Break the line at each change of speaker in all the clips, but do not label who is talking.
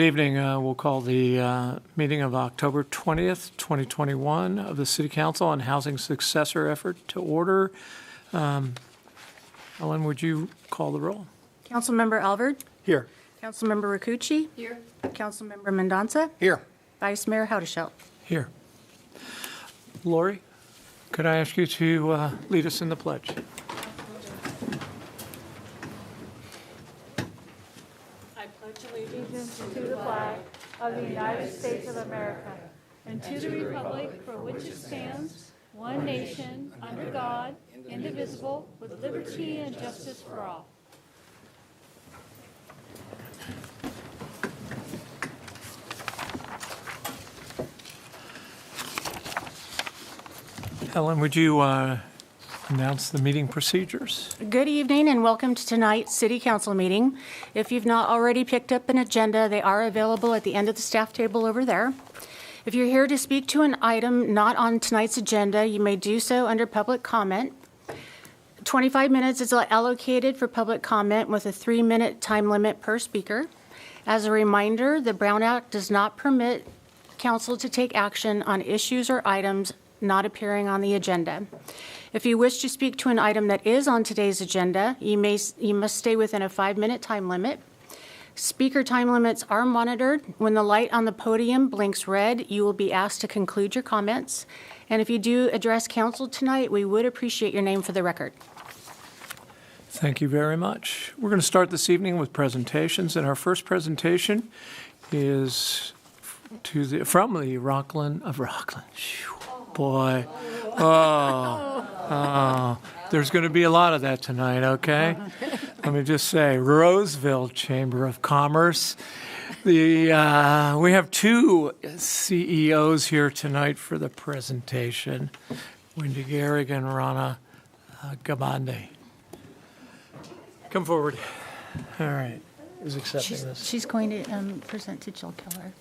evening. We'll call the meeting of October 20th, 2021 of the City Council on Housing Successor Effort to order. Ellen, would you call the roll?
Councilmember Alvord?
Here.
Councilmember Rakucci? Here. Councilmember Mendonça?
Here.
Vice Mayor Haudashelt?
Here. Lori, could I ask you to lead us in the pledge?
To the flag of the United States of America and to the republic for which it stands, one nation, under God, indivisible, with liberty and justice for all.
Ellen, would you announce the meeting procedures?
Good evening and welcome to tonight's City Council meeting. If you've not already picked up an agenda, they are available at the end of the staff table over there. If you're here to speak to an item not on tonight's agenda, you may do so under public comment. 25 minutes is allocated for public comment with a 3-minute time limit per speaker. As a reminder, the Brown Act does not permit council to take action on issues or items not appearing on the agenda. If you wish to speak to an item that is on today's agenda, you must stay within a 5-minute time limit. Speaker time limits are monitored. When the light on the podium blinks red, you will be asked to conclude your comments. And if you do address council tonight, we would appreciate your name for the record.
Thank you very much. We're going to start this evening with presentations, and our first presentation is from the Rockland. Phew, boy. There's going to be a lot of that tonight, okay? Let me just say, Roseville Chamber of Commerce. We have two CEOs here tonight for the presentation, Wendy Gehrig and Rana Gabande. Come forward. All right. Who's accepting this?
She's going to present to Jill Keller.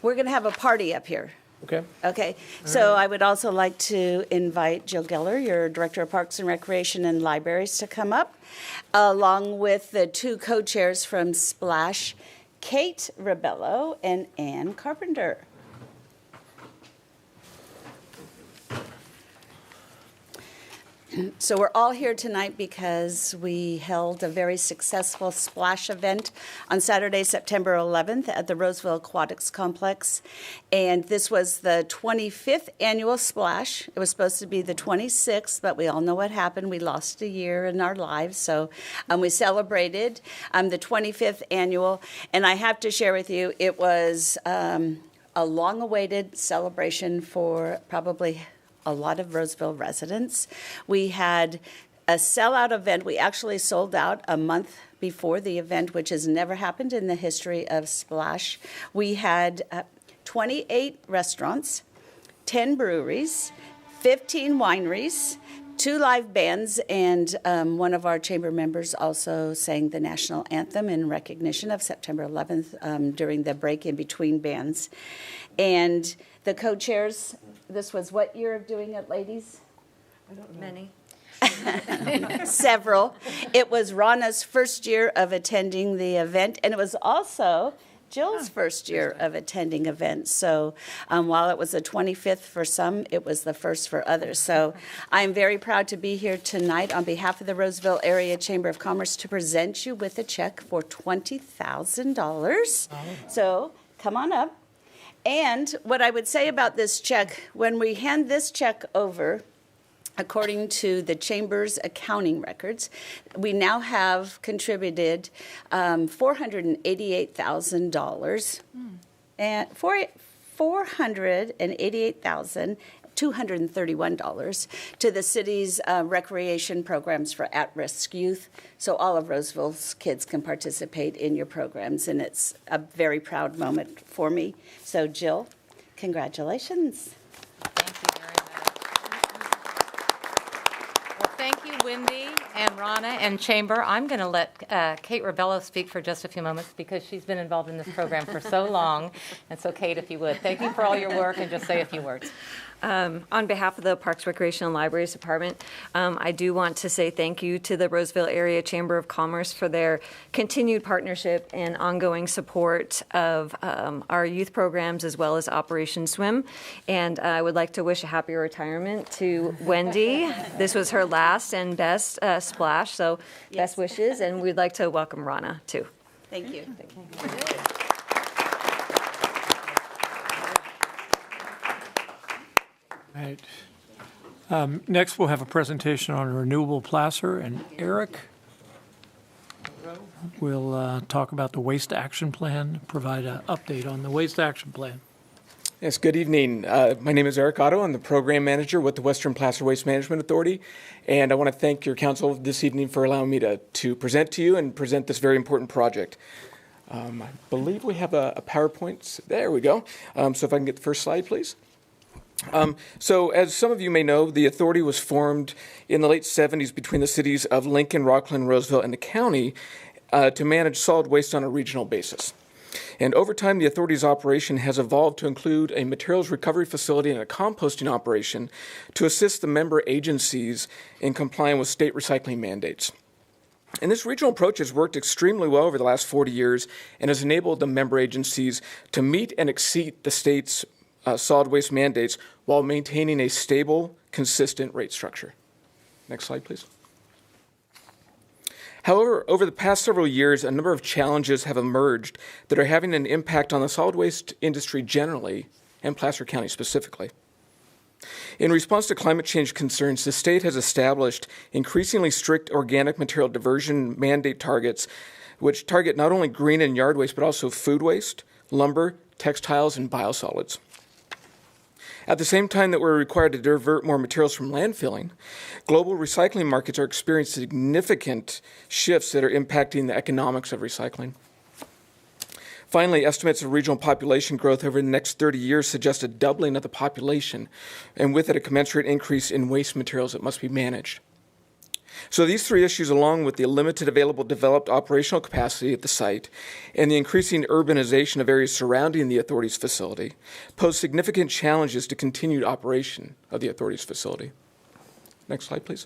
We're going to have a party up here.
Okay.
Okay. So I would also like to invite Jill Geller, your Director of Parks and Recreation and Libraries, to come up, along with the two co-chairs from Splash, Kate Rebello and Ann Carpenter. So we're all here tonight because we held a very successful splash event on Saturday, September 11th at the Roseville Aquatics Complex. And this was the 25th annual splash. It was supposed to be the 26th, but we all know what happened. We lost a year in our lives. So we celebrated the 25th annual. And I have to share with you, it was a long-awaited celebration for probably a lot of Roseville residents. We had a sellout event. We actually sold out a month before the event, which has never happened in the history of Splash. We had 28 restaurants, 10 breweries, 15 wineries, 2 live bands, and one of our chamber members also sang the national anthem in recognition of September 11th during the break in between bands. And the co-chairs, this was what year of doing it, ladies?
I don't know. Many.
Several. It was Rana's first year of attending the event, and it was also Jill's first year of attending events. So while it was the 25th for some, it was the first for others. So I'm very proud to be here tonight on behalf of the Roseville Area Chamber of Commerce to present you with a check for $20,000. So come on up. And what I would say about this check, when we hand this check over, according to the Chamber's accounting records, we now have contributed $488,000 and $488,231 to the city's recreation programs for at-risk youth. So all of Roseville's kids can participate in your programs, and it's a very proud moment for me. So Jill, congratulations.
Thank you very much. Well, thank you, Wendy and Rana and Chamber. I'm going to let Kate Rebello speak for just a few moments because she's been involved in this program for so long. And so, Kate, if you would, thank you for all your work and just say a few words.
On behalf of the Parks, Recreation, and Libraries Department, I do want to say thank you to the Roseville Area Chamber of Commerce for their continued partnership and ongoing support of our youth programs as well as Operation Swim. And I would like to wish a happy retirement to Wendy. This was her last and best splash, so best wishes. And we'd like to welcome Rana, too.
Thank you.
Right. Next, we'll have a presentation on renewable placer, and Eric will talk about the Waste Action Plan, provide an update on the Waste Action Plan.
Yes, good evening. My name is Eric Otto. I'm the program manager with the Western Placer Waste Management Authority, and I want to thank your council this evening for allowing me to present to you and present this very important project. I believe we have a PowerPoint. There we go. So if I can get the first slide, please. So as some of you may know, the authority was formed in the late 70s between the cities of Lincoln, Rockland, Roseville, and the county to manage solid waste on a regional basis. And over time, the authority's operation has evolved to include a materials recovery facility and a composting operation to assist the member agencies in complying with state recycling mandates. And this regional approach has worked extremely well over the last 40 years and has enabled the member agencies to meet and exceed the state's solid waste mandates while maintaining a stable, consistent rate structure. Next slide, please. However, over the past several years, a number of challenges have emerged that are having an impact on the solid waste industry generally and Placer County specifically. In response to climate change concerns, the state has established increasingly strict organic material diversion mandate targets, which target not only green and yard waste, but also food waste, lumber, textiles, and biosolids. At the same time that we're required to divert more materials from landfilling, global recycling markets are experiencing significant shifts that are impacting the economics of recycling. Finally, estimates of regional population growth over the next 30 years suggest a doubling of the population, and with it a commensurate increase in waste materials that must be managed. So these three issues, along with the limited available developed operational capacity at the site and the increasing urbanization of areas surrounding the authority's facility, pose significant challenges to continued operation of the authority's facility. Next slide, please.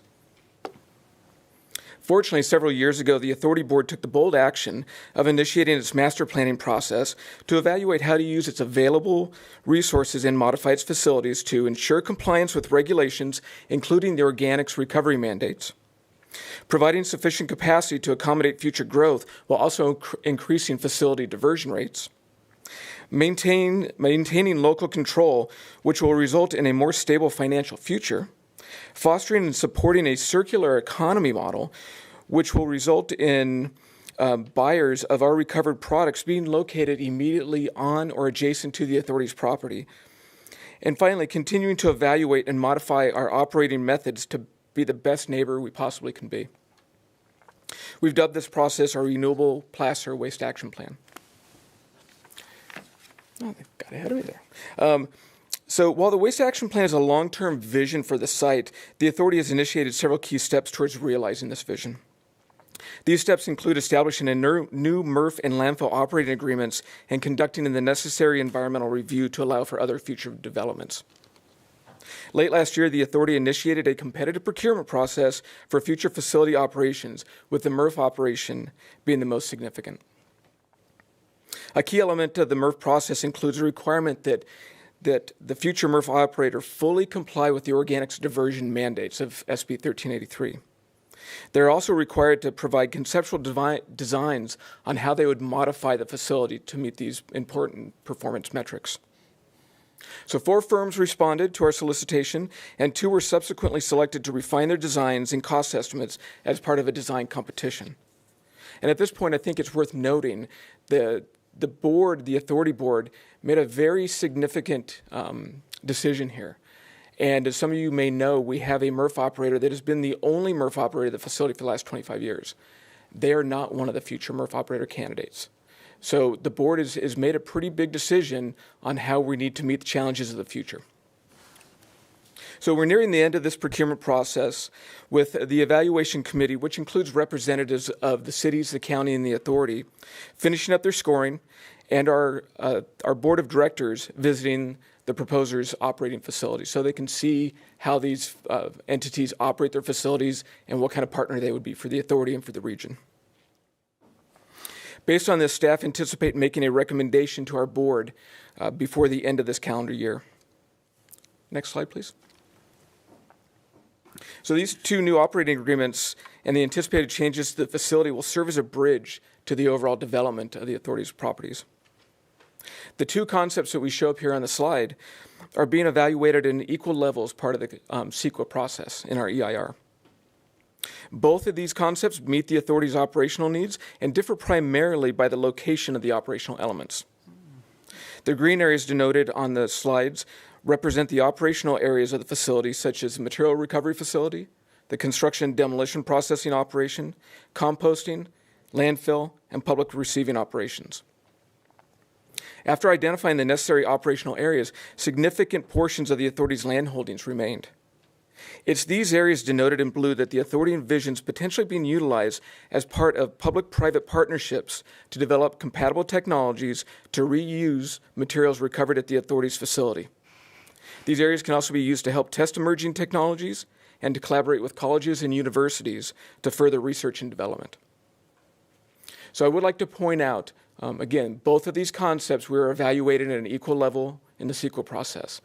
Fortunately, several years ago, the authority board took the bold action of initiating its master planning process to evaluate how to use its available resources and modify its facilities to ensure compliance with regulations, including the organics recovery mandates, providing sufficient capacity to accommodate future growth while also increasing facility diversion rates, maintaining local control, which will result in a more stable financial future, fostering and supporting a circular economy model, which will result in buyers of our recovered products being located immediately on or adjacent to the authority's property, and finally, continuing to evaluate and modify our operating methods to be the best neighbor we possibly can be. We've dubbed this process our Renewable Placer Waste Action Plan. Oh, they got ahead of me there. So while the Waste Action Plan is a long-term vision for the site, the authority has initiated several key steps towards realizing this vision. These steps include establishing a new MRF and landfill operating agreements and conducting the necessary environmental review to allow for other future developments. Late last year, the authority initiated a competitive procurement process for future facility operations, with the MRF operation being the most significant. A key element of the MRF process includes a requirement that the future MRF operator fully comply with the organics diversion mandates of SB 1383. They're also required to provide conceptual designs on how they would modify the facility to meet these important performance metrics. So 4 firms responded to our solicitation, and 2 were subsequently selected to refine their designs and cost estimates as part of a design competition. And at this point, I think it's worth noting the authority board, made a very significant decision here. And as some of you may know, we have a MRF operator that has been the only MRF operator at the facility for the last 25 years. They are not one of the future MRF operator candidates. So the board has made a pretty big decision on how we need to meet the challenges of the future. So we're nearing the end of this procurement process with the evaluation committee, which includes representatives of the cities, the county, and the authority, finishing up their scoring, and our board of directors visiting the proposer's operating facilities, so they can see how these entities operate their facilities and what kind of partner they would be for the authority and for the region. Based on this, staff anticipate making a recommendation to our board before the end of this calendar year. Next slide, please. So these two new operating agreements and the anticipated changes to the facility will serve as a bridge to the overall development of the authority's properties. The two concepts that we show up here on the slide are being evaluated in equal levels, part of the CEQA process in our EIR. Both of these concepts meet the authority's operational needs and differ primarily by the location of the operational elements. The green areas denoted on the slides represent the operational areas of the facility, such as the material recovery facility, the construction and demolition processing operation, composting, landfill, and public receiving operations. After identifying the necessary operational areas, significant portions of the authority's land holdings remained. It's these areas denoted in blue that the authority envisions potentially being utilized as part of public-private partnerships to develop compatible technologies to reuse materials recovered at the authority's facility. These areas can also be used to help test emerging technologies and to collaborate with colleges and universities to further research and development. So I would like to point out, again, both of these concepts we are evaluating at an equal level in the CEQA process.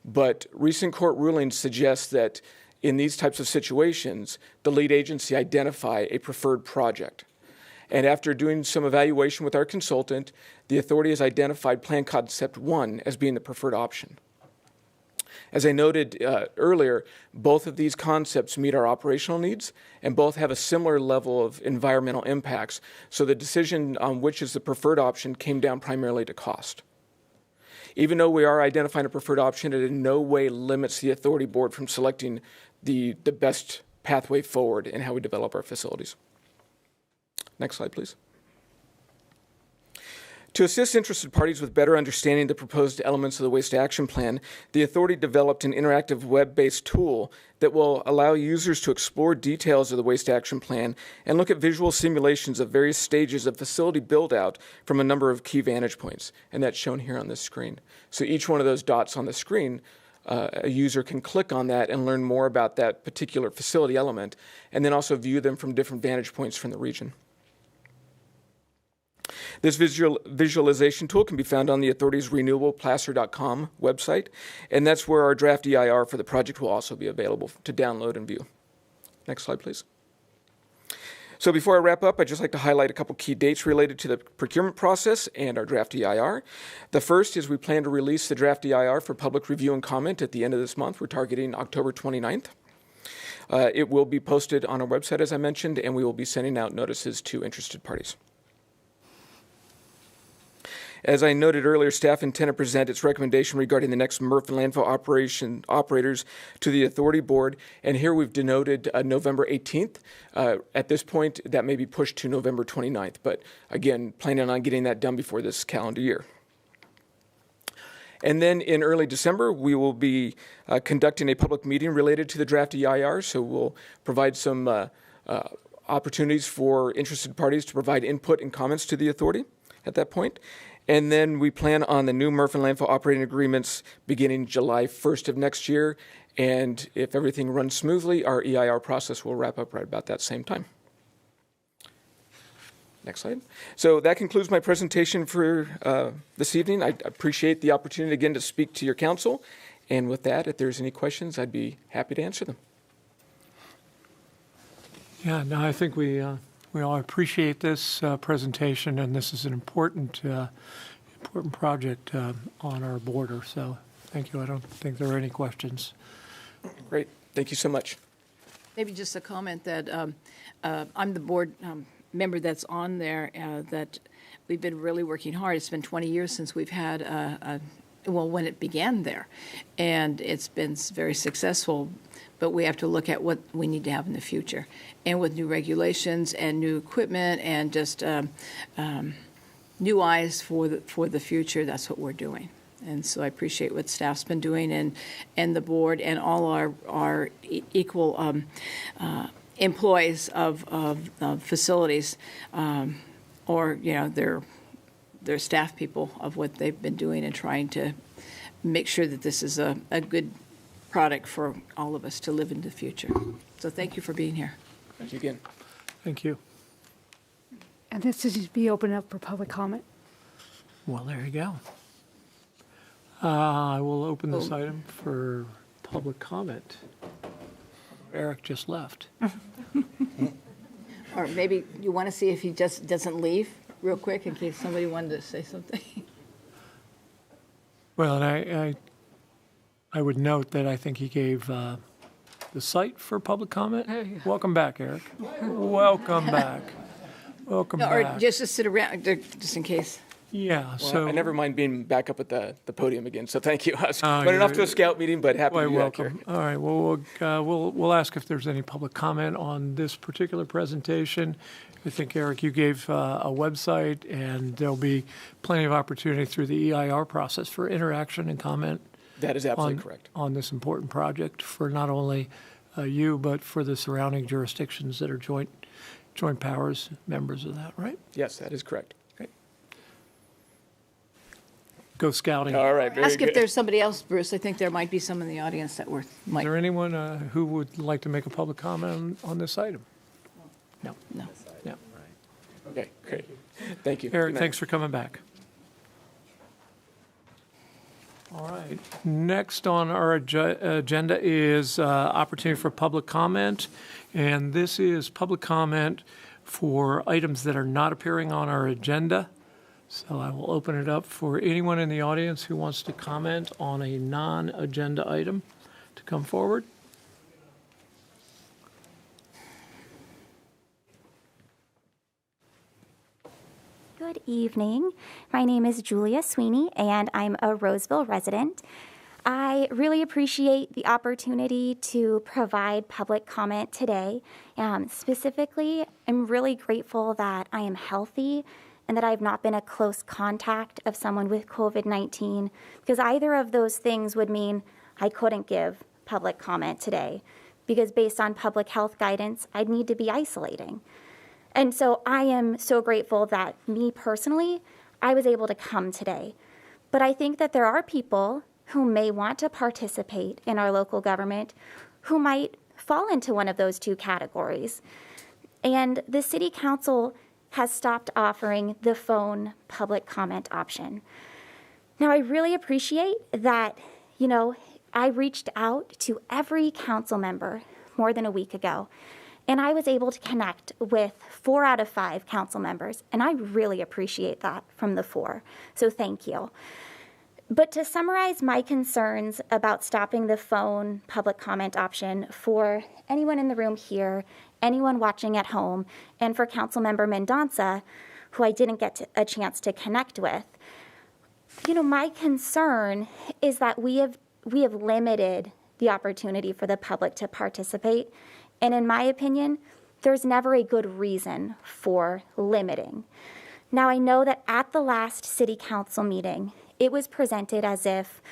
But recent court rulings suggest that in these types of situations, the lead agency identify a preferred project. And after doing some evaluation with our consultant, the authority has identified Plan Concept 1 as being the preferred option. As I noted earlier, both of these concepts meet our operational needs and both have a similar level of environmental impacts, so the decision on which is the preferred option came down primarily to cost. Even though we are identifying a preferred option, it in no way limits the authority board from selecting the best pathway forward in how we develop our facilities. Next slide, please. To assist interested parties with better understanding the proposed elements of the Waste Action Plan, the authority developed an interactive web-based tool that will allow users to explore details of the Waste Action Plan and look at visual simulations of various stages of facility build-out from a number of key vantage points, and that's shown here on this screen. So each one of those dots on the screen, a user can click on that and learn more about that particular facility element, and then also view them from different vantage points from the region. This visualization tool can be found on the authority's renewableplacer.com website, and that's where our draft EIR for the project will also be available to download and view. Next slide, please. So before I wrap up, I'd just like to highlight a couple key dates related to the procurement process and our draft EIR. The first is we plan to release the draft EIR for public review and comment at the end of this month. We're targeting October 29th. It will be posted on our website, as I mentioned, and we will be sending out notices to interested parties. As I noted earlier, staff intend to present its recommendation regarding the next MRF and landfill operators to the authority board, and here we've denoted November 18th. At this point, that may be pushed to November 29th, but again, planning on getting that done before this calendar year. And then in early December, we will be conducting a public meeting related to the draft EIR, so we'll provide some opportunities for interested parties to provide input and comments to the authority at that point. And then we plan on the new MRF and landfill operating agreements beginning July 1st of next year. And if everything runs smoothly, our EIR process will wrap up right about that same time. Next slide. So that concludes my presentation for this evening. I appreciate the opportunity again to speak to your council. And with that, if there's any questions, I'd be happy to answer them.
Yeah, no, I think we all appreciate this presentation, and this is an important project on our border. So thank you. I don't think there are any questions.
Great. Thank you so much.
Maybe just a comment that I'm the board member that's on there, that we've been really working hard. It's been 20 years since we've had when it began there, and it's been very successful. But we have to look at what we need to have in the future. And with new regulations and new equipment and just new eyes for the future, that's what we're doing. And so I appreciate what staff's been doing and the board and all our equal employees of facilities, or, you know, they're their staff people of what they've been doing and trying to make sure that this is a good product for all of us to live in the future. So thank you for being here.
Thank you again.
Thank you.
And this is to be opened up for public comment.
Well, there you go. I will open this item for public comment. Eric just left.
Or maybe you want to see if he just doesn't leave real quick in case somebody wanted to say something.
Well, and I would note that I think he gave the site for public comment. Welcome back, Eric. Welcome back. Welcome
Or
back.
just to sit around, just in case.
Yeah,
Well,
so
I never mind being back up at the podium again, so thank you. I was
Oh,
running off
you're-
to a scout meeting, but happy to
quite
be back here.
welcome. All right, well, we'll ask if there's any public comment on this particular presentation. I think, Eric, you gave a website, and there'll be plenty of opportunity through the EIR process for interaction and comment
That is absolutely correct.
on this important project for not only you, but for the surrounding jurisdictions that are joint powers members of that, right?
Yes, that is correct.
Go scouting.
All right, very
Ask
good.
if there's somebody else, Bruce. I think there might be some in the audience that might.
Is there anyone who would like to make a public comment on this item? No.
No.
No.
Okay, great. Thank you.
Eric,
Good night.
thanks for coming back. All right. Next on our agenda is opportunity for public comment, and this is public comment for items that are not appearing on our agenda. So I will open it up for anyone in the audience who wants to comment on a non-agenda item to come forward.
Good evening. My name is Julia Sweeney, and I'm a Roseville resident. I really appreciate the opportunity to provide public comment today. Specifically, I'm really grateful that I am healthy and that I've not been a close contact of someone with COVID-19, because either of those things would mean I couldn't give public comment today, because based on public health guidance, I'd need to be isolating. And so I am so grateful that me personally, I was able to come today. But I think that there are people who may want to participate in our local government who might fall into one of those two categories. And the City Council has stopped offering the phone public comment option. Now, I really appreciate that, I reached out to every council member more than a week ago, and I was able to connect with 4 out of 5 council members, and I really appreciate that from the 4. So thank you. But to summarize my concerns about stopping the phone public comment option for anyone in the room here, anyone watching at home, and for Councilmember Mendonça, who I didn't get a chance to connect with, my concern is that we have limited the opportunity for the public to participate. And in my opinion, there's never a good reason for limiting. Now, I know that at the last City Council meeting, it was presented as if,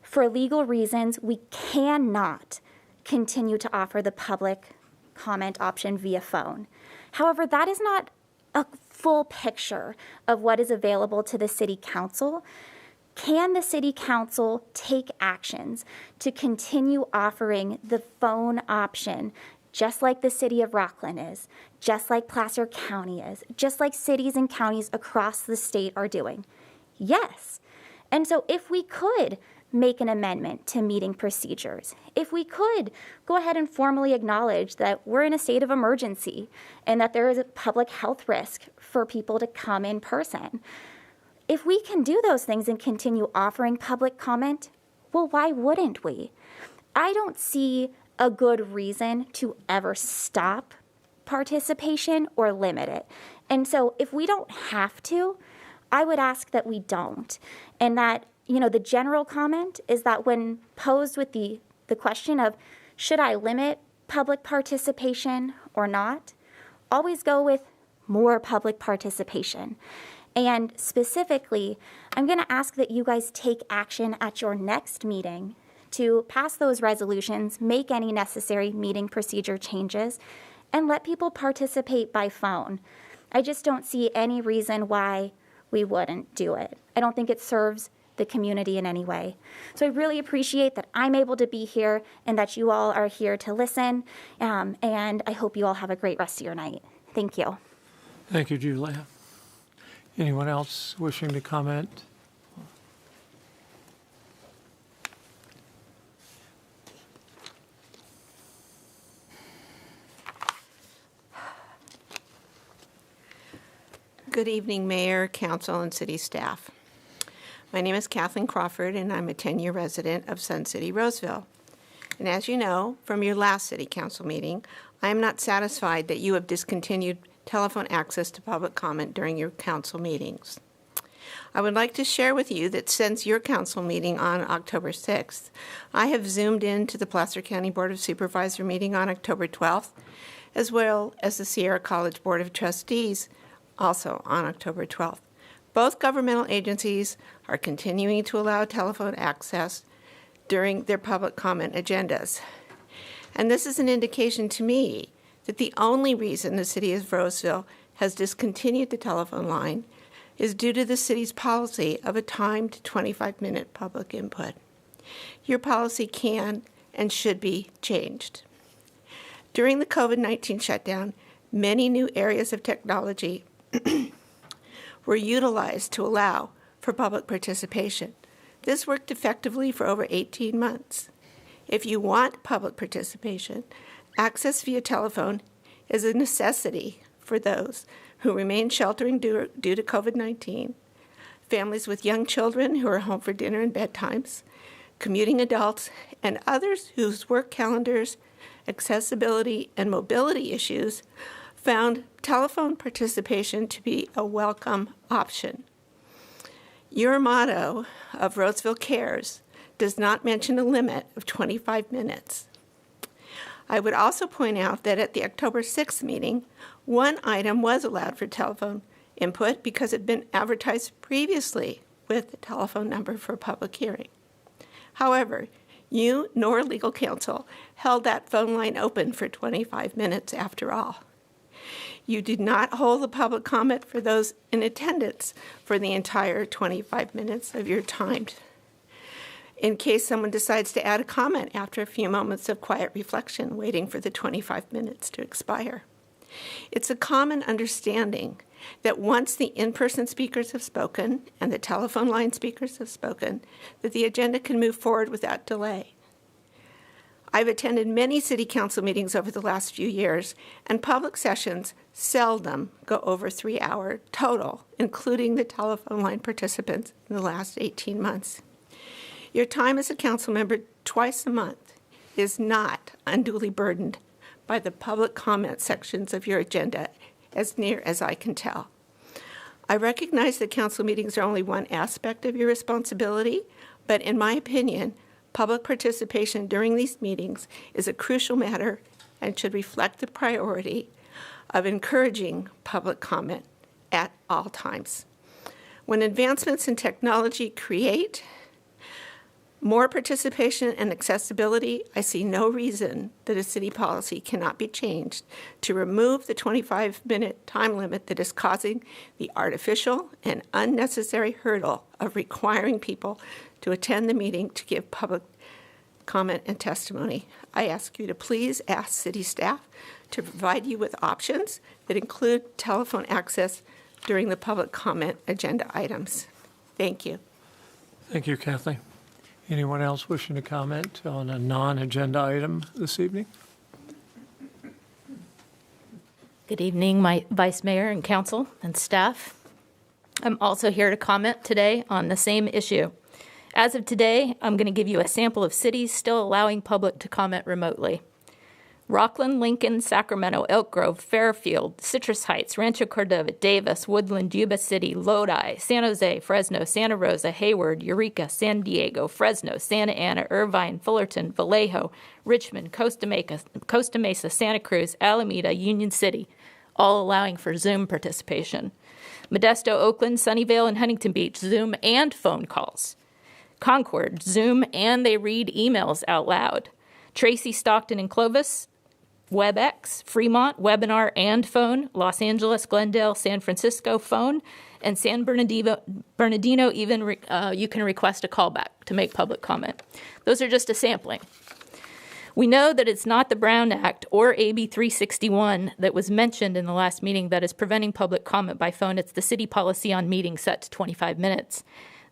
for legal reasons, we cannot continue to offer the public comment option via phone. However, that is not a full picture of what is available to the City Council. Can the City Council take actions to continue offering the phone option, just like the City of Rockland is, just like Placer County is, just like cities and counties across the state are doing? Yes. And so if we could make an amendment to meeting procedures, if we could go ahead and formally acknowledge that we're in a state of emergency and that there is a public health risk for people to come in person, if we can do those things and continue offering public comment, well, why wouldn't we? I don't see a good reason to ever stop participation or limit it. And so if we don't have to, I would ask that we don't. And that, the general comment is that when posed with the question of, should I limit public participation or not, always go with more public participation. And specifically, I'm going to ask that you guys take action at your next meeting to pass those resolutions, make any necessary meeting procedure changes, and let people participate by phone. I just don't see any reason why we wouldn't do it. I don't think it serves the community in any way. So I really appreciate that I'm able to be here and that you all are here to listen. And I hope you all have a great rest of your night. Thank you.
Thank you, Julia. Anyone else wishing to comment?
Good evening, Mayor, Council, and City staff. My name is Kathleen Crawford, and I'm a 10-year resident of Sun City, Roseville. And as you know from your last City Council meeting, I am not satisfied that you have discontinued telephone access to public comment during your council meetings. I would like to share with you that since your council meeting on October 6th, I have zoomed in to the Placer County Board of Supervisors meeting on October 12th, as well as the Sierra College Board of Trustees also on October 12th. Both governmental agencies are continuing to allow telephone access during their public comment agendas. And this is an indication to me that the only reason the City of Roseville has discontinued the telephone line is due to the city's policy of a timed 25-minute public input. Your policy can and should be changed. During the COVID-19 shutdown, many new areas of technology were utilized to allow for public participation. This worked effectively for over 18 months. If you want public participation, access via telephone is a necessity for those who remain sheltering due to COVID-19, families with young children who are home for dinner and bedtimes, commuting adults, and others whose work calendars, accessibility, and mobility issues found telephone participation to be a welcome option. Your motto of Roseville Cares does not mention a limit of 25 minutes. I would also point out that at the October 6th meeting, one item was allowed for telephone input because it had been advertised previously with the telephone number for public hearing. However, you nor legal counsel held that phone line open for 25 minutes after all. You did not hold the public comment for those in attendance for the entire 25 minutes of your time, in case someone decides to add a comment after a few moments of quiet reflection, waiting for the 25 minutes to expire. It's a common understanding that once the in-person speakers have spoken and the telephone line speakers have spoken, that the agenda can move forward without delay. I've attended many city council meetings over the last few years, and public sessions seldom go over 3 hours total, including the telephone line participants in the last 18 months. Your time as a council member twice a month is not unduly burdened by the public comment sections of your agenda, as near as I can tell. I recognize that council meetings are only one aspect of your responsibility, but in my opinion, public participation during these meetings is a crucial matter and should reflect the priority of encouraging public comment at all times. When advancements in technology create more participation and accessibility, I see no reason that a city policy cannot be changed to remove the 25-minute time limit that is causing the artificial and unnecessary hurdle of requiring people to attend the meeting to give public comment and testimony. I ask you to please ask city staff to provide you with options that include telephone access during the public comment agenda items. Thank you.
Thank you, Kathleen. Anyone else wishing to comment on a non-agenda item this evening?
Good evening, my Vice Mayor and Council and staff. I'm also here to comment today on the same issue. As of today, I'm going to give you a sample of cities still allowing public to comment remotely. Rockland, Lincoln, Sacramento, Elk Grove, Fairfield, Citrus Heights, Rancho Cordova, Davis, Woodland, Yuba City, Lodi, San Jose, Fresno, Santa Rosa, Hayward, Eureka, San Diego, Fresno, Santa Ana, Irvine, Fullerton, Vallejo, Richmond, Costa Mesa, Santa Cruz, Alameda, Union City, all allowing for Zoom participation. Modesto, Oakland, Sunnyvale, and Huntington Beach, Zoom and phone calls. Concord, Zoom and they read emails out loud. Tracy, Stockton, and Clovis, WebEx, Fremont, webinar and phone, Los Angeles, Glendale, San Francisco, phone, and San Bernardino even you can request a callback to make public comment. Those are just a sampling. We know that it's not the Brown Act or AB 361 that was mentioned in the last meeting that is preventing public comment by phone. It's the city policy on meetings set to 25 minutes.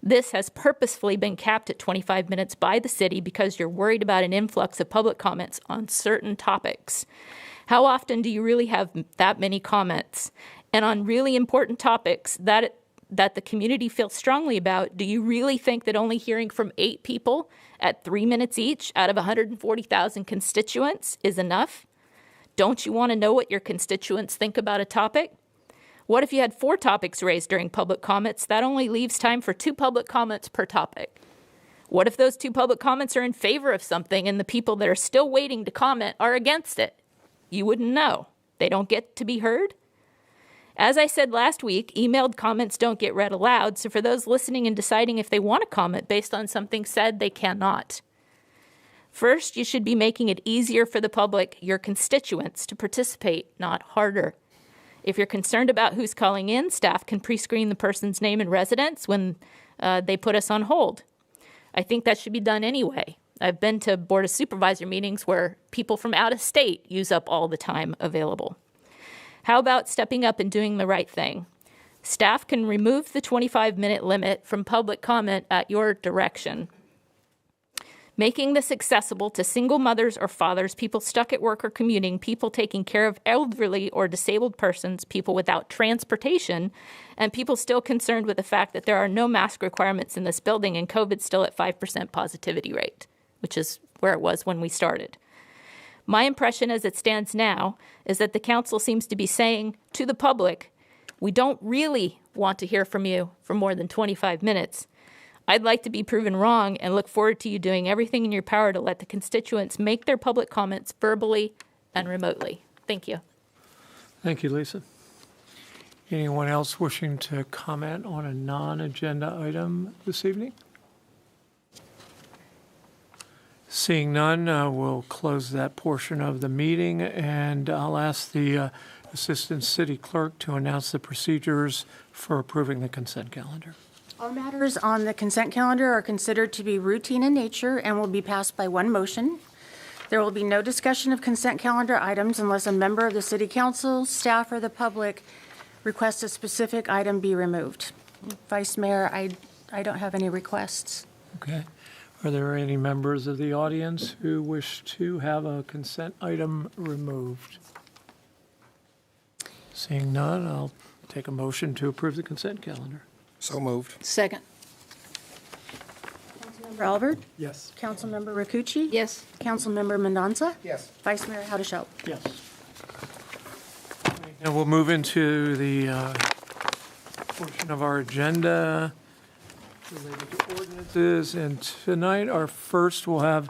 This has purposefully been capped at 25 minutes by the city because you're worried about an influx of public comments on certain topics. How often do you really have that many comments? And on really important topics that the community feels strongly about, do you really think that only hearing from 8 people at 3 minutes each out of 140,000 constituents is enough? Don't you want to know what your constituents think about a topic? What if you had 4 topics raised during public comments? That only leaves time for 2 public comments per topic. What if those 2 public comments are in favor of something and the people that are still waiting to comment are against it? You wouldn't know. They don't get to be heard? As I said last week, emailed comments don't get read aloud, so for those listening and deciding if they want to comment based on something said, they cannot. First, you should be making it easier for the public, your constituents, to participate, not harder. If you're concerned about who's calling in, staff can pre-screen the person's name and residence when they put us on hold. I think that should be done anyway. I've been to Board of Supervisor meetings where people from out of state use up all the time available. How about stepping up and doing the right thing? Staff can remove the 25-minute limit from public comment at your direction. Making this accessible to single mothers or fathers, people stuck at work or commuting, people taking care of elderly or disabled persons, people without transportation, and people still concerned with the fact that there are no mask requirements in this building and COVID's still at 5% positivity rate, which is where it was when we started. My impression as it stands now is that the council seems to be saying to the public, we don't really want to hear from you for more than 25 minutes. I'd like to be proven wrong and look forward to you doing everything in your power to let the constituents make their public comments verbally and remotely. Thank you.
Thank you, Lisa. Anyone else wishing to comment on a non-agenda item this evening? Seeing none, we'll close that portion of the meeting, and I'll ask the Assistant City Clerk to announce the procedures for approving the consent calendar.
All matters on the consent calendar are considered to be routine in nature and will be passed by one motion. There will be no discussion of consent calendar items unless a member of the City Council, staff, or the public requests a specific item be removed. Vice Mayor, I don't have any requests.
Okay. Are there any members of the audience who wish to have a consent item removed? Seeing none, I'll take a motion to approve the consent calendar.
So moved.
Second.
Councilmember Albert?
Yes.
Councilmember Rakucci?
Yes.
Councilmember Mendonça?
Yes.
Vice Mayor Haudashelt?
Yes. And we'll move into the portion of our agenda related to ordinances. And tonight, our first, we'll have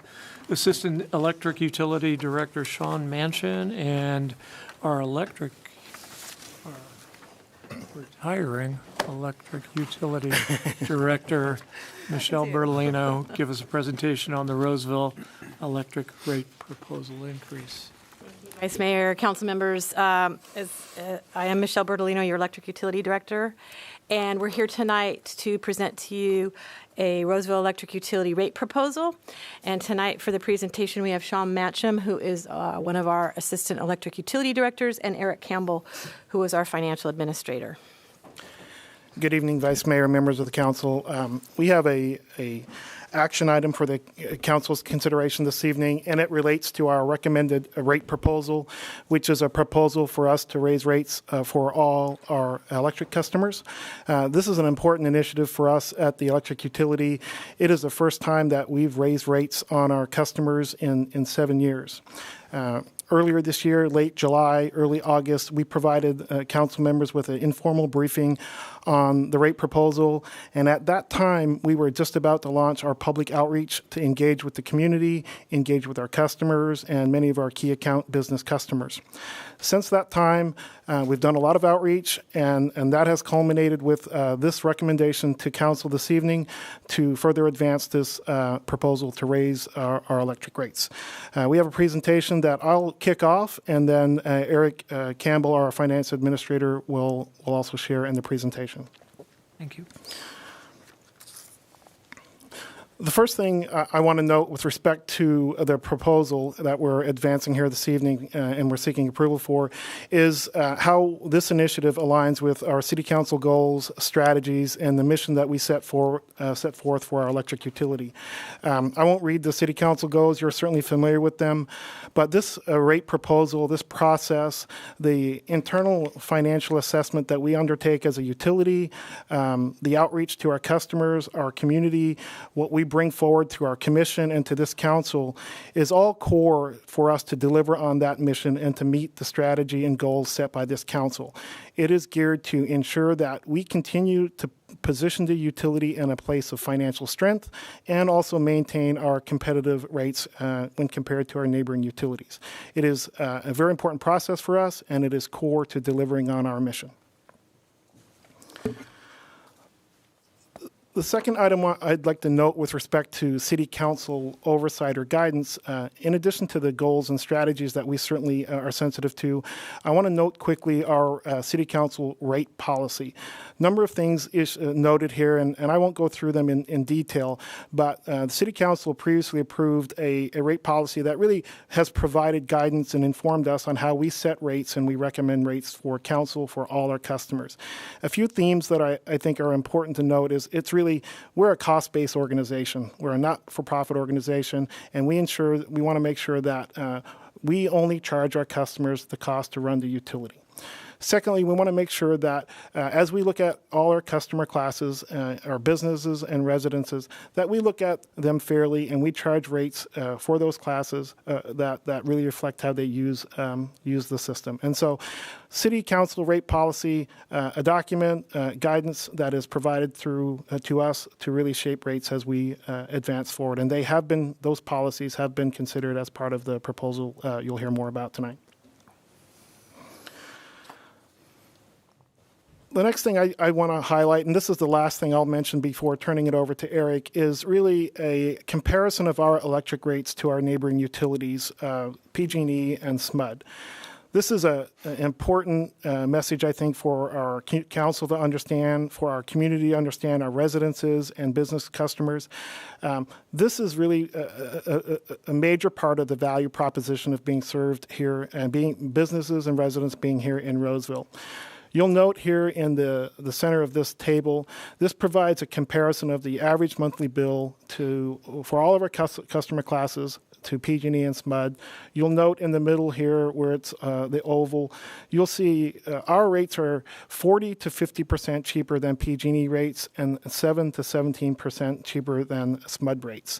Assistant Electric Utility Director Sean Manchin and our retiring Electric Utility Director Michelle Bertolino give us a presentation on the Roseville electric rate proposal increase.
Vice Mayor, council members, I am Michelle Bertolino, your Electric Utility Director, and we're here tonight to present to you a Roseville Electric Utility rate proposal. And tonight for the presentation, we have Sean Matcham, who is one of our Assistant Electric Utility Directors, and Eric Campbell, who is our Financial Administrator.
Good evening, Vice Mayor, members of the council. We have a action item for the council's consideration this evening, and it relates to our recommended rate proposal, which is a proposal for us to raise rates for all our electric customers. This is an important initiative for us at the electric utility. It is the first time that we've raised rates on our customers in 7 years. Earlier this year, late July, early August, we provided council members with an informal briefing on the rate proposal. And at that time, we were just about to launch our public outreach to engage with the community, engage with our customers, and many of our key account business customers. Since that time, we've done a lot of outreach, and that has culminated with this recommendation to council this evening to further advance this proposal to raise our electric rates. We have a presentation that I'll kick off, and then Eric Campbell, our finance administrator, will also share in the presentation.
Thank you.
The first thing I want to note with respect to the proposal that we're advancing here this evening and we're seeking approval for is how this initiative aligns with our City Council goals, strategies, and the mission that we set forth for our electric utility. I won't read the City Council goals. You're certainly familiar with them. But this rate proposal, this process, the internal financial assessment that we undertake as a utility, the outreach to our customers, our community, what we bring forward to our commission and to this council is all core for us to deliver on that mission and to meet the strategy and goals set by this council. It is geared to ensure that we continue to position the utility in a place of financial strength and also maintain our competitive rates when compared to our neighboring utilities. It is a very important process for us, and it is core to delivering on our mission. The second item I'd like to note with respect to City Council oversight or guidance, in addition to the goals and strategies that we certainly are sensitive to, I want to note quickly our City Council rate policy. Number of things is noted here, and I won't go through them in detail, but the City Council previously approved a rate policy that really has provided guidance and informed us on how we set rates and we recommend rates for council for all our customers. A few themes that I think are important to note is we're a cost-based organization. We're a not-for-profit organization, and we want to make sure that we only charge our customers the cost to run the utility. Secondly, we want to make sure that as we look at all our customer classes, our businesses and residences, that we look at them fairly and we charge rates for those classes that really reflect how they use the system. And so City Council rate policy, a document, guidance that is provided through to us to really shape rates as we advance forward. And those policies have been considered as part of the proposal you'll hear more about tonight. The next thing I want to highlight, and this is the last thing I'll mention before turning it over to Eric, is really a comparison of our electric rates to our neighboring utilities, PG&E and Smud. This is an important message, I think, for our council to understand, for our community to understand, our residences and business customers. This is really a major part of the value proposition of being served here and being businesses and residents being here in Roseville. You'll note here in the center of this table, this provides a comparison of the average monthly bill for all of our customer classes to PG&E and Smud. You'll note in the middle here where it's the oval, you'll see our rates are 40 to 50% cheaper than PG&E rates and 7 to 17% cheaper than Smud rates.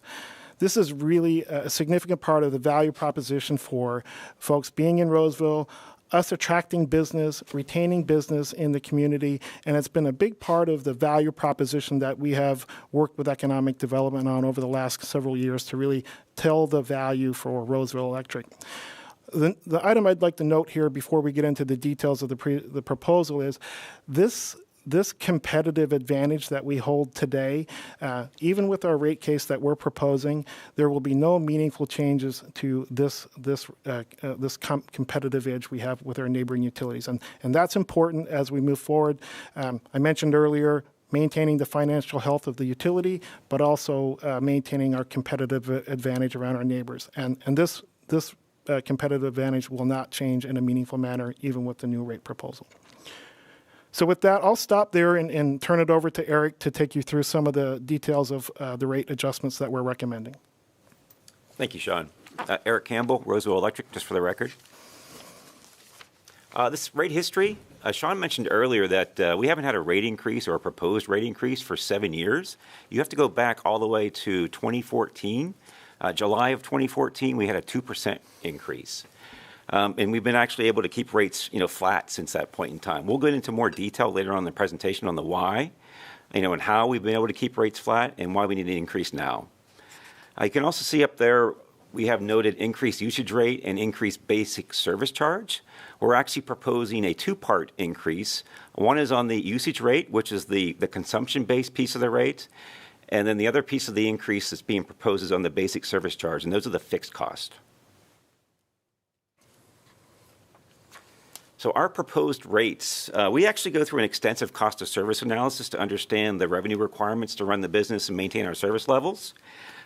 This is really a significant part of the value proposition for folks being in Roseville, us attracting business, retaining business in the community, and it's been a big part of the value proposition that we have worked with economic development on over the last several years to really tell the value for Roseville Electric. The item I'd like to note here before we get into the details of the proposal is this competitive advantage that we hold today, even with our rate case that we're proposing, there will be no meaningful changes to this competitive edge we have with our neighboring utilities. And that's important as we move forward. I mentioned earlier maintaining the financial health of the utility, but also maintaining our competitive advantage around our neighbors. And this competitive advantage will not change in a meaningful manner, even with the new rate proposal. So with that, I'll stop there and turn it over to Eric to take you through some of the details of the rate adjustments that we're recommending.
Thank you, Sean. Eric Campbell, Roseville Electric, just for the record. This rate history, Sean mentioned earlier that we haven't had a rate increase or a proposed rate increase for 7 years. You have to go back all the way to 2014. July of 2014, we had a 2% increase. And we've been actually able to keep rates, flat since that point in time. We'll get into more detail later on in the presentation on the why, and how we've been able to keep rates flat and why we need an increase now. You can also see up there, we have noted increased usage rate and increased basic service charge. We're actually proposing a two-part increase. One is on the usage rate, which is the consumption-based piece of the rate. And then the other piece of the increase that's being proposed is on the basic service charge, and those are the fixed costs. So our proposed rates, we actually go through an extensive cost of service analysis to understand the revenue requirements to run the business and maintain our service levels.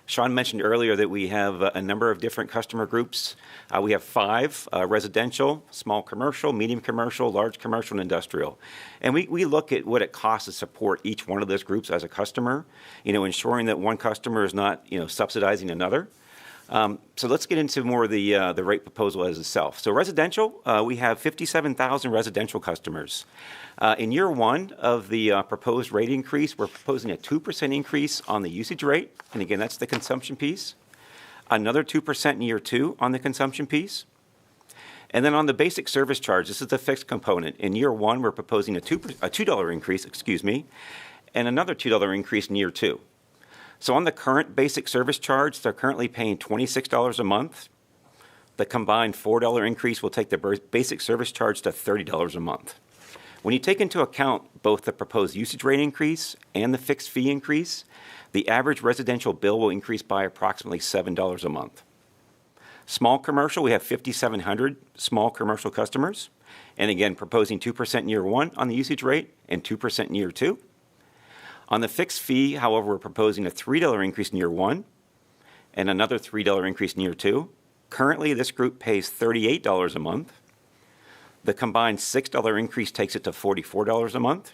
Sean mentioned earlier that we have a number of different customer groups. We have 5, residential, small commercial, medium commercial, large commercial, and industrial. And we look at what it costs to support each one of those groups as a customer, ensuring that one customer is not, subsidizing another. So let's get into more of the rate proposal as itself. So residential, we have 57,000 residential customers. In year 1 of the proposed rate increase, we're proposing a 2% increase on the usage rate. And again, that's the consumption piece. Another 2% in year 2 on the consumption piece. And then on the basic service charge, this is the fixed component. In year 1, we're proposing a $2 increase, and another $2 increase in year 2. So on the current basic service charge, they're currently paying $26 a month. The combined $4 increase will take the basic service charge to $30 a month. When you take into account both the proposed usage rate increase and the fixed fee increase, the average residential bill will increase by approximately $7 a month. Small commercial, we have 5,700 small commercial customers. And again, proposing 2% in year 1 on the usage rate and 2% in year 2. On the fixed fee, however, we're proposing a $3 increase in year 1 and another $3 increase in year 2. Currently, this group pays $38 a month. The combined $6 increase takes it to $44 a month.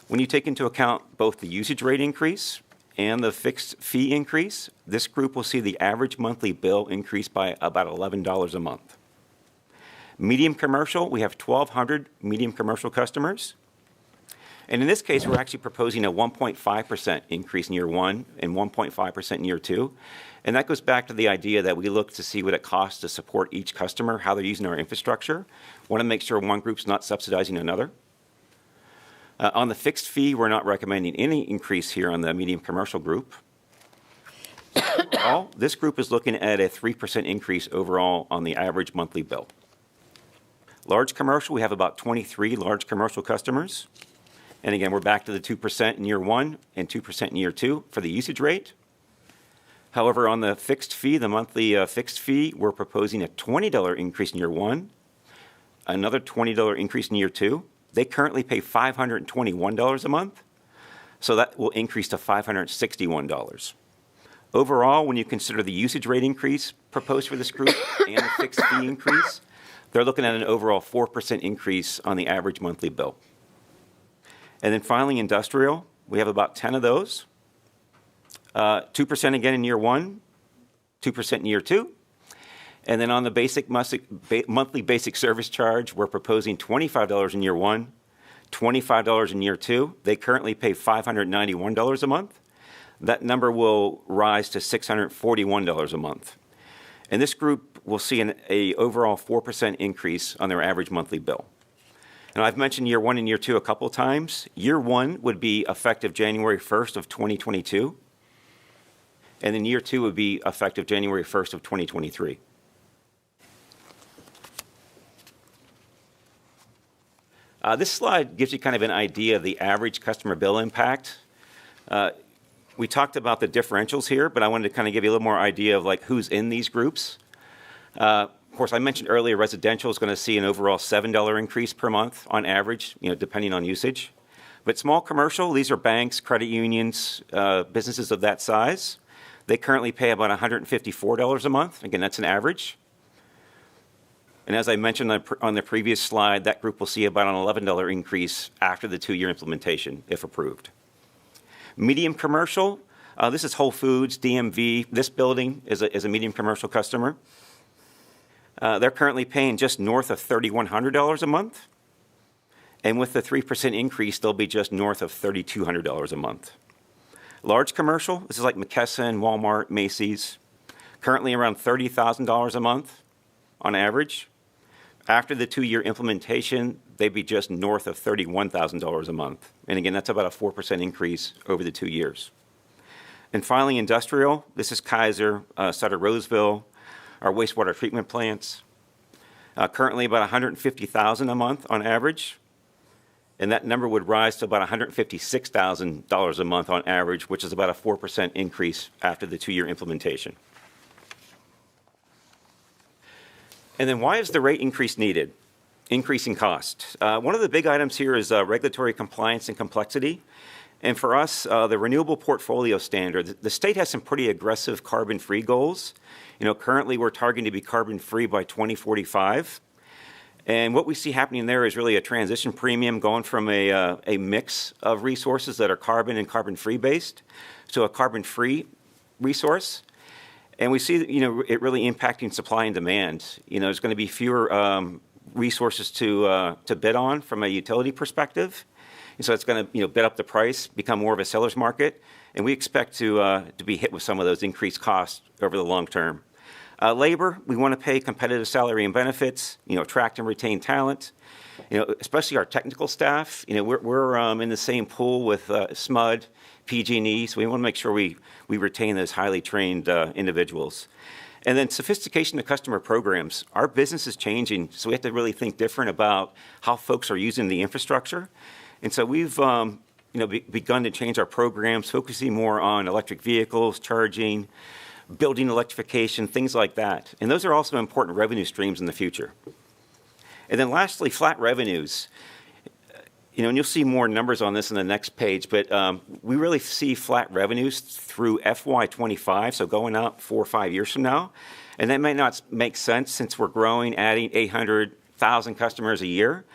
When you take into account both the usage rate increase and the fixed fee increase, this group will see the average monthly bill increase by about $11 a month. Medium commercial, we have 1,200 medium commercial customers. And in this case, we're actually proposing a 1.5% increase in year 1 and 1.5% in year 2. And that goes back to the idea that we look to see what it costs to support each customer, how they're using our infrastructure. Want to make sure one group's not subsidizing another. On the fixed fee, we're not recommending any increase here on the medium commercial group. Overall, this group is looking at a 3% increase overall on the average monthly bill. Large commercial, we have about 23 large commercial customers. And again, we're back to the 2% in year 1 and 2% in year 2 for the usage rate. However, on the fixed fee, the monthly fixed fee, we're proposing a $20 increase in year 1, another $20 increase in year 2. They currently pay $521 a month, so that will increase to $561. Overall, when you consider the usage rate increase proposed for this group and the fixed fee increase, they're looking at an overall 4% increase on the average monthly bill. And then finally, industrial, we have about 10 of those. 2% again in year 1, 2% in year 2. And then on the basic monthly basic service charge, we're proposing $25 in year 1, $25 in year 2. They currently pay $591 a month. That number will rise to $641 a month. And this group will see an overall 4% increase on their average monthly bill. And I've mentioned year 1 and year 2 a couple times. Year 1 would be effective January 1st of 2022. And then year 2 would be effective January 1st of 2023. This slide gives you kind of an idea of the average customer bill impact. We talked about the differentials here, but I wanted to kind of give you a little more idea of like who's in these groups. Of course, I mentioned earlier residential is going to see an overall $7 increase per month on average, depending on usage. But small commercial, these are banks, credit unions, businesses of that size. They currently pay about $154 a month. Again, that's an average. And as I mentioned on the previous slide, that group will see about an $11 increase after the 2-year implementation, if approved. Medium commercial, this is Whole Foods, DMV. This building is a medium commercial customer. They're currently paying just north of $3,100 a month. And with the 3% increase, they'll be just north of $3,200 a month. Large commercial, this is like McKesson, Walmart, Macy's, currently around $30,000 a month on average. After the 2-year implementation, they'd be just north of $31,000 a month. And again, that's about a 4% increase over the 2 years. And finally, industrial, this is Kaiser, Sutter Roseville, our wastewater treatment plants. Currently about $150,000 a month on average. And that number would rise to about $156,000 a month on average, which is about a 4% increase after the 2-year implementation. And then why is the rate increase needed? increasing cost. One of the big items here is regulatory compliance and complexity. And for us, the renewable portfolio standard, the state has some pretty aggressive carbon-free goals. Currently we're targeting to be carbon-free by 2045. And what we see happening there is really a transition premium going from a mix of resources that are carbon and carbon-free based to a carbon-free resource. And we see, it really impacting supply and demand. There's going to be fewer resources to bid on from a utility perspective. And so it's going to, bid up the price, become more of a seller's market. And we expect to be hit with some of those increased costs over the long term. Labor, we want to pay competitive salary and benefits, attract and retain talent, especially our technical staff. We're in the same pool with Smud, PG&E, so we want to make sure we retain those highly trained individuals. And then sophistication of customer programs. Our business is changing, so we have to really think different about how folks are using the infrastructure. And so we've begun to change our programs, focusing more on electric vehicles, charging, building electrification, things like that. And those are also important revenue streams in the future. And then lastly, flat revenues. And you'll see more numbers on this in the next page, but we really see flat revenues through FY25, so going out 4 or 5 years from now. And that might not make sense since we're growing, adding 800,000 customers a year.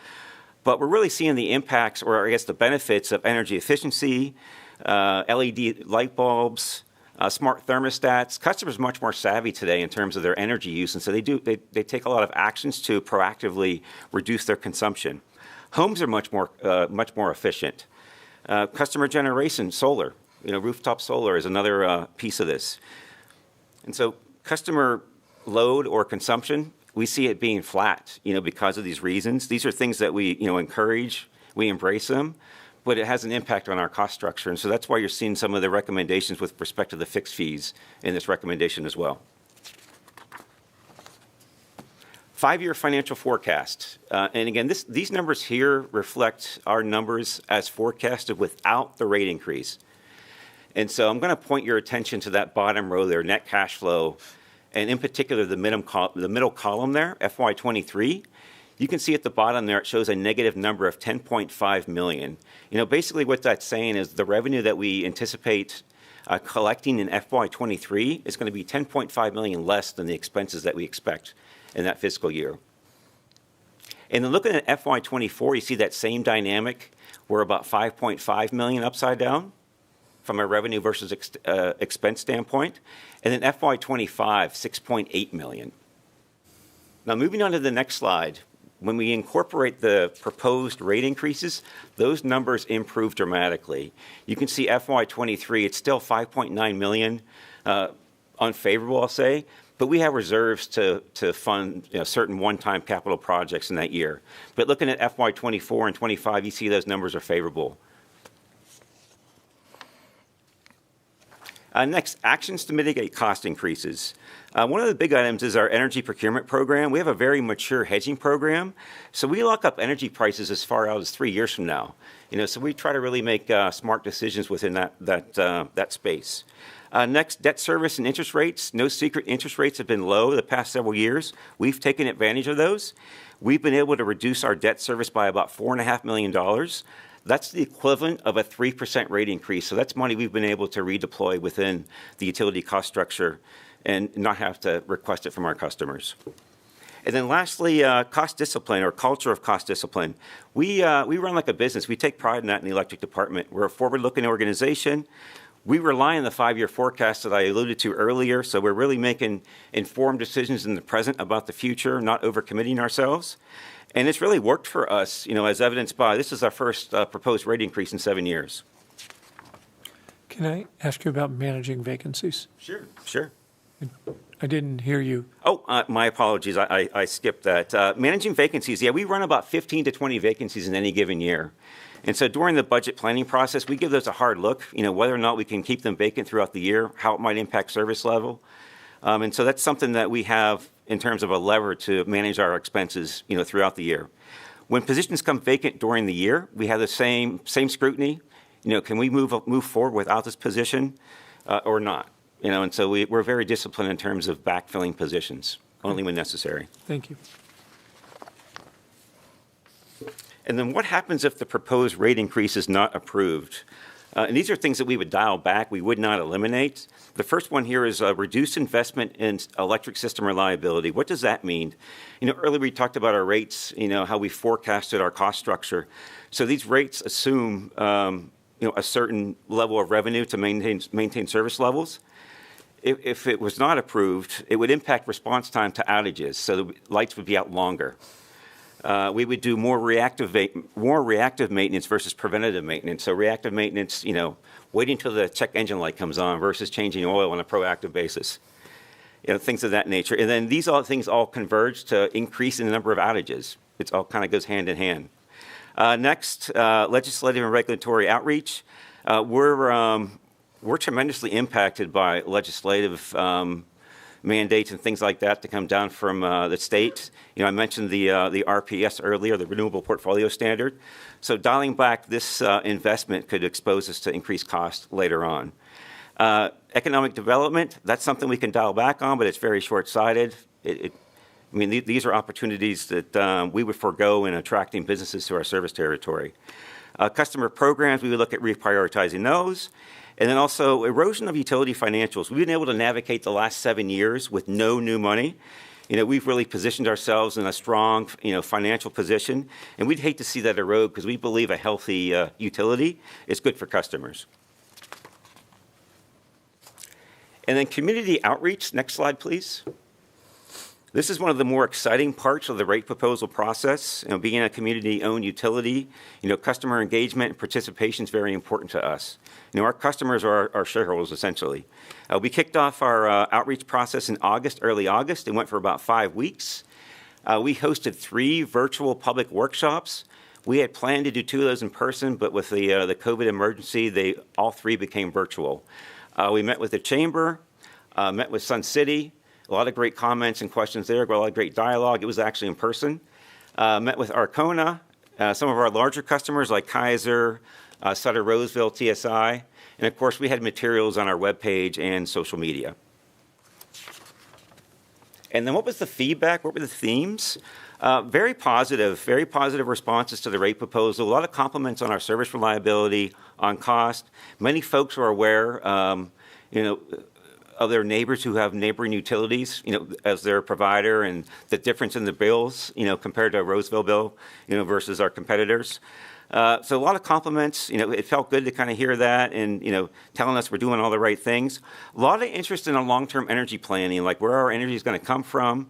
But we're really seeing the impacts, or I guess the benefits of energy efficiency, LED light bulbs, smart thermostats. Customers are much more savvy today in terms of their energy use, and so they take a lot of actions to proactively reduce their consumption. Homes are much more efficient. Customer generation, solar, rooftop solar is another piece of this. And so customer load or consumption, we see it being flat, because of these reasons. These are things that we, encourage, we embrace them, but it has an impact on our cost structure. And so that's why you're seeing some of the recommendations with respect to the fixed fees in this recommendation as well. 5-year financial forecast. And again, these numbers here reflect our numbers as forecasted without the rate increase. And so I'm going to point your attention to that bottom row there, net cash flow, and in particular the middle column there, FY23. You can see at the bottom there, it shows a negative number of 10.5 million. Basically what that's saying is the revenue that we anticipate collecting in FY23 is going to be 10.5 million less than the expenses that we expect in that fiscal year. And then looking at FY24, you see that same dynamic. We're about 5.5 million upside down from a revenue versus expense standpoint. And then FY25, 6.8 million. Now moving on to the next slide. When we incorporate the proposed rate increases, those numbers improve dramatically. You can see FY23, it's still 5.9 million unfavorable, I'll say, but we have reserves to fund certain one-time capital projects in that year. But looking at FY24 and 25, you see those numbers are favorable. Next, actions to mitigate cost increases. One of the big items is our energy procurement program. We have a very mature hedging program, so we lock up energy prices as far out as 3 years from now. So we try to really make smart decisions within that space. Next, debt service and interest rates. No secret, interest rates have been low the past several years. We've taken advantage of those. We've been able to reduce our debt service by about $4.5 million. That's the equivalent of a 3% rate increase. So that's money we've been able to redeploy within the utility cost structure and not have to request it from our customers. And then lastly, cost discipline or culture of cost discipline. We run like a business. We take pride in that in the electric department. We're a forward-looking organization. We rely on the 5-year forecast that I alluded to earlier, so we're really making informed decisions in the present about the future, not overcommitting ourselves. And it's really worked for us, as evidenced by this is our first proposed rate increase in 7 years.
Can I ask you about managing vacancies?
Sure.
I didn't hear you.
Oh, my apologies. I skipped that. Managing vacancies, we run about 15 to 20 vacancies in any given year. And so during the budget planning process, we give those a hard look, whether or not we can keep them vacant throughout the year, how it might impact service level. And so that's something that we have in terms of a lever to manage our expenses, throughout the year. When positions come vacant during the year, we have the same scrutiny. Can we move forward without this position or not? And so we're very disciplined in terms of backfilling positions, only when necessary.
Thank you.
And then what happens if the proposed rate increase is not approved? And these are things that we would dial back, we would not eliminate. The first one here is reduced investment in electric system reliability. What does that mean? Earlier we talked about our rates, how we forecasted our cost structure. So these rates assume, a certain level of revenue to maintain service levels. If it was not approved, it would impact response time to outages, so the lights would be out longer. We would do more reactive maintenance versus preventative maintenance. So reactive maintenance, waiting until the check engine light comes on versus changing oil on a proactive basis. Things of that nature. And then these things all converge to increase in the number of outages. It all kind of goes hand in hand. Next, legislative and regulatory outreach. We're tremendously impacted by legislative mandates and things like that to come down from the state. I mentioned the RPS earlier, the Renewable Portfolio Standard. So dialing back this investment could expose us to increased costs later on. Economic development, that's something we can dial back on, but it's very short-sighted. These are opportunities that we would forego in attracting businesses to our service territory. Customer programs, we would look at reprioritizing those. And then also erosion of utility financials. We've been able to navigate the last 7 years with no new money. We've really positioned ourselves in a strong, financial position. And we'd hate to see that erode because we believe a healthy utility is good for customers. And then community outreach. Next slide, please. This is one of the more exciting parts of the rate proposal process. Being a community-owned utility, customer engagement and participation is very important to us. Our customers are our shareholders, essentially. We kicked off our outreach process in early August. It went for about 5 weeks. We hosted 3 virtual public workshops. We had planned to do 2 of those in person, but with the COVID emergency, all 3 became virtual. We met with the Chamber, met with Sun City. A lot of great comments and questions there, a lot of great dialogue. It was actually in person. Met with Arcona, some of our larger customers like Kaiser, Sutter Roseville, TSI, and of course we had materials on our webpage and social media. And then what was the feedback? What were the themes? Very positive responses to the rate proposal. A lot of compliments on our service reliability, on cost. Many folks are aware, of their neighbors who have neighboring utilities, as their provider, and the difference in the bills, compared to a Roseville bill, versus our competitors. So a lot of compliments. It felt good to kind of hear that, and telling us we're doing all the right things. A lot of interest in a long-term energy planning, like where our energy is going to come from.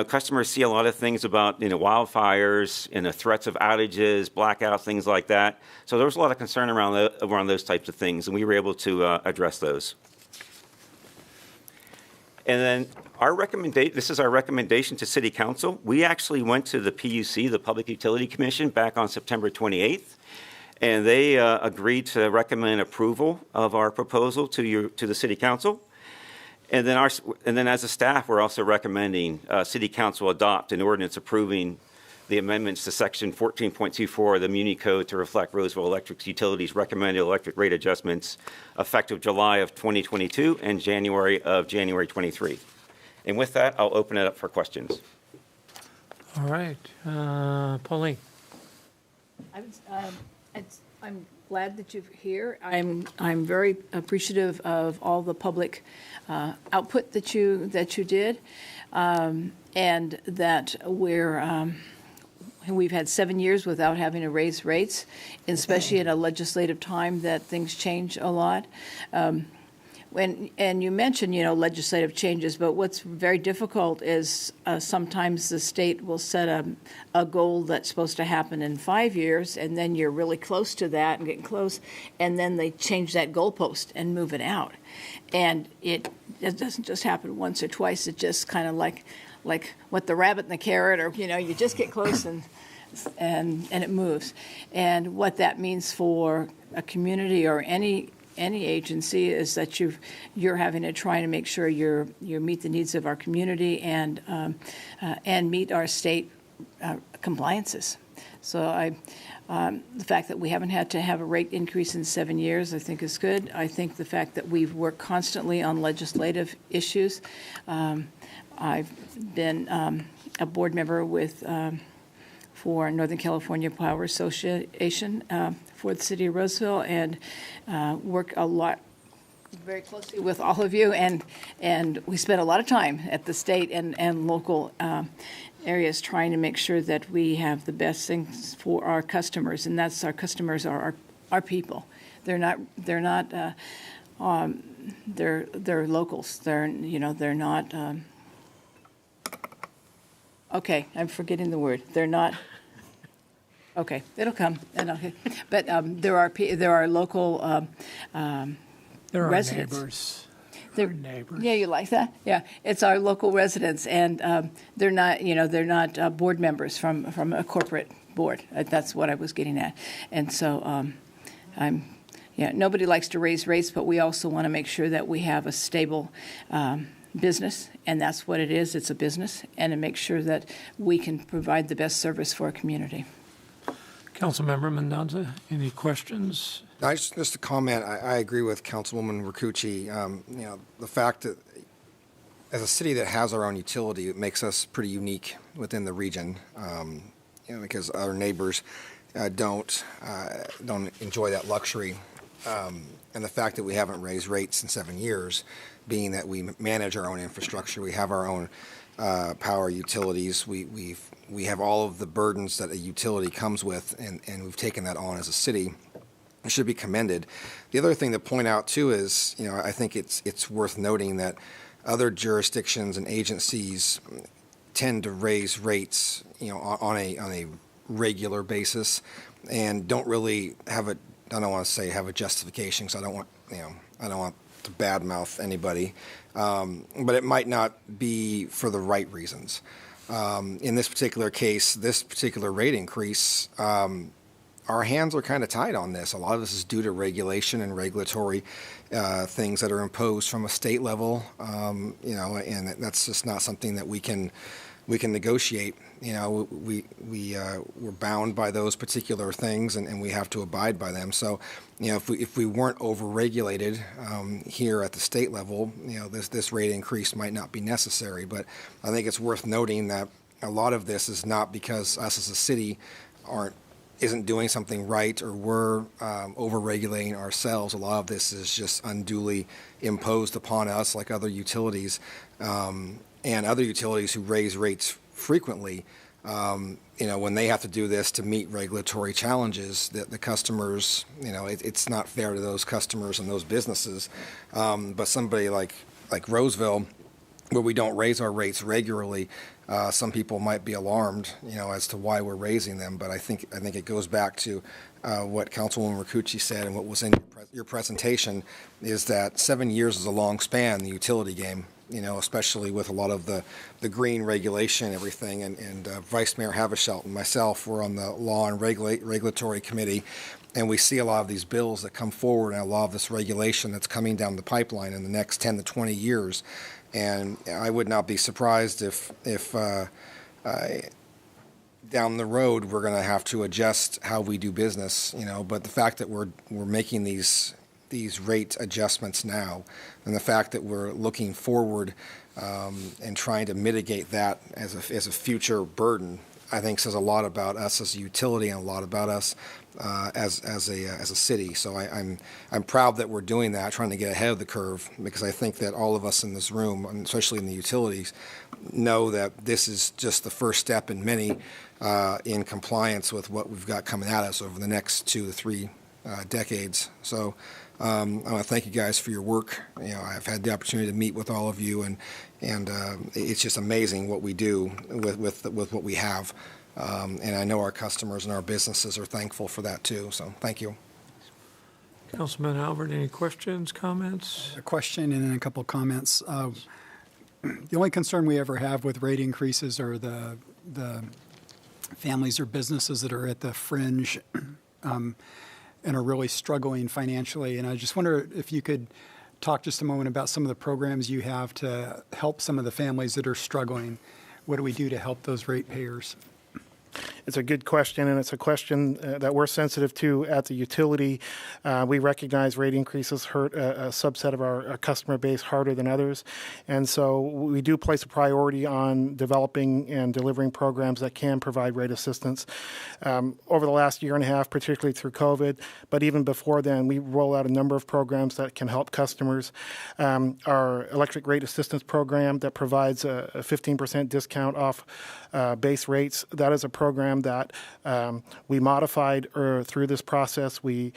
Customers see a lot of things about wildfires and the threats of outages, blackouts, things like that. So there was a lot of concern around those types of things, and we were able to address those. And then this is our recommendation to City Council. We actually went to the PUC, the Public Utility Commission, back on September 28th, and they agreed to recommend approval of our proposal to the City Council. And then as a staff, we're also recommending City Council adopt an ordinance approving the amendments to Section 14.24 of the Muni Code to reflect Roseville Electric's utilities' recommended electric rate adjustments effective July of 2022 and January 23. And with that, I'll open it up for questions.
All right. Pauline.
I'm glad that you're here. I'm very appreciative of all the public output that you did, and that we've had 7 years without having to raise rates, especially at a legislative time that things change a lot. And you mentioned, legislative changes, but what's very difficult is sometimes the state will set a goal that's supposed to happen in 5 years, and then you're really close to that and getting close, and then they change that goalpost and move it out. And it doesn't just happen once or twice. It's just kind of like what the rabbit and the carrot, or you just get close and it moves. And what that means for a community or any agency is that you're having to try to make sure you meet the needs of our community and meet our state compliances. So the fact that we haven't had to have a rate increase in 7 years, I think is good. I think the fact that we've worked constantly on legislative issues. I've been a board member with for Northern California Power Association for the city of Roseville, and work a lot very closely with all of you, and we spend a lot of time at the state and local areas trying to make sure that we have the best things for our customers, and that's our customers are our people. They're locals. They're not. Okay, I'm forgetting the word. They're not. Okay, it'll come. And okay, but there are local.
There are
residents.
neighbors.
They're neighbors. Yeah, you like that? Yeah, it's our local residents, and they're not board members from a corporate board. That's what I was getting at, and so nobody likes to raise rates, but we also want to make sure that we have a stable business, and that's what it is. It's a business, and to make sure that we can provide the best service for our community.
Councilmember Mendoza, any questions?
Just a comment. I agree with Councilwoman Rakucci. The fact that as a city that has our own utility, it makes us pretty unique within the region. Because our neighbors don't enjoy that luxury, and the fact that we haven't raised rates in 7 years, being that we manage our own infrastructure, we have our own power utilities, we have all of the burdens that a utility comes with, and we've taken that on as a city. It should be commended. The other thing to point out too is, I think it's worth noting that other jurisdictions and agencies tend to raise rates, on a regular basis, and don't really have I don't want to say have a justification, because I don't want to badmouth anybody, but it might not be for the right reasons. In this particular case, this particular rate increase, our hands are kind of tied on this. A lot of this is due to regulation and regulatory things that are imposed from a state level, and that's just not something that we can negotiate. We're bound by those particular things, and we have to abide by them. So, if we weren't overregulated here at the state level, this rate increase might not be necessary. But I think it's worth noting that a lot of this is not because us as a city isn't doing something right, or we're over-regulating ourselves. A lot of this is just unduly imposed upon us, like other utilities, and other utilities who raise rates frequently. When they have to do this to meet regulatory challenges, that the customers, it's not fair to those customers and those businesses. But somebody like Roseville, where we don't raise our rates regularly, some people might be alarmed, as to why we're raising them. But I think it goes back to what Councilwoman Rakucci said, and what was in your presentation, is that 7 years is a long span in the utility game. Especially with a lot of the green regulation and everything. And Vice Mayor Havishelt and myself were on the Law and Regulatory Committee, and we see a lot of these bills that come forward and a lot of this regulation that's coming down the pipeline in the next 10 to 20 years. And I would not be surprised if down the road we're going to have to adjust how we do business. But the fact that we're making these rate adjustments now, and the fact that we're looking forward and trying to mitigate that as a future burden, I think says a lot about us as a utility and a lot about us as a city. So I'm proud that we're doing that, trying to get ahead of the curve, because I think that all of us in this room, and especially in the utilities, know that this is just the first step in many in compliance with what we've got coming at us over the next 2 to 3 decades. So I want to thank you guys for your work. I've had the opportunity to meet with all of you, and it's just amazing what we do with what we have. And I know our customers and our businesses are thankful for that too. So thank you.
Councilman Albert, any questions, comments?
A question and then a couple of comments. The only concern we ever have with rate increases are the families or businesses that are at the fringe and are really struggling financially. And I just wonder if you could talk just a moment about some of the programs you have to help some of the families that are struggling. What do we do to help those ratepayers?
It's a good question, and it's a question that we're sensitive to at the utility. We recognize rate increases hurt a subset of our customer base harder than others, and so we do place a priority on developing and delivering programs that can provide rate assistance. Over the last year and a half, particularly through COVID, but even before then, we roll out a number of programs that can help customers. Our electric rate assistance program that provides a 15% discount off base rates. That is a program that we modified through this process. We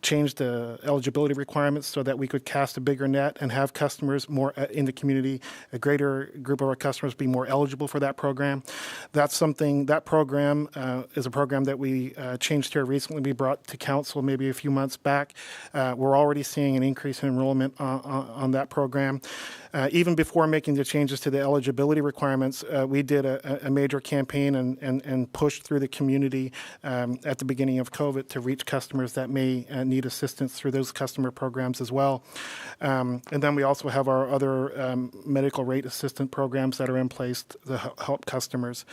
changed the eligibility requirements so that we could cast a bigger net and have customers more in the community, a greater group of our customers be more eligible for that program. That program is a program that we changed here recently. We brought to council maybe a few months back. We're already seeing an increase in enrollment on that program. Even before making the changes to the eligibility requirements, we did a major campaign and pushed through the community at the beginning of COVID to reach customers that may need assistance through those customer programs as well. And then we also have our other medical rate assistance programs that are in place to help customers.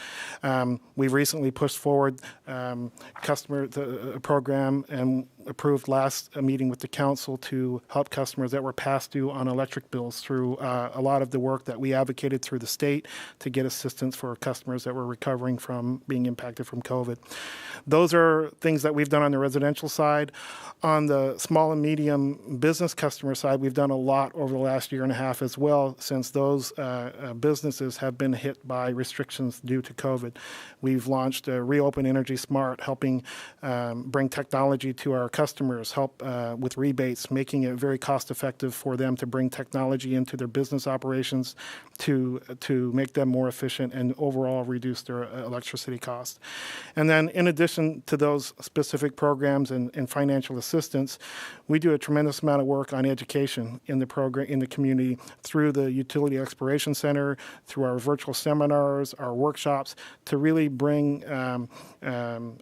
We've recently pushed forward the program and approved last meeting with the council to help customers that were past due on electric bills through a lot of the work that we advocated through the state to get assistance for customers that were recovering from being impacted from COVID. Those are things that we've done on the residential side. On the small and medium business customer side, we've done a lot over the last year and a half as well, since those businesses have been hit by restrictions due to COVID. We've launched Reopen Energy Smart, helping bring technology to our customers, help with rebates, making it very cost effective for them to bring technology into their business operations to make them more efficient and overall reduce their electricity costs. And then in addition to those specific programs and financial assistance, we do a tremendous amount of work on education in the program, in the community, through the Utility Exploration Center, through our virtual seminars, our workshops, to really bring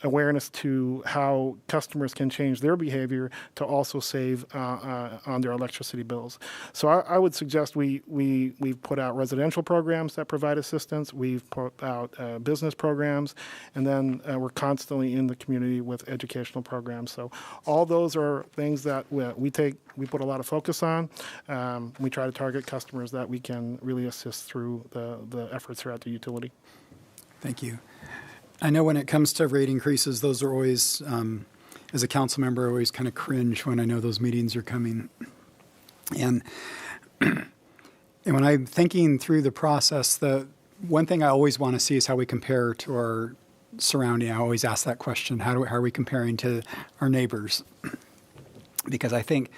awareness to how customers can change their behavior to also save on their electricity bills. So I would suggest we've put out residential programs that provide assistance. We've put out business programs, and then we're constantly in the community with educational programs. So all those are things that we put a lot of focus on. We try to target customers that we can really assist through the efforts throughout the utility.
Thank you. I know when it comes to rate increases, those are always, as a council member, I always kind of cringe when I know those meetings are coming. And when I'm thinking through the process, the one thing I always want to see is how we compare to our surrounding. I always ask that question, how are we comparing to our neighbors? Because I think,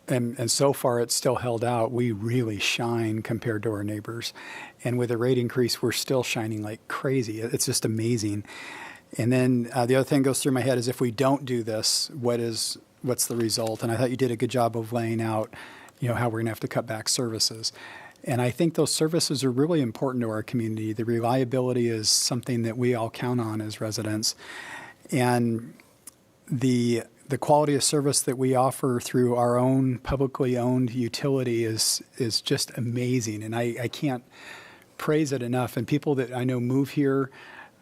and so far it's still held out, we really shine compared to our neighbors. And with a rate increase, we're still shining like crazy. It's just amazing. And then the other thing goes through my head is if we don't do this, what's the result? And I thought you did a good job of laying out, how we're going to have to cut back services. And I think those services are really important to our community. The reliability is something that we all count on as residents. And the quality of service that we offer through our own publicly owned utility is just amazing. And I can't praise it enough. And people that I know move here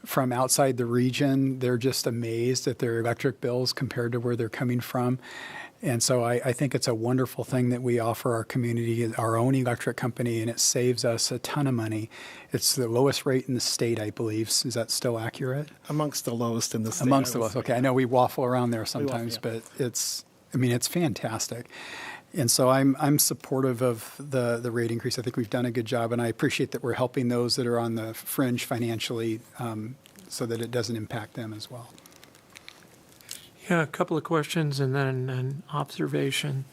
from outside the region, they're just amazed at their electric bills compared to where they're coming from. And so I think it's a wonderful thing that we offer our community, our own electric company, and it saves us a ton of money. It's the lowest rate in the state, I believe. Is that still accurate?
Amongst the lowest in the state.
Amongst the lowest. Okay, I know we waffle around there sometimes, but it's fantastic. And so I'm supportive of the rate increase. I think we've done a good job, and I appreciate that we're helping those that are on the fringe financially so that it doesn't impact them as well.
Yeah, a couple of questions and then an observation.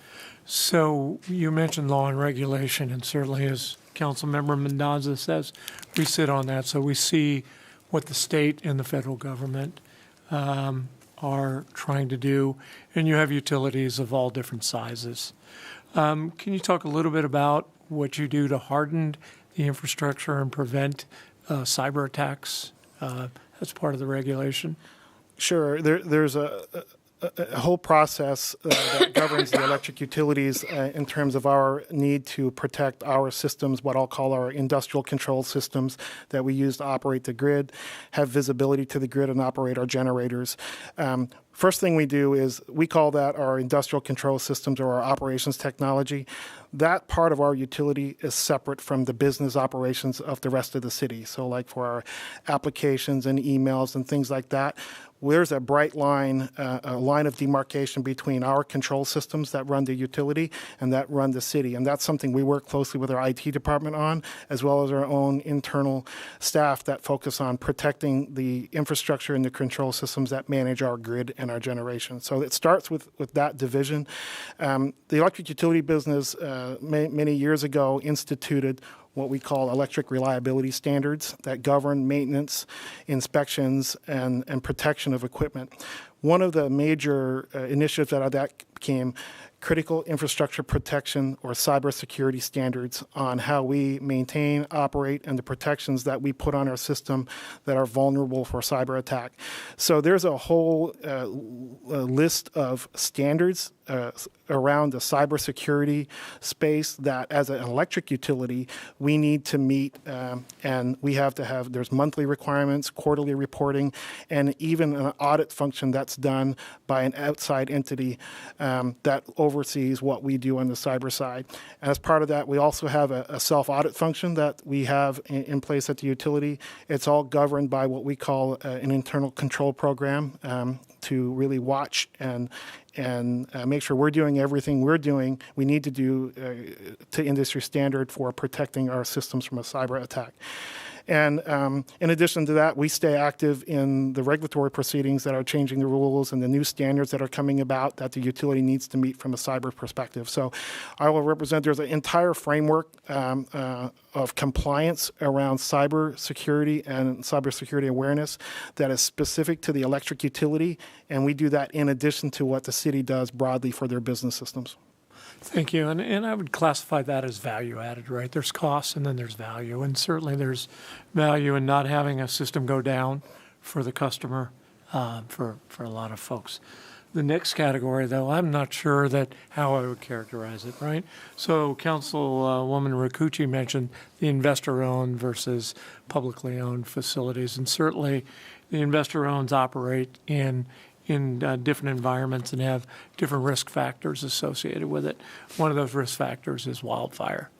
So you mentioned law and regulation, and certainly as Councilmember Mendoza says, we sit on that. So we see what the state and the federal government are trying to do, and you have utilities of all different sizes. Can you talk a little bit about what you do to harden the infrastructure and prevent cyber attacks as part of the regulation?
Sure. There's a a whole process that governs the electric utilities in terms of our need to protect our systems, what I'll call our industrial control systems that we use to operate the grid, have visibility to the grid, and operate our generators. First thing we do is we call that our industrial control systems or our operations technology. That part of our utility is separate from the business operations of the rest of the city. So like for our applications and emails and things like that, there's a bright line, a line of demarcation between our control systems that run the utility and that run the city. And that's something we work closely with our IT department on, as well as our own internal staff that focus on protecting the infrastructure and the control systems that manage our grid and our generation. So it starts with that division. The electric utility business many years ago instituted what we call electric reliability standards that govern maintenance, inspections, and protection of equipment. One of the major initiatives out of that became critical infrastructure protection or cybersecurity standards on how we maintain, operate, and the protections that we put on our system that are vulnerable for cyber attack. So there's a whole list of standards around the cybersecurity space that as an electric utility we need to meet, and we have to have, there's monthly requirements, quarterly reporting, and even an audit function that's done by an outside entity that oversees what we do on the cyber side. And as part of that, we also have a self-audit function that we have in place at the utility. It's all governed by what we call an internal control program to really watch and make sure we're doing everything we need to do to industry standard for protecting our systems from a cyber attack. And in addition to that, we stay active in the regulatory proceedings that are changing the rules and the new standards that are coming about that the utility needs to meet from a cyber perspective. So I will represent, there's an entire framework of compliance around cyber security and cybersecurity awareness that is specific to the electric utility, and we do that in addition to what the city does broadly for their business systems.
Thank you. And I would classify that as value added, right? There's costs and then there's value. And certainly there's value in not having a system go down for the customer, for a lot of folks. The next category, though, I'm not sure that how I would characterize it, right? So Councilwoman Rakucci mentioned the investor-owned versus publicly owned facilities. And certainly the investor-owns operate in different environments and have different risk factors associated with it. One of those risk factors is wildfire.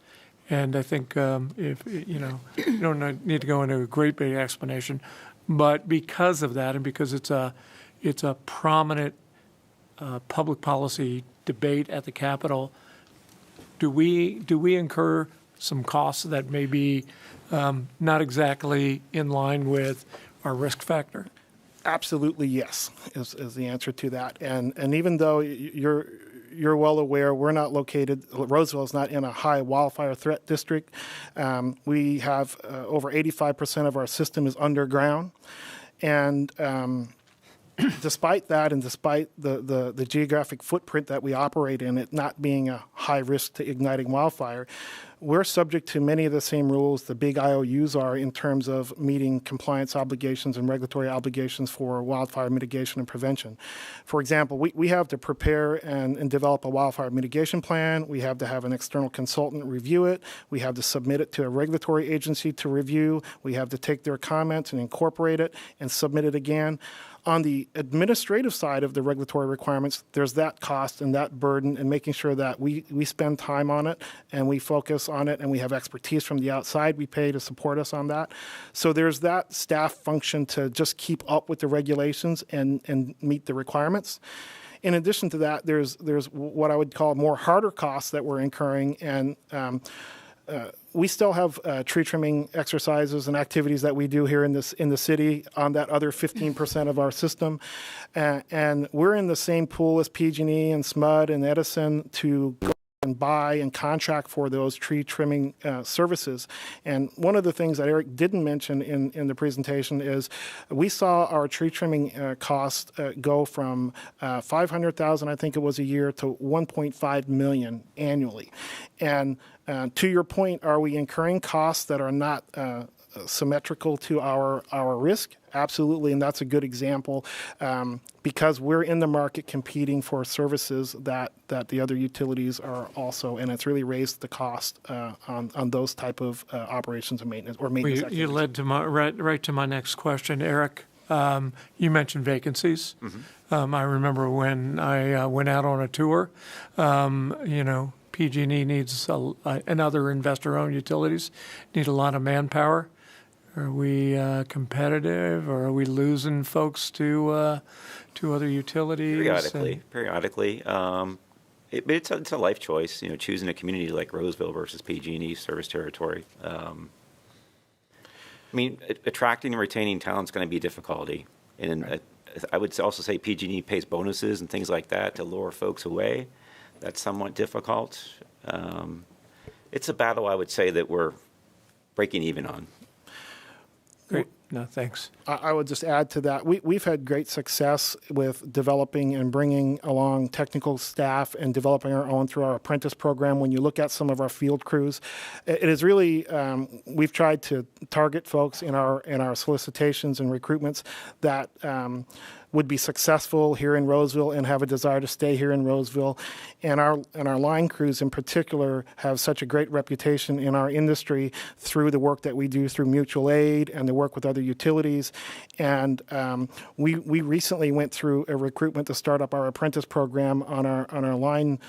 And I think if you don't need to go into a great big explanation, but because of that and because it's a prominent public policy debate at the Capitol, do we incur some costs that may be not exactly in line with our risk factor?
Absolutely, yes, is the answer to that. And even though you're well aware, we're not located, Roseville is not in a high wildfire threat district. We have over 85% of our system is underground. And despite that, and despite the geographic footprint that we operate in, it not being a high risk to igniting wildfire, we're subject to many of the same rules the big IOUs are in terms of meeting compliance obligations and regulatory obligations for wildfire mitigation and prevention. For example, we have to prepare and develop a wildfire mitigation plan. We have to have an external consultant review it. We have to submit it to a regulatory agency to review. We have to take their comments and incorporate it and submit it again. On the administrative side of the regulatory requirements, there's that cost and that burden, and making sure that we spend time on it and we focus on it and we have expertise from the outside we pay to support us on that. So there's that staff function to just keep up with the regulations and meet the requirements. In addition to that, there's what I would call more harder costs that we're incurring, and we still have tree trimming exercises and activities that we do here in the city on that other 15% of our system, and we're in the same pool as PG&E and Smud and Edison to go and buy and contract for those tree trimming services. And one of the things that Eric didn't mention in the presentation is we saw our tree trimming costs go from $500,000, I think it was a year, to $1.5 million annually. And to your point, are we incurring costs that are not symmetrical to our risk? Absolutely, and that's a good example because we're in the market competing for services that the other utilities are also, and it's really raised the cost on those type of operations and maintenance or maintenance activities.
You led to right to my next question, Eric. You mentioned vacancies. I remember when I went out on a tour, PG&E needs and other investor-owned utilities need a lot of manpower. Are we competitive, or are we losing folks to other utilities?
Periodically. It's a life choice, choosing a community like Roseville versus PG&E service territory. Attracting and retaining talent is going to be a difficulty. And I would also say PG&E pays bonuses and things like that to lure folks away. That's somewhat difficult. It's a battle, I would say, that we're breaking even on.
Great. No, thanks.
I would just add to that. We've had great success with developing and bringing along technical staff and developing our own through our apprentice program. When you look at some of our field crews, it is really, we've tried to target folks in our solicitations and recruitments that would be successful here in Roseville and have a desire to stay here in Roseville. And our line crews in particular have such a great reputation in our industry through the work that we do through mutual aid and the work with other utilities. And we recently went through a recruitment to start up our apprentice program on our line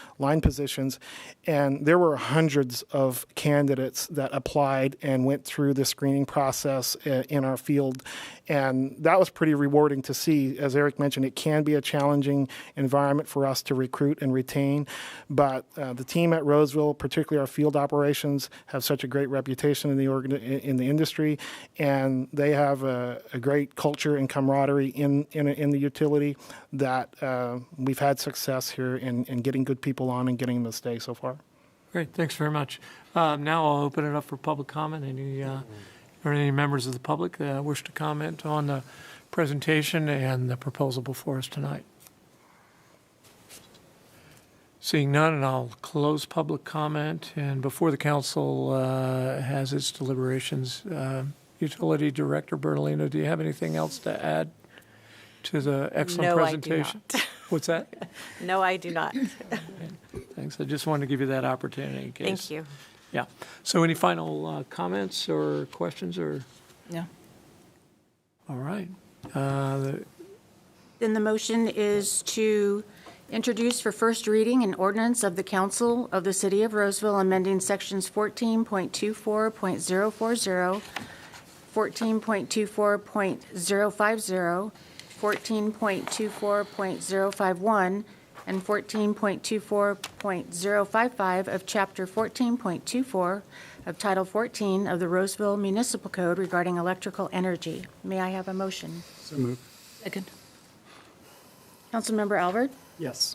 positions, and there were hundreds of candidates that applied and went through the screening process in our field. And that was pretty rewarding to see. As Eric mentioned, it can be a challenging environment for us to recruit and retain, but the team at Roseville, particularly our field operations, have such a great reputation in the industry, and they have a great culture and camaraderie in the utility that we've had success here in getting good people on and getting them to stay so far.
Great, thanks very much. Now I'll open it up for public comment. Any members of the public wish to comment on the presentation and the proposal before us tonight? Seeing none, and I'll close public comment. And before the council has its deliberations, Utility Director Bertolino, do you have anything else to add to the excellent presentation?
No, I do not.
What's that?
No, I do not.
Thanks. I just wanted to give you that opportunity in case.
Thank you.
Yeah. So any final comments or questions or?
No.
All right.
Then the motion is to introduce for first reading an ordinance of the Council of the City of Roseville amending sections 14.24.040, 14.24.050, 14.24.051, and 14.24.055 of Chapter 14.24 of Title 14 of the Roseville Municipal Code regarding electrical energy. May I have a motion?
So moved.
Second.
Councilmember Albert?
Yes.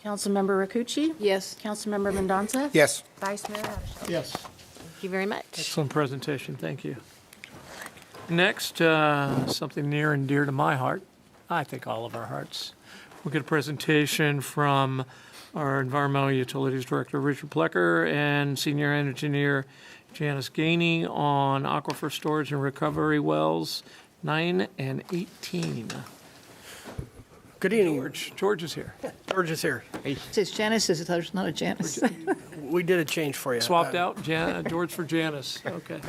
Councilmember Rakucci?
Yes.
Councilmember Mendonça?
Yes.
Vice Mayor Havishaw?
Yes.
Thank you very much.
Excellent presentation. Thank you. Next, something near and dear to my heart, I think all of our hearts. We'll get a presentation from our Environmental Utilities Director, Richard Plecker, and Senior Engineer Janice Gainey on aquifer storage and recovery wells 9 and 18.
Good evening.
George is here.
George is here.
It says Janice, there's not a Janice.
We did a change for you.
Swapped out George for Janice. Okay.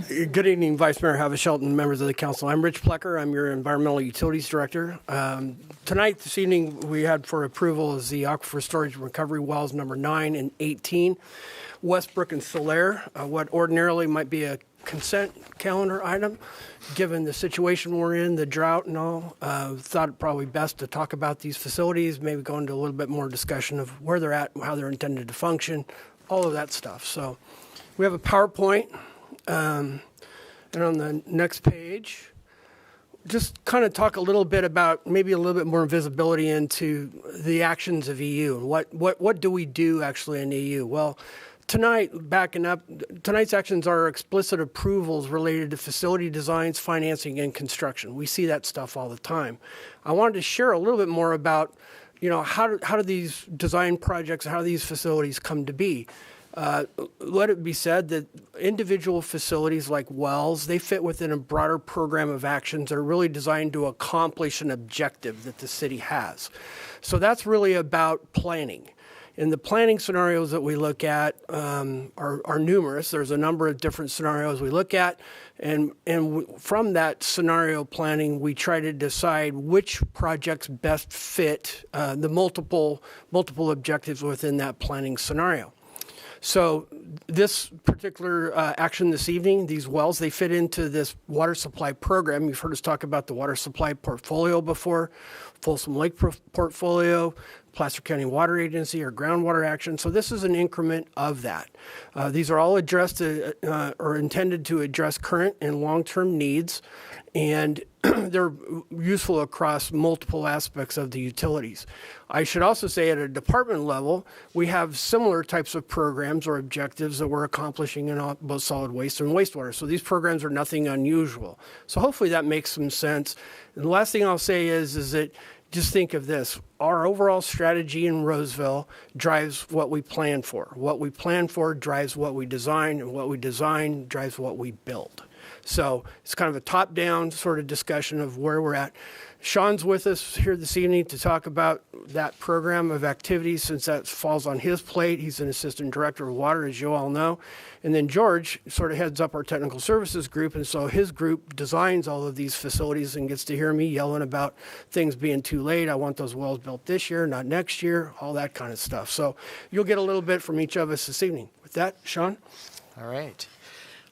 Good evening, Vice Mayor Havishaw and members of the council. I'm Rich Plecker. I'm your Environmental Utilities Director. This evening, we had for approval is the aquifer storage and recovery wells number 9 and 18, Westbrook and Solaire, what ordinarily might be a consent calendar item. Given the situation we're in, the drought and all, thought it probably best to talk about these facilities, maybe go into a little bit more discussion of where they're at, how they're intended to function, all of that stuff. So we have a PowerPoint. And on the next page, just kind of talk a little bit about maybe a little bit more visibility into the actions of EU. What do we do actually in EU? Well, tonight, backing up, tonight's actions are explicit approvals related to facility designs, financing, and construction. We see that stuff all the time. I wanted to share a little bit more about, how do these design projects, how do these facilities come to be? Let it be said that individual facilities like wells, they fit within a broader program of actions that are really designed to accomplish an objective that the city has. So that's really about planning. And the planning scenarios that we look at are numerous. There's a number of different scenarios we look at. And from that scenario planning, we try to decide which projects best fit the multiple objectives within that planning scenario. So this particular action this evening, these wells, they fit into this water supply program. You've heard us talk about the water supply portfolio before, Folsom Lake portfolio, Placer County Water Agency, or groundwater action. So this is an increment of that. These are all addressed or intended to address current and long-term needs, and they're useful across multiple aspects of the utilities. I should also say at a department level, we have similar types of programs or objectives that we're accomplishing in both solid waste and wastewater. So these programs are nothing unusual. So hopefully that makes some sense. And the last thing I'll say is that just think of this. Our overall strategy in Roseville drives what we plan for. What we plan for drives what we design, and what we design drives what we build. So it's kind of a top-down sort of discussion of where we're at. Sean's with us here this evening to talk about that program of activities since that falls on his plate. He's an assistant director of water, as you all know. And then George sort of heads up our technical services group, and so his group designs all of these facilities and gets to hear me yelling about things being too late. I want those wells built this year, not next year, all that kind of stuff. So you'll get a little bit from each of us this evening. With that, Sean?
All right.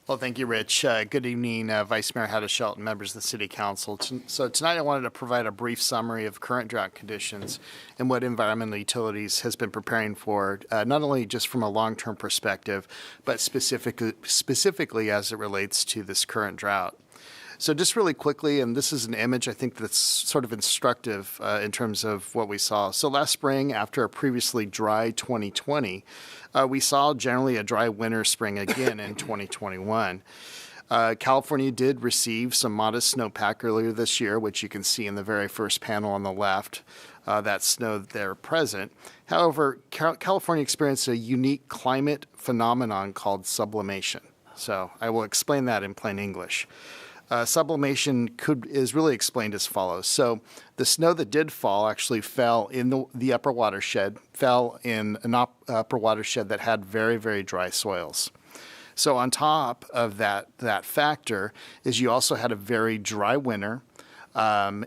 Well, thank you, Rich. Good evening, Vice Mayor Hadda-Shelton, members of the City Council. So tonight I wanted to provide a brief summary of current drought conditions and what Environmental Utilities has been preparing for, not only just from a long-term perspective, but specifically as it relates to this current drought. So just really quickly, and this is an image I think that's sort of instructive in terms of what we saw. So last spring, after a previously dry 2020, we saw generally a dry winter spring again in 2021. California did receive some modest snowpack earlier this year, which you can see in the very first panel on the left, that snow there present. However, California experienced a unique climate phenomenon called sublimation. So I will explain that in plain English. Sublimation is really explained as follows. So the snow that did fall actually fell in the upper watershed, fell in an upper watershed that had very, very dry soils. So on top of that factor is you also had a very dry winter,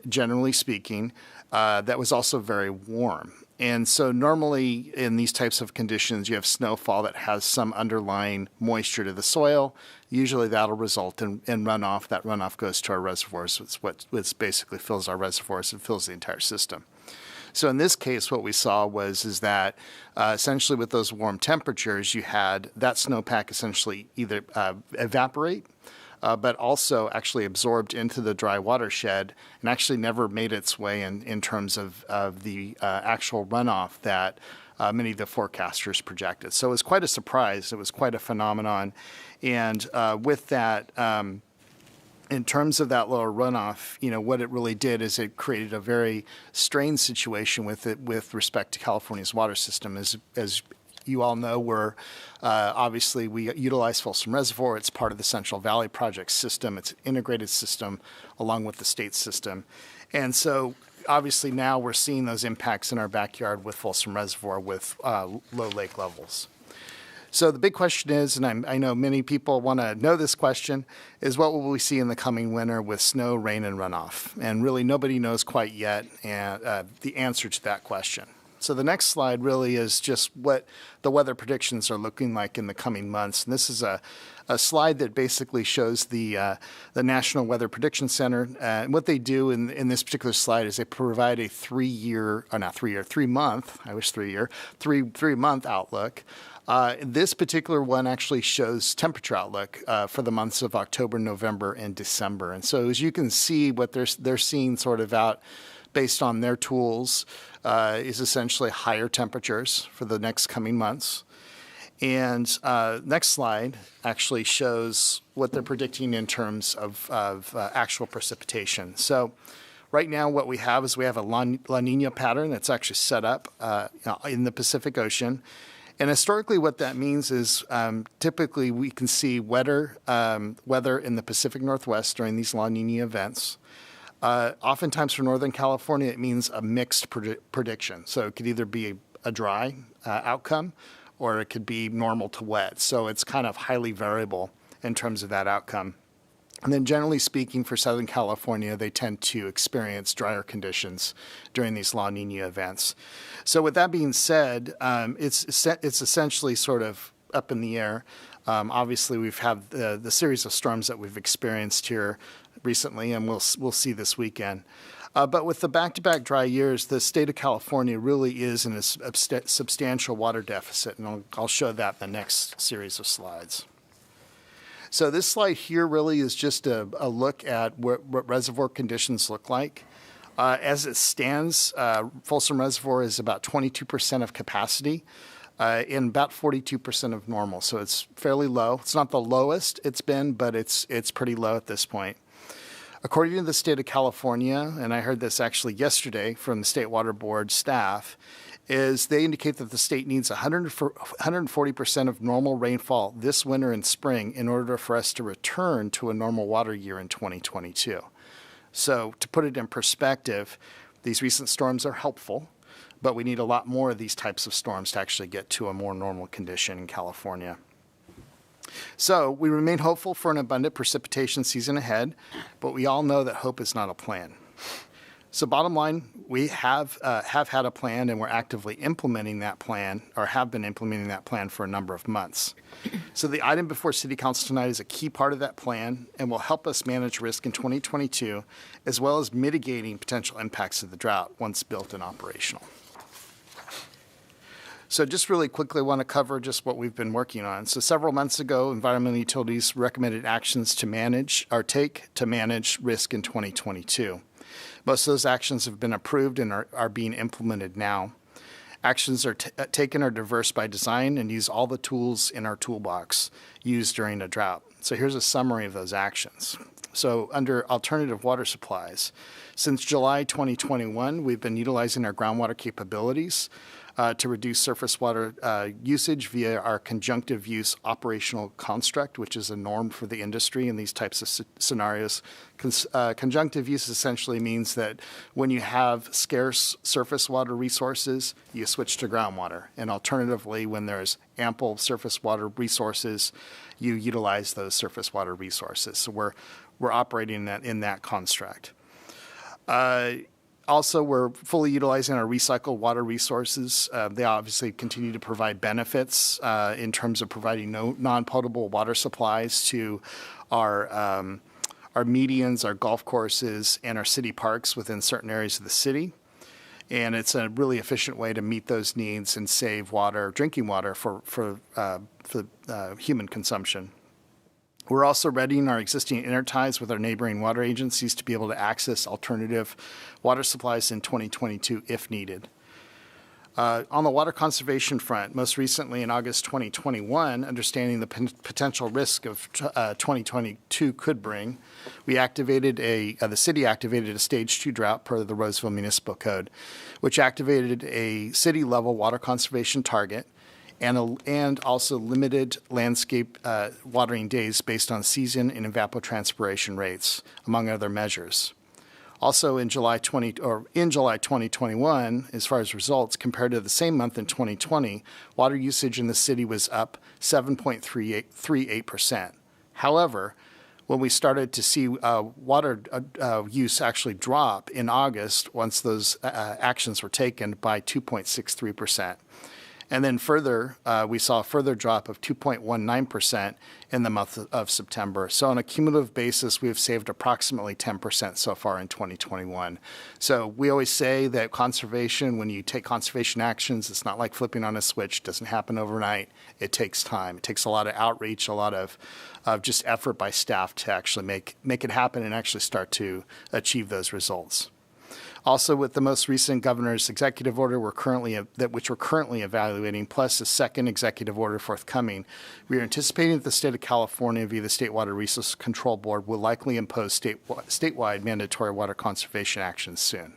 generally speaking, that was also very warm. And so normally in these types of conditions, you have snowfall that has some underlying moisture to the soil. Usually that'll result in runoff. That runoff goes to our reservoirs. It's what basically fills our reservoirs and fills the entire system. So in this case, what we saw is that essentially with those warm temperatures, you had that snowpack essentially either evaporate, but also actually absorbed into the dry watershed and actually never made its way in terms of the actual runoff that many of the forecasters projected. So it was quite a surprise. It was quite a phenomenon. And with that, in terms of that lower runoff, what it really did is it created a very strained situation with respect to California's water system. As you all know, obviously we utilize Folsom Reservoir. It's part of the Central Valley Project system. It's an integrated system along with the state system. And so obviously now we're seeing those impacts in our backyard with Folsom Reservoir with low lake levels. So the big question is, and I know many people want to know this question, is what will we see in the coming winter with snow, rain, and runoff? And really nobody knows quite yet the answer to that question. So the next slide really is just what the weather predictions are looking like in the coming months. And this is a slide that basically shows the National Weather Prediction Center. And what they do in this particular slide is they provide a 3-month outlook. This particular one actually shows temperature outlook for the months of October, November, and December. And so as you can see, what they're seeing sort of out based on their tools is essentially higher temperatures for the next coming months. And next slide actually shows what they're predicting in terms of actual precipitation. So right now what we have is we have a La Nina pattern that's actually set up in the Pacific Ocean. And historically, what that means is typically we can see wetter weather in the Pacific Northwest during these La Nina events. Oftentimes for Northern California, it means a mixed prediction. So it could either be a dry outcome or it could be normal to wet. So it's kind of highly variable in terms of that outcome. And then generally speaking, for Southern California, they tend to experience drier conditions during these La Nina events. So with that being said, it's essentially sort of up in the air. Obviously, we've had the series of storms that we've experienced here recently, and we'll see this weekend. But with the back-to-back dry years, the state of California really is in a substantial water deficit, and I'll show that in the next series of slides. So this slide here really is just a look at what reservoir conditions look like. As it stands, Folsom Reservoir is about 22% of capacity and about 42% of normal. So it's fairly low. It's not the lowest it's been, but it's pretty low at this point. According to the state of California, and I heard this actually yesterday from the State Water Board staff, is they indicate that the state needs 140% of normal rainfall this winter and spring in order for us to return to a normal water year in 2022. So to put it in perspective, these recent storms are helpful, but we need a lot more of these types of storms to actually get to a more normal condition in California. So we remain hopeful for an abundant precipitation season ahead, but we all know that hope is not a plan. So bottom line, we have had a plan, and we're actively implementing that plan, or have been implementing that plan for a number of months. So the item before City Council tonight is a key part of that plan and will help us manage risk in 2022, as well as mitigating potential impacts of the drought once built and operational. So just really quickly, I want to cover just what we've been working on. So several months ago, environmental utilities recommended actions to manage risk in 2022. Most of those actions have been approved and are being implemented now. Actions are taken are diverse by design and use all the tools in our toolbox used during a drought. So here's a summary of those actions. So under alternative water supplies, since July 2021, we've been utilizing our groundwater capabilities to reduce surface water usage via our conjunctive use operational construct, which is a norm for the industry in these types of scenarios. Conjunctive use essentially means that when you have scarce surface water resources, you switch to groundwater. And alternatively, when there's ample surface water resources, you utilize those surface water resources. So we're operating in that construct. Also, we're fully utilizing our recycled water resources. They obviously continue to provide benefits in terms of providing non-potable water supplies to our medians, our golf courses, and our city parks within certain areas of the city. And it's a really efficient way to meet those needs and save water, drinking water for human consumption. We're also readying our existing interties with our neighboring water agencies to be able to access alternative water supplies in 2022 if needed. On the water conservation front, most recently in August 2021, understanding the potential risk of 2022 could bring, the city activated a Stage 2 drought per the Roseville Municipal Code, which activated a city-level water conservation target and also limited landscape watering days based on season and evapotranspiration rates, among other measures. Also in July 2021, as far as results, compared to the same month in 2020, water usage in the city was up 7.38%. However, when we started to see water use actually drop in August, once those actions were taken, by 2.63%. And then further, we saw a further drop of 2.19% in the month of September. So on a cumulative basis, we have saved approximately 10% so far in 2021. So we always say that conservation, when you take conservation actions, it's not like flipping on a switch. It doesn't happen overnight. It takes time. It takes a lot of outreach, a lot of just effort by staff to actually make it happen and actually start to achieve those results. Also, with the most recent governor's executive order which we're currently evaluating, plus a second executive order forthcoming, we are anticipating that the state of California, via the State Water Resources Control Board, will likely impose statewide mandatory water conservation actions soon.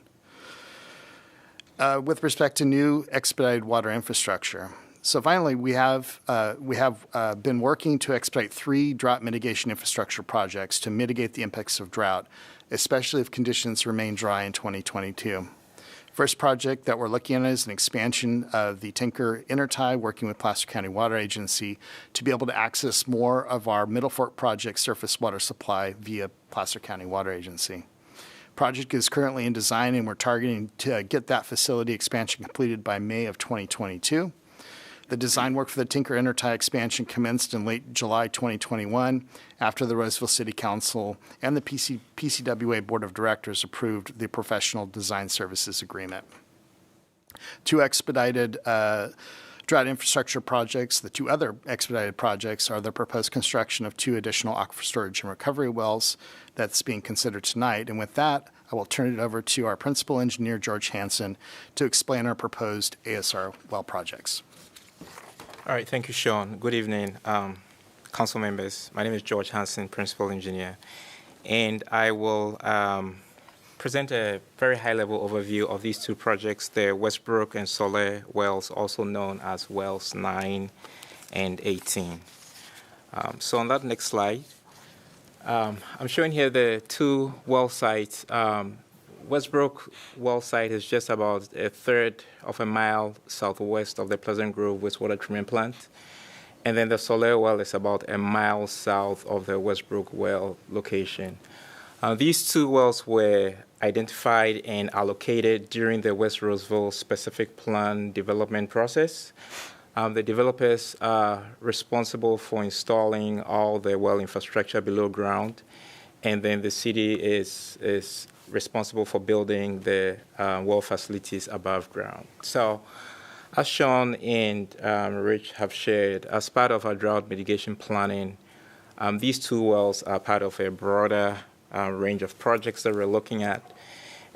With respect to new expedited water infrastructure, So finally, we have been working to expedite 3 drought mitigation infrastructure projects to mitigate the impacts of drought, especially if conditions remain dry in 2022. First project that we're looking at is an expansion of the Tinker Intertie, working with Placer County Water Agency to be able to access more of our Middle Fork project surface water supply via Placer County Water Agency. Project is currently in design, and we're targeting to get that facility expansion completed by May of 2022. The design work for the Tinker Intertie expansion commenced in late July 2021 after the Roseville City Council and the PCWA Board of Directors approved the professional design services agreement. 2 expedited drought infrastructure projects. The 2 other expedited projects are the proposed construction of 2 additional aquifer storage and recovery wells that's being considered tonight. And with that, I will turn it over to our principal engineer, George Hansen, to explain our proposed ASR well projects.
All right, thank you, Sean. Good evening, council members. My name is George Hansen, principal engineer, and I will present a very high-level overview of these 2 projects, the Westbrook and Soleil wells, also known as wells 9 and 18. So on that next slide, I'm showing here the 2 well sites. Westbrook well site is just about 1/3 of a mile southwest of the Pleasant Grove wastewater treatment plant. And then the Soleil well is about a mile south of the Westbrook well location. These 2 wells were identified and allocated during the West Roseville specific plan development process. The developers are responsible for installing all the well infrastructure below ground, and then the city is responsible for building the well facilities above ground. So, as Sean and Rich have shared, as part of our drought mitigation planning, these 2 wells are part of a broader range of projects that we're looking at.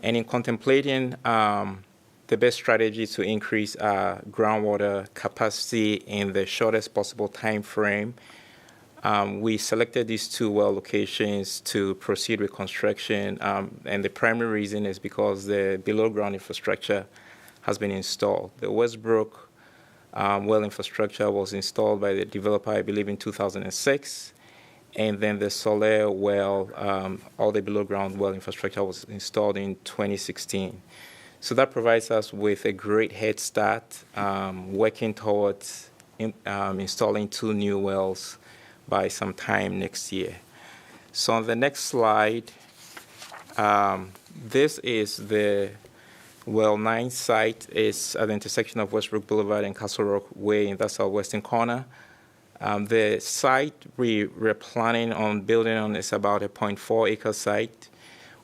And in contemplating the best strategy to increase our groundwater capacity in the shortest possible time frame, we selected these 2 well locations to proceed with construction, and the primary reason is because the below-ground infrastructure has been installed. The Westbrook well infrastructure was installed by the developer, I believe, in 2006, and then the Soleil well, all the below-ground well infrastructure was installed in 2016. So that provides us with a great head start, working towards installing 2 new wells by some time next year. So on the next slide, this is the well 9 site. It's at the intersection of Westbrook Boulevard and Castle Rock Way in the southwestern corner. The site we're planning on building on is about a 0.4 acre site.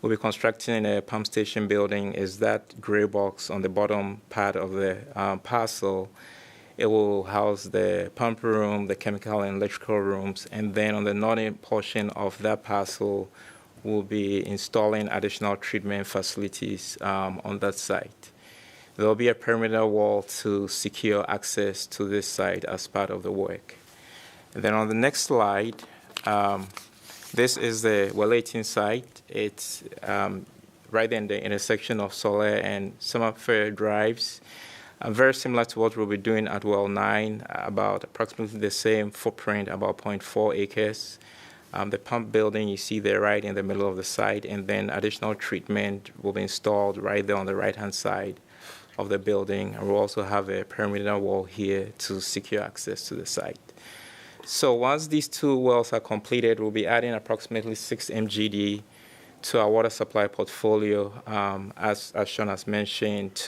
We'll be constructing a pump station building. Is that gray box on the bottom part of the parcel. It will house the pump room, the chemical and electrical rooms, and then on the northern portion of that parcel, we'll be installing additional treatment facilities on that site. There will be a perimeter wall to secure access to this site as part of the work. And then on the next slide, this is the well 18 site. It's right in the intersection of Soleil and Summerfair Drives. Very similar to what we'll be doing at well 9, about approximately the same footprint, about 0.4 acres. The pump building you see there right in the middle of the site, and then additional treatment will be installed right there on the right-hand side of the building. And we'll also have a perimeter wall here to secure access to the site. So once these 2 wells are completed, we'll be adding approximately 6 MGD to our water supply portfolio, as Sean has mentioned,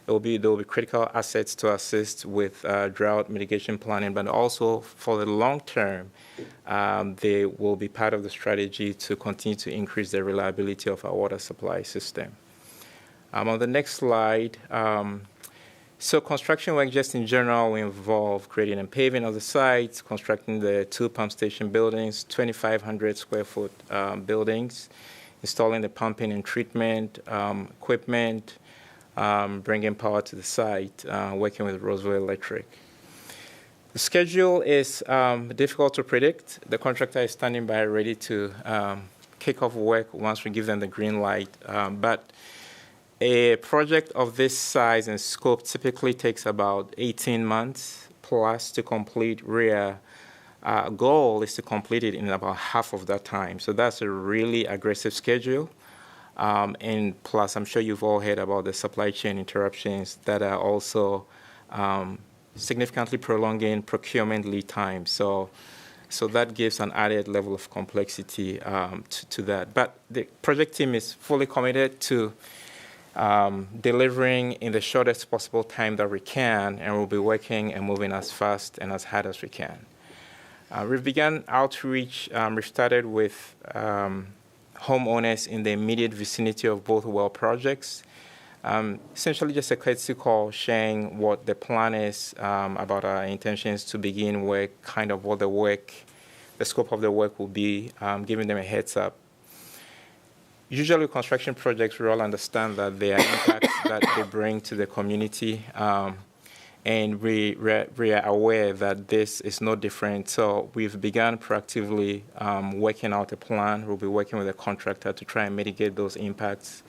there will be critical assets to assist with drought mitigation planning, but also for the long term, they will be part of the strategy to continue to increase the reliability of our water supply system. On the next slide, so construction work just in general will involve grading and paving of the sites, constructing the 2 pump station buildings, 2,500 square foot buildings, installing the pumping and treatment equipment, bringing power to the site, working with Roseville Electric. The schedule is difficult to predict. The contractor is standing by ready to kick off work once we give them the green light. But A project of this size and scope typically takes about 18 months plus to complete. Our goal is to complete it in about half of that time. So that's a really aggressive schedule. And plus, I'm sure you've all heard about the supply chain interruptions that are also significantly prolonging procurement lead time. So that gives an added level of complexity to that. But the project team is fully committed to delivering in the shortest possible time that we can, and we'll be working and moving as fast and as hard as we can. We've begun outreach. We've started with homeowners in the immediate vicinity of both well projects. Essentially just a courtesy call sharing what the plan is about our intentions to begin work, kind of what the scope of the work will be, giving them a heads up. Usually construction projects, we all understand that there are impacts that they bring to the community, and we are aware that this is no different. So we've begun proactively working out a plan. We'll be working with a contractor to try and mitigate those impacts.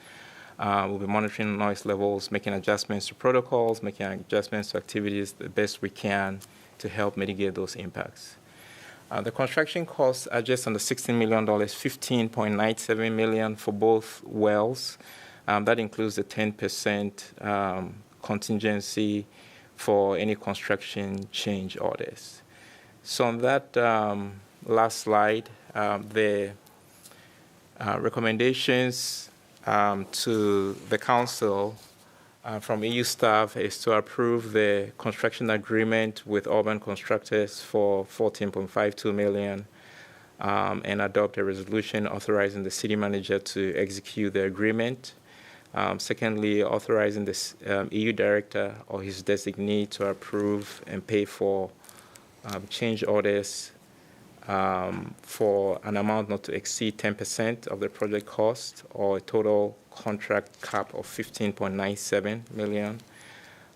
We'll be monitoring noise levels, making adjustments to protocols, making adjustments to activities the best we can to help mitigate those impacts. The construction costs are just under $16 million, $15.97 million for both wells. That includes the 10% contingency for any construction change orders. So on that last slide, the recommendations to the council from EU staff is to approve the construction agreement with Urban Constructors for $14.52 million and adopt a resolution authorizing the city manager to execute the agreement. Secondly, authorizing the EU director or his designee to approve and pay for change orders for an amount not to exceed 10% of the project cost, or a total contract cap of $15.97 million.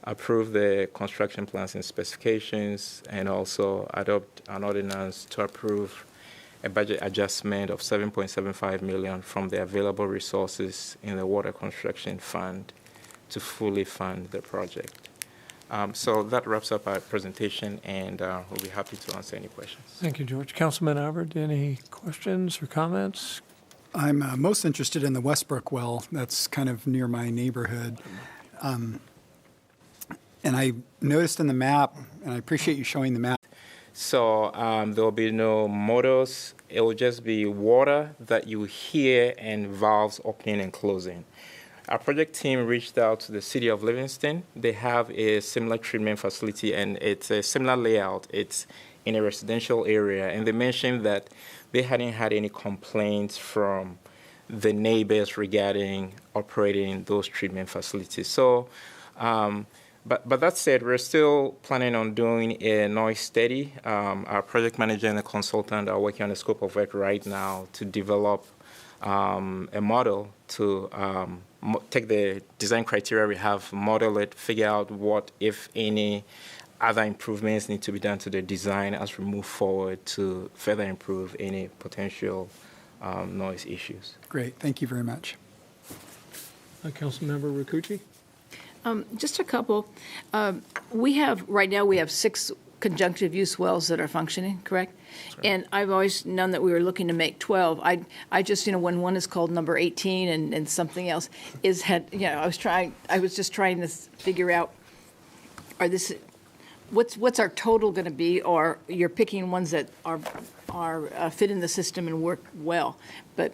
Approve the construction plans and specifications, and also adopt an ordinance to approve a budget adjustment of $7.75 million from the available resources in the Water Construction Fund to fully fund the project. So that wraps up our presentation, and we'll be happy to answer any questions.
Thank you, George. Councilman Albert, any questions or comments?
I'm most interested in the Westbrook well. That's kind of near my neighborhood. And I noticed in the map, and I appreciate you showing the map.
So there will be no motors. It will just be water that you hear and valves opening and closing. Our project team reached out to the city of Livingston. They have a similar treatment facility, and it's a similar layout. It's in a residential area, and they mentioned that they hadn't had any complaints from the neighbors regarding operating those treatment facilities. So, but that said, we're still planning on doing a noise study. Our project manager and the consultant are working on a scope of work right now to develop a model to take the design criteria we have, model it, figure out what, if any, other improvements need to be done to the design as we move forward to further improve any potential noise issues.
Great. Thank you very much.
Councilmember Rakucci?
Just a couple. Right now we have 6 conjunctive use wells that are functioning, correct? And I've always known that we were looking to make 12. I just, when one is called number 18 and something else I was just trying to figure out, what's our total going to be, or you're picking ones that are fit in the system and work well. But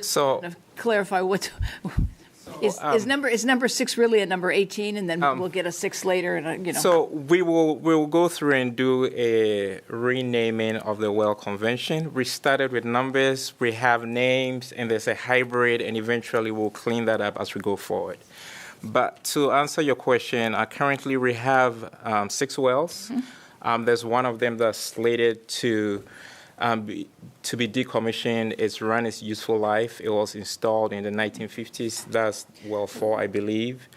so
clarify what. Is number 6 really a number 18, and then we'll get a 6 later, and
So we will go through and do a renaming of the well convention. We started with numbers, we have names, and there's a hybrid, and eventually we'll clean that up as we go forward. But to answer your question, currently we have 6 wells. Mm-hmm. There's one of them that's slated to be decommissioned. It's run its useful life. It was installed in the 1950s. That's well 4, I believe.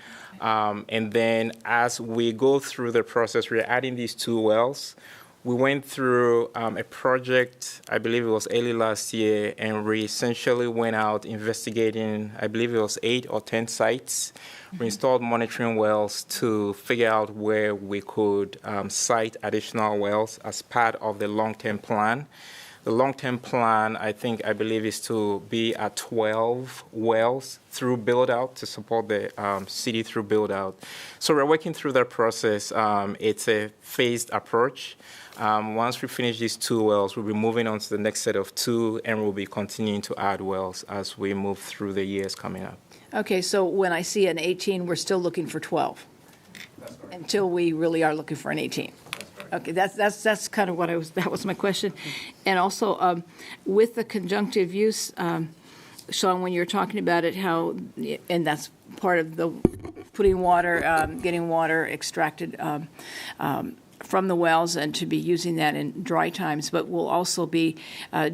And then as we go through the process, we're adding these 2 wells. we went through a project, I believe it was early last year, and we essentially went out investigating, I believe it was 8 or 10 sites. We installed monitoring wells to figure out where we could site additional wells as part of the long-term plan. The long-term plan, I believe, is to be at 12 wells through build-out to support the city through build-out. So we're working through that process. It's a phased approach. Once we finish these 2 wells, we'll be moving on to the next set of 2, and we'll be continuing to add wells as we move through the years coming up.
Okay, so when I see an 18, we're still looking for 12 until we really are looking for an 18. Okay, that's kind of that was my question. And also, with the conjunctive use, Sean, when you're talking about it, and that's part of the putting water, getting water extracted from the wells and to be using that in dry times, but will also be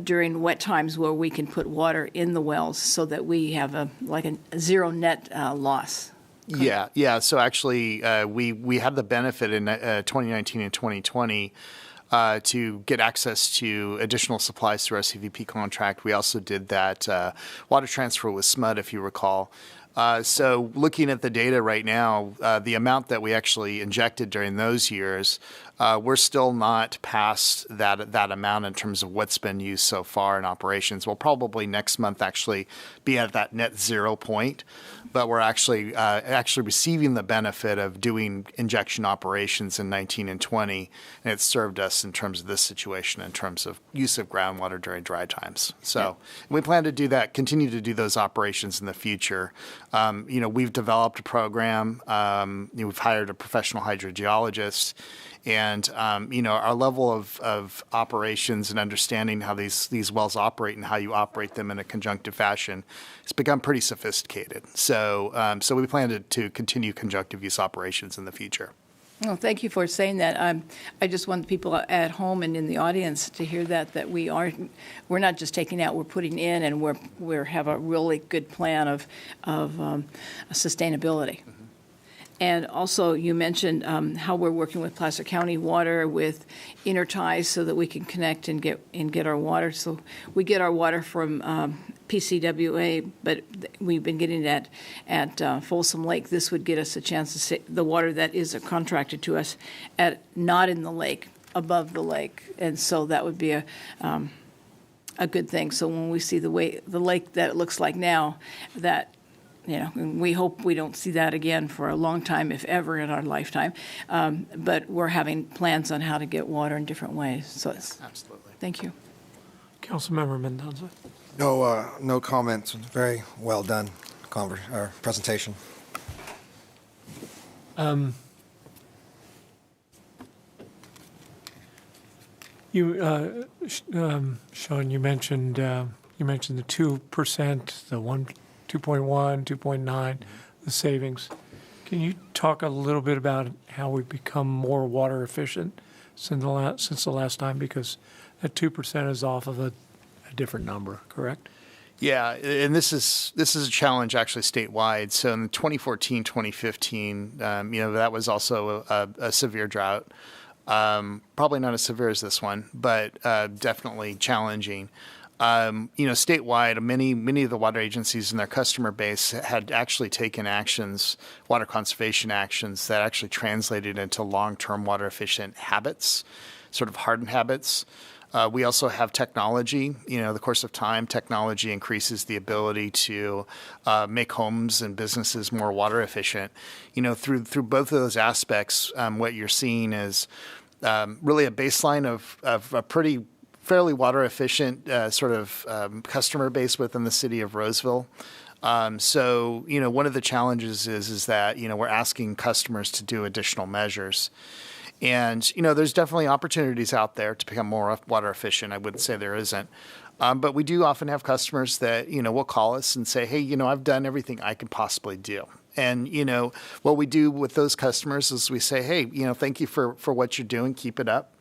during wet times where we can put water in the wells so that we have a zero net loss.
Yeah. So actually, we had the benefit in 2019 and 2020 to get access to additional supplies through our CVP contract. We also did that water transfer with Smud, if you recall. So looking at the data right now, the amount that we actually injected during those years, we're still not past that amount in terms of what's been used so far in operations. We'll probably next month actually be at that net 0 point, but we're actually receiving the benefit of doing injection operations in 19 and 20, and it's served us in terms of this situation in terms of use of groundwater during dry times. So we plan to do that, continue to do those operations in the future. We've developed a program. We've hired a professional hydrogeologist. And, our level of operations and understanding how these wells operate and how you operate them in a conjunctive fashion has become pretty sophisticated. So we plan to continue conjunctive use operations in the future.
Well, thank you for saying that. I just want people at home and in the audience to hear that we're not just taking out, we're putting in, and we have a really good plan of sustainability. Mm-hmm. And also, you mentioned how we're working with Placer County Water with interties so that we can connect and get our water. So we get our water from PCWA, but we've been getting it at Folsom Lake. This would get us a chance to see the water that is contracted to us not in the lake, above the lake, and so that would be a good thing. So when we see the lake that it looks like now, that. We hope we don't see that again for a long time, if ever in our lifetime. But we're having plans on how to get water in different ways. So
absolutely.
Thank you.
Councilmember Mendoza.
No comments. Very well done presentation.
Sean, you mentioned the 2%, the 2.1, 2.9, the savings. Can you talk a little bit about how we've become more water efficient since the last time? Because that 2% is off of a different number, correct?
Yeah, and this is a challenge actually statewide. So in 2014, 2015, that was also a severe drought. Probably not as severe as this one, but definitely challenging. Statewide, many of the water agencies and their customer base had actually taken water conservation actions that actually translated into long-term water efficient habits, sort of hardened habits. We also have technology. The course of time, technology increases the ability to make homes and businesses more water efficient. Through both of those aspects, what you're seeing is really a baseline of a fairly water efficient customer base within the city of Roseville. So one of the challenges is that we're asking customers to do additional measures. And there's definitely opportunities out there to become more water efficient. I wouldn't say there isn't. But we do often have customers that will call us and say, hey, I've done everything I could possibly do. And, what we do with those customers is we say, hey, thank you for what you're doing. Keep it up.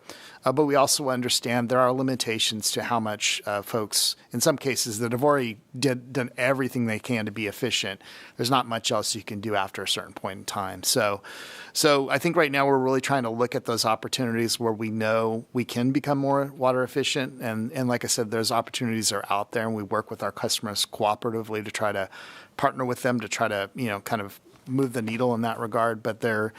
But we also understand there are limitations to how much folks, in some cases, that have already done everything they can to be efficient. There's not much else you can do after a certain point in time. So I think right now we're really trying to look at those opportunities where we know we can become more water efficient. And like I said, those opportunities are out there, and we work with our customers cooperatively to try to partner with them to try to, kind of move the needle in that regard. But the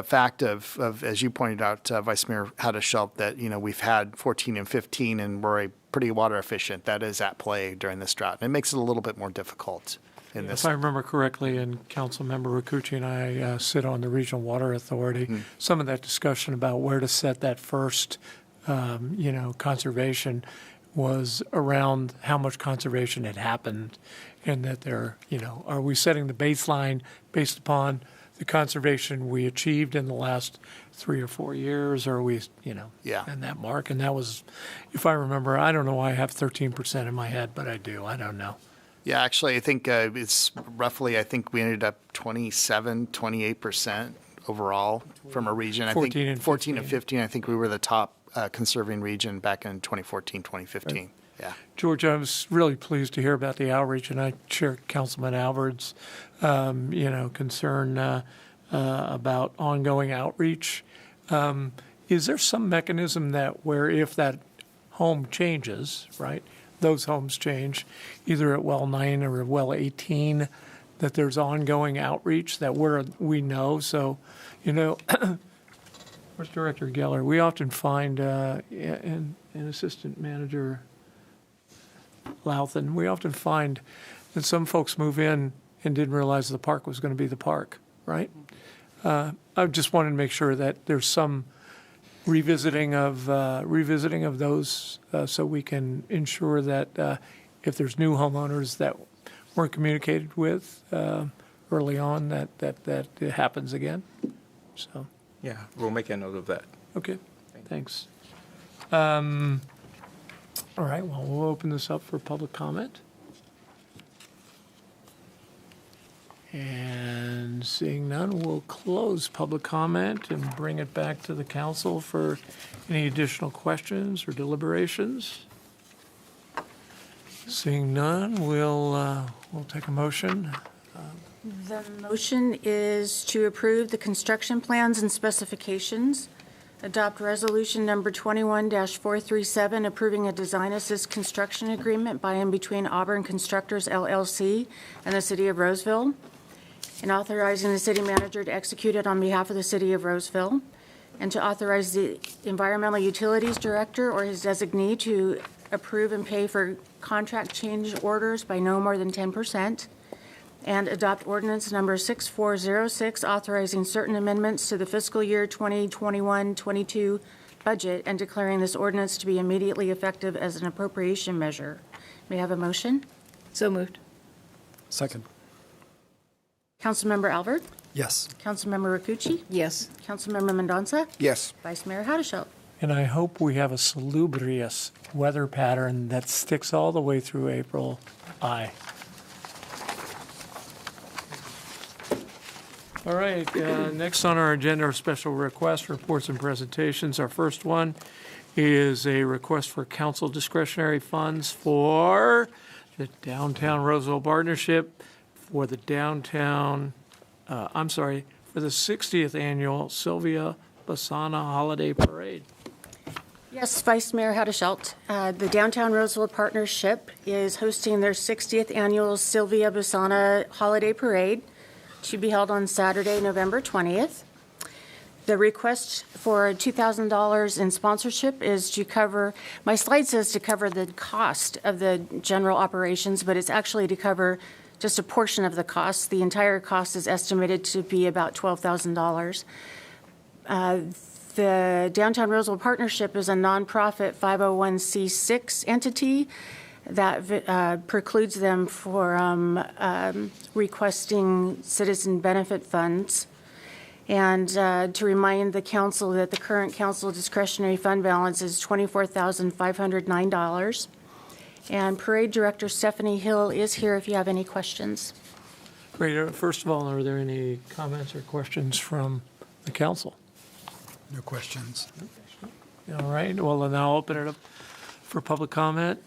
fact of, as you pointed out, Vice Mayor Haddishelt, that, we've had 14 and 15 and we're pretty water efficient, that is at play during this drought. And it makes it a little bit more difficult in this.
If I remember correctly, and Councilmember Rakucci and I sit on the Regional Water Authority, some of that discussion about where to set that first, conservation was around how much conservation had happened, and that are we setting the baseline based upon the conservation we achieved in the last 3 or 4 years, or are we, in that mark? And that was, if I remember, I don't know why I have 13% in my head, but I do. I don't know.
Yeah, actually, I think it's roughly, I think we ended up 28% overall from a region.
14 and
15, I think we were the top conserving region back in 2014, 2015. Right. Yeah.
George, I was really pleased to hear about the outreach, and I share Councilman Alvord's, concern about ongoing outreach. Is there some mechanism that where if that home changes, right, those homes change, either at well 9 or at well 18, that there's ongoing outreach that we know? So, where's Director Geller? We often find, and Assistant Manager Louthan, we often find that some folks move in and didn't realize the park was going to be the park, right? I just wanted to make sure that there's some revisiting of those so we can ensure that if there's new homeowners that weren't communicated with early on, that it happens again. So
yeah, we'll make a note of that.
Okay, thanks. All right, well, we'll open this up for public comment. And seeing none, we'll close public comment and bring it back to the council for any additional questions or deliberations. Seeing none, we'll take a motion.
The motion is to approve the construction plans and specifications, adopt resolution number 21-437, approving a design assist construction agreement by and between Auburn Constructors LLC and the City of Roseville, and authorizing the city manager to execute it on behalf of the City of Roseville, and to authorize the Environmental Utilities Director or his designee to approve and pay for contract change orders by no more than 10%, and adopt ordinance number 6406, authorizing certain amendments to the fiscal year 2021-22 budget and declaring this ordinance to be immediately effective as an appropriation measure. May I have a motion?
So moved.
Second.
Councilmember Alvord?
Yes.
Councilmember Rakucci?
Yes.
Councilmember Mendonça?
Yes.
Vice Mayor Haddishelt?
And I hope we have a salubrious weather pattern that sticks all the way through April. Aye. All right, next on our agenda are special requests, reports, and presentations. Our first one is a request for council discretionary funds for the Downtown Roseville Partnership for the for the 60th Annual Sylvia Bassana Holiday Parade.
Yes, Vice Mayor Haddishelt. The Downtown Roseville Partnership is hosting their 60th Annual Sylvia Bassana Holiday Parade, to be held on Saturday, November 20th. The request for $2,000 in sponsorship is to cover, my slide says to cover the cost of the general operations, but it's actually to cover just a portion of the cost. The entire cost is estimated to be about $12,000. The Downtown Roseville Partnership is a nonprofit 501c6 entity that precludes them from requesting citizen benefit funds. And to remind the council that the current council discretionary fund balance is $24,509. And Parade Director Stephanie Hill is here if you have any questions.
Great. First of all, are there any comments or questions from the council?
No questions.
All right, well, then I'll open it up for public comment.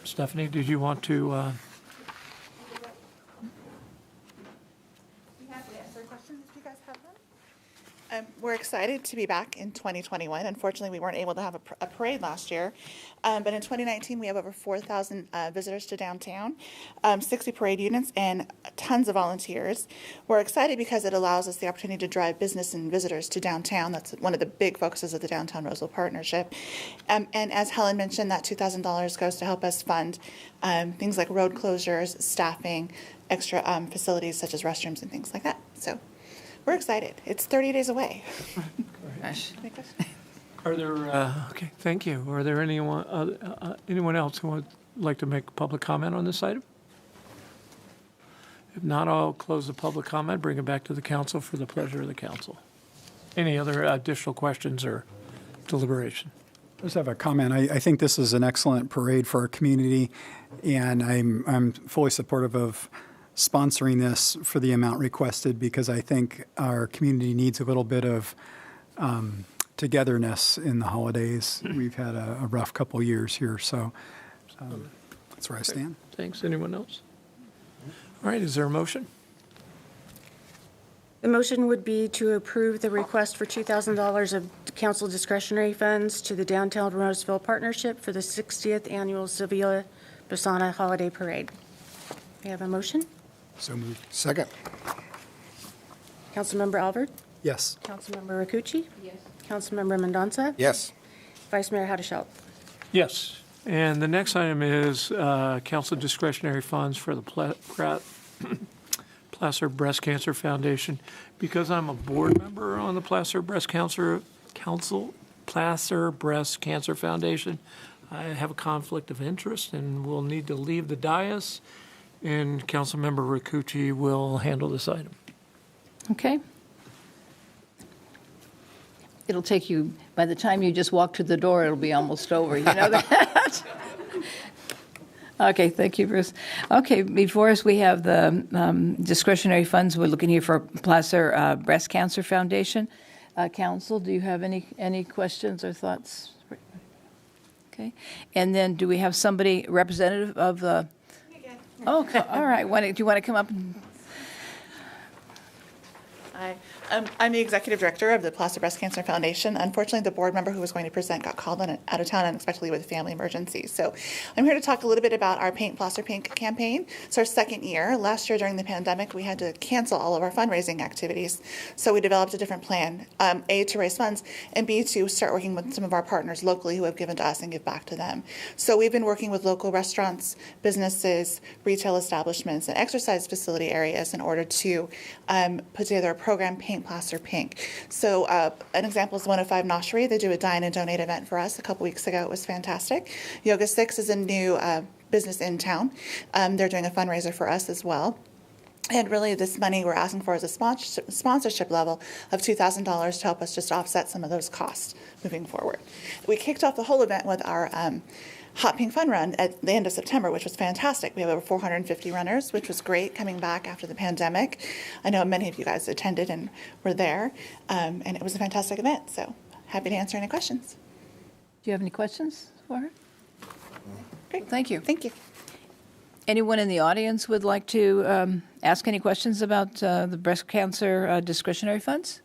Stephanie, did you want to?
We're excited to be back in 2021. Unfortunately, we weren't able to have a parade last year. But in 2019, we have over 4,000 visitors to downtown, 60 parade units, and tons of volunteers. We're excited because it allows us the opportunity to drive business and visitors to downtown. That's one of the big focuses of the Downtown Roseville Partnership. And as Helen mentioned, that $2,000 goes to help us fund things like road closures, staffing, extra facilities such as restrooms and things like that. So we're excited. It's 30 days away.
Gosh.
Are there? Okay, thank you. Are there anyone else who would like to make public comment on this item? If not, I'll close the public comment. Bring it back to the council for the pleasure of the council. Any other additional questions or deliberation?
I just have a comment. I think this is an excellent parade for our community, and I'm fully supportive of sponsoring this for the amount requested because I think our community needs a little bit of togetherness in the holidays. We've had a rough couple years here, so that's where I stand.
Thanks. Anyone else? All right, is there a motion?
The motion would be to approve the request for $2,000 of council discretionary funds to the Downtown Roseville Partnership for the 60th Annual Sevilla Basana Holiday Parade. We have a motion?
So moved.
Second.
Councilmember Albert?
Yes.
Councilmember Rakucci?
Yes.
Councilmember Mendonça?
Yes.
Vice Mayor Haddashelt?
Yes. And the next item is council discretionary funds for the Plaza Breast Cancer Foundation. Because I'm a board member on the Plaza Breast Cancer Foundation, I have a conflict of interest and will need to leave the dais. And Councilmember Rakucci will handle this item.
Okay. It'll take you, by the time you just walk to the door, it'll be almost over. You know that? Okay, thank you, Bruce. Okay, before us, we have the discretionary funds. We're looking here for Plaza Breast Cancer Foundation. Council, do you have any questions or thoughts? Okay. And then do we have somebody representative of the... Oh, all right. Do you want to come up?
Hi. I'm the executive director of the Plaza Breast Cancer Foundation. Unfortunately, the board member who was going to present got called out of town unexpectedly with a family emergency. So I'm here to talk a little bit about our Paint Plaster Pink campaign. It's our second year. Last year during the pandemic, we had to cancel all of our fundraising activities. So we developed a different plan, A, to raise funds, and B, to start working with some of our partners locally who have given to us and give back to them. So we've been working with local restaurants, businesses, retail establishments, and exercise facility areas in order to put together a program, Paint Plaster Pink. So an example is 105 Noshery. They do a dine and donate event for us a couple weeks ago. It was fantastic. Yoga 6 is a new business in town. They're doing a fundraiser for us as well. And really this money we're asking for is a sponsorship level of $2,000 to help us just offset some of those costs moving forward. We kicked off the whole event with our Hot Pink Fun Run at the end of September, which was fantastic. We have over 450 runners, which was great coming back after the pandemic. I know many of you guys attended and were there, and it was a fantastic event. So happy to answer any questions.
Do you have any questions for her?
Great.
Thank you.
Thank you.
Anyone in the audience would like to ask any questions about the breast cancer discretionary funds?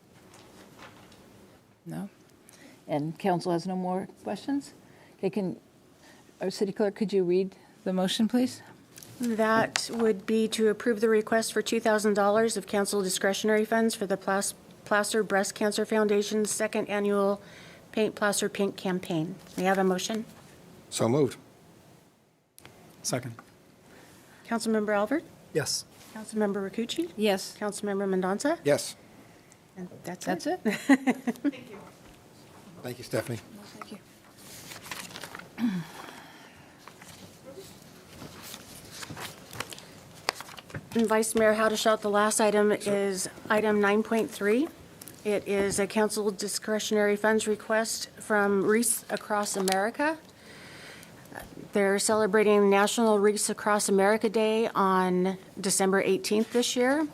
No? And council has no more questions? Okay, our city clerk, could you read the motion, please?
That would be to approve the request for $2,000 of council discretionary funds for the Plaza Breast Cancer Foundation's second annual Paint Plaster Pink campaign. May I have a motion?
So moved.
Second.
Councilmember Albert?
Yes.
Councilmember Rakucci?
Yes.
Councilmember Mendonça?
Yes.
And that's
it.
Thank you.
Thank you, Stephanie.
Thank you.
And Vice Mayor Haddashelt, the last item is item 9.3. It is a council discretionary funds request from Wreaths Across America. They're celebrating National Wreaths Across America Day on December 18th this year.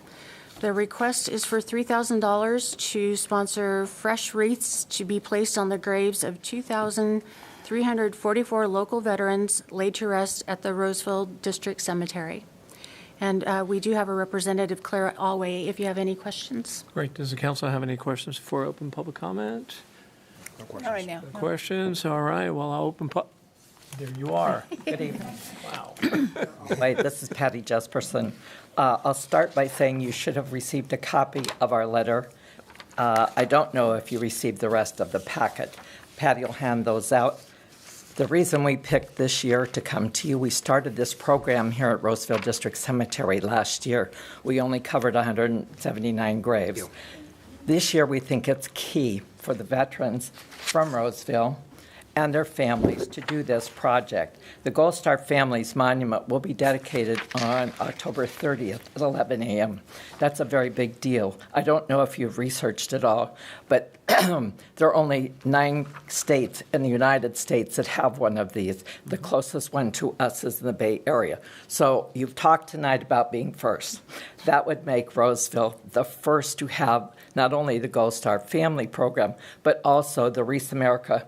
The request is for $3,000 to sponsor fresh wreaths to be placed on the graves of 2,344 local veterans laid to rest at the Roseville District Cemetery. And we do have a representative, Clara Alway, if you have any questions.
Great. Does the council have any questions before I open public comment?
No questions. Not right now.
No questions? All right. Well, I'll open There you are. Good evening. Wow.
Hi, this is Patty Jesperson. I'll start by saying you should have received a copy of our letter. I don't know if you received the rest of the packet. Patty will hand those out. The reason we picked this year to come to you, we started this program here at Roseville District Cemetery last year. We only covered 179 graves. This year we think it's key for the veterans from Roseville and their families to do this project. The Gold Star Families Monument will be dedicated on October 30th at 11 a.m. That's a very big deal. I don't know if you've researched it all, but there are only 9 states in the United States that have one of these. The closest one to us is in the Bay Area. So you've talked tonight about being first. That would make Roseville the first to have not only the Gold Star Family Program, but also the Wreath America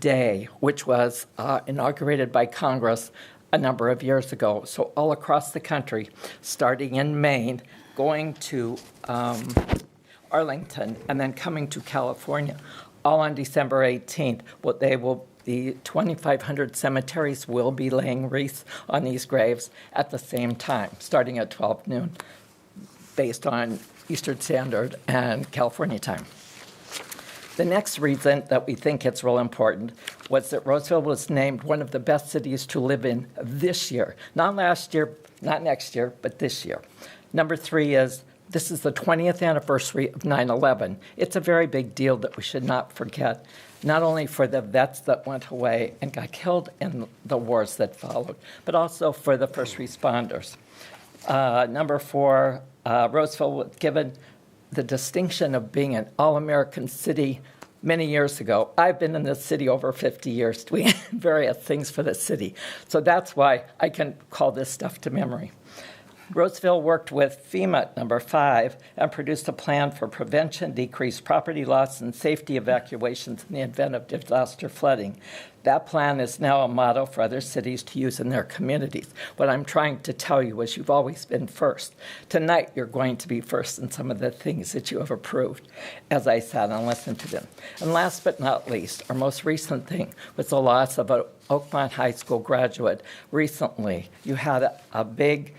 Day, which was inaugurated by Congress a number of years ago. So all across the country, starting in Maine, going to Arlington, and then coming to California, all on December 18th. The 2,500 cemeteries will be laying wreaths on these graves at the same time, starting at 12 noon, based on Eastern Standard and California time. The next reason that we think it's real important was that Roseville was named one of the best cities to live in this year. Not last year, not next year, but this year. Number 3 is this is the 20th anniversary of 9/11. It's a very big deal that we should not forget, not only for the vets that went away and got killed in the wars that followed, but also for the first responders. Number 4, Roseville was given the distinction of being an all-American city many years ago. I've been in this city over 50 years doing various things for the city. So that's why I can call this stuff to memory. Roseville worked with FEMA, number 5, and produced a plan for prevention, decreased property loss, and safety evacuations in the event of disaster flooding. That plan is now a model for other cities to use in their communities. What I'm trying to tell you is you've always been first. Tonight, you're going to be first in some of the things that you have approved as I sat and listened to them. And last but not least, our most recent thing was the loss of an Oakmont High School graduate. Recently, you had a big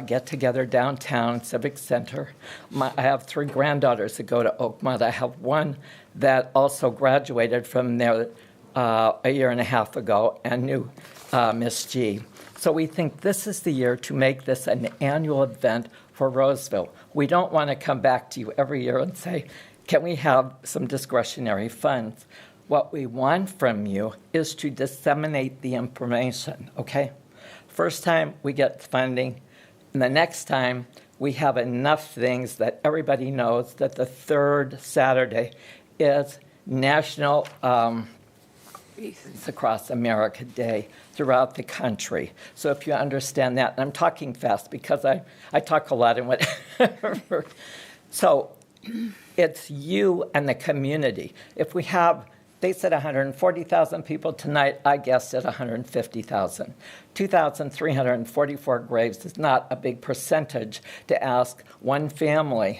get-together downtown Civic Center. I have 3 granddaughters that go to Oakmont. I have one that also graduated from there a year and a half ago and knew Miss G. So we think this is the year to make this an annual event for Roseville. We don't want to come back to you every year and say, can we have some discretionary funds? What we want from you is to disseminate the information, okay? First time we get funding, and the next time, we have enough things that everybody knows that the 3rd Saturday is National Wreaths Across America Day throughout the country. So if you understand that, and I'm talking fast because I talk a lot and whatever. So it's you and the community. If we have, they said 140,000 people tonight, I guessed at 150,000. 2,344 graves is not a big percentage to ask one family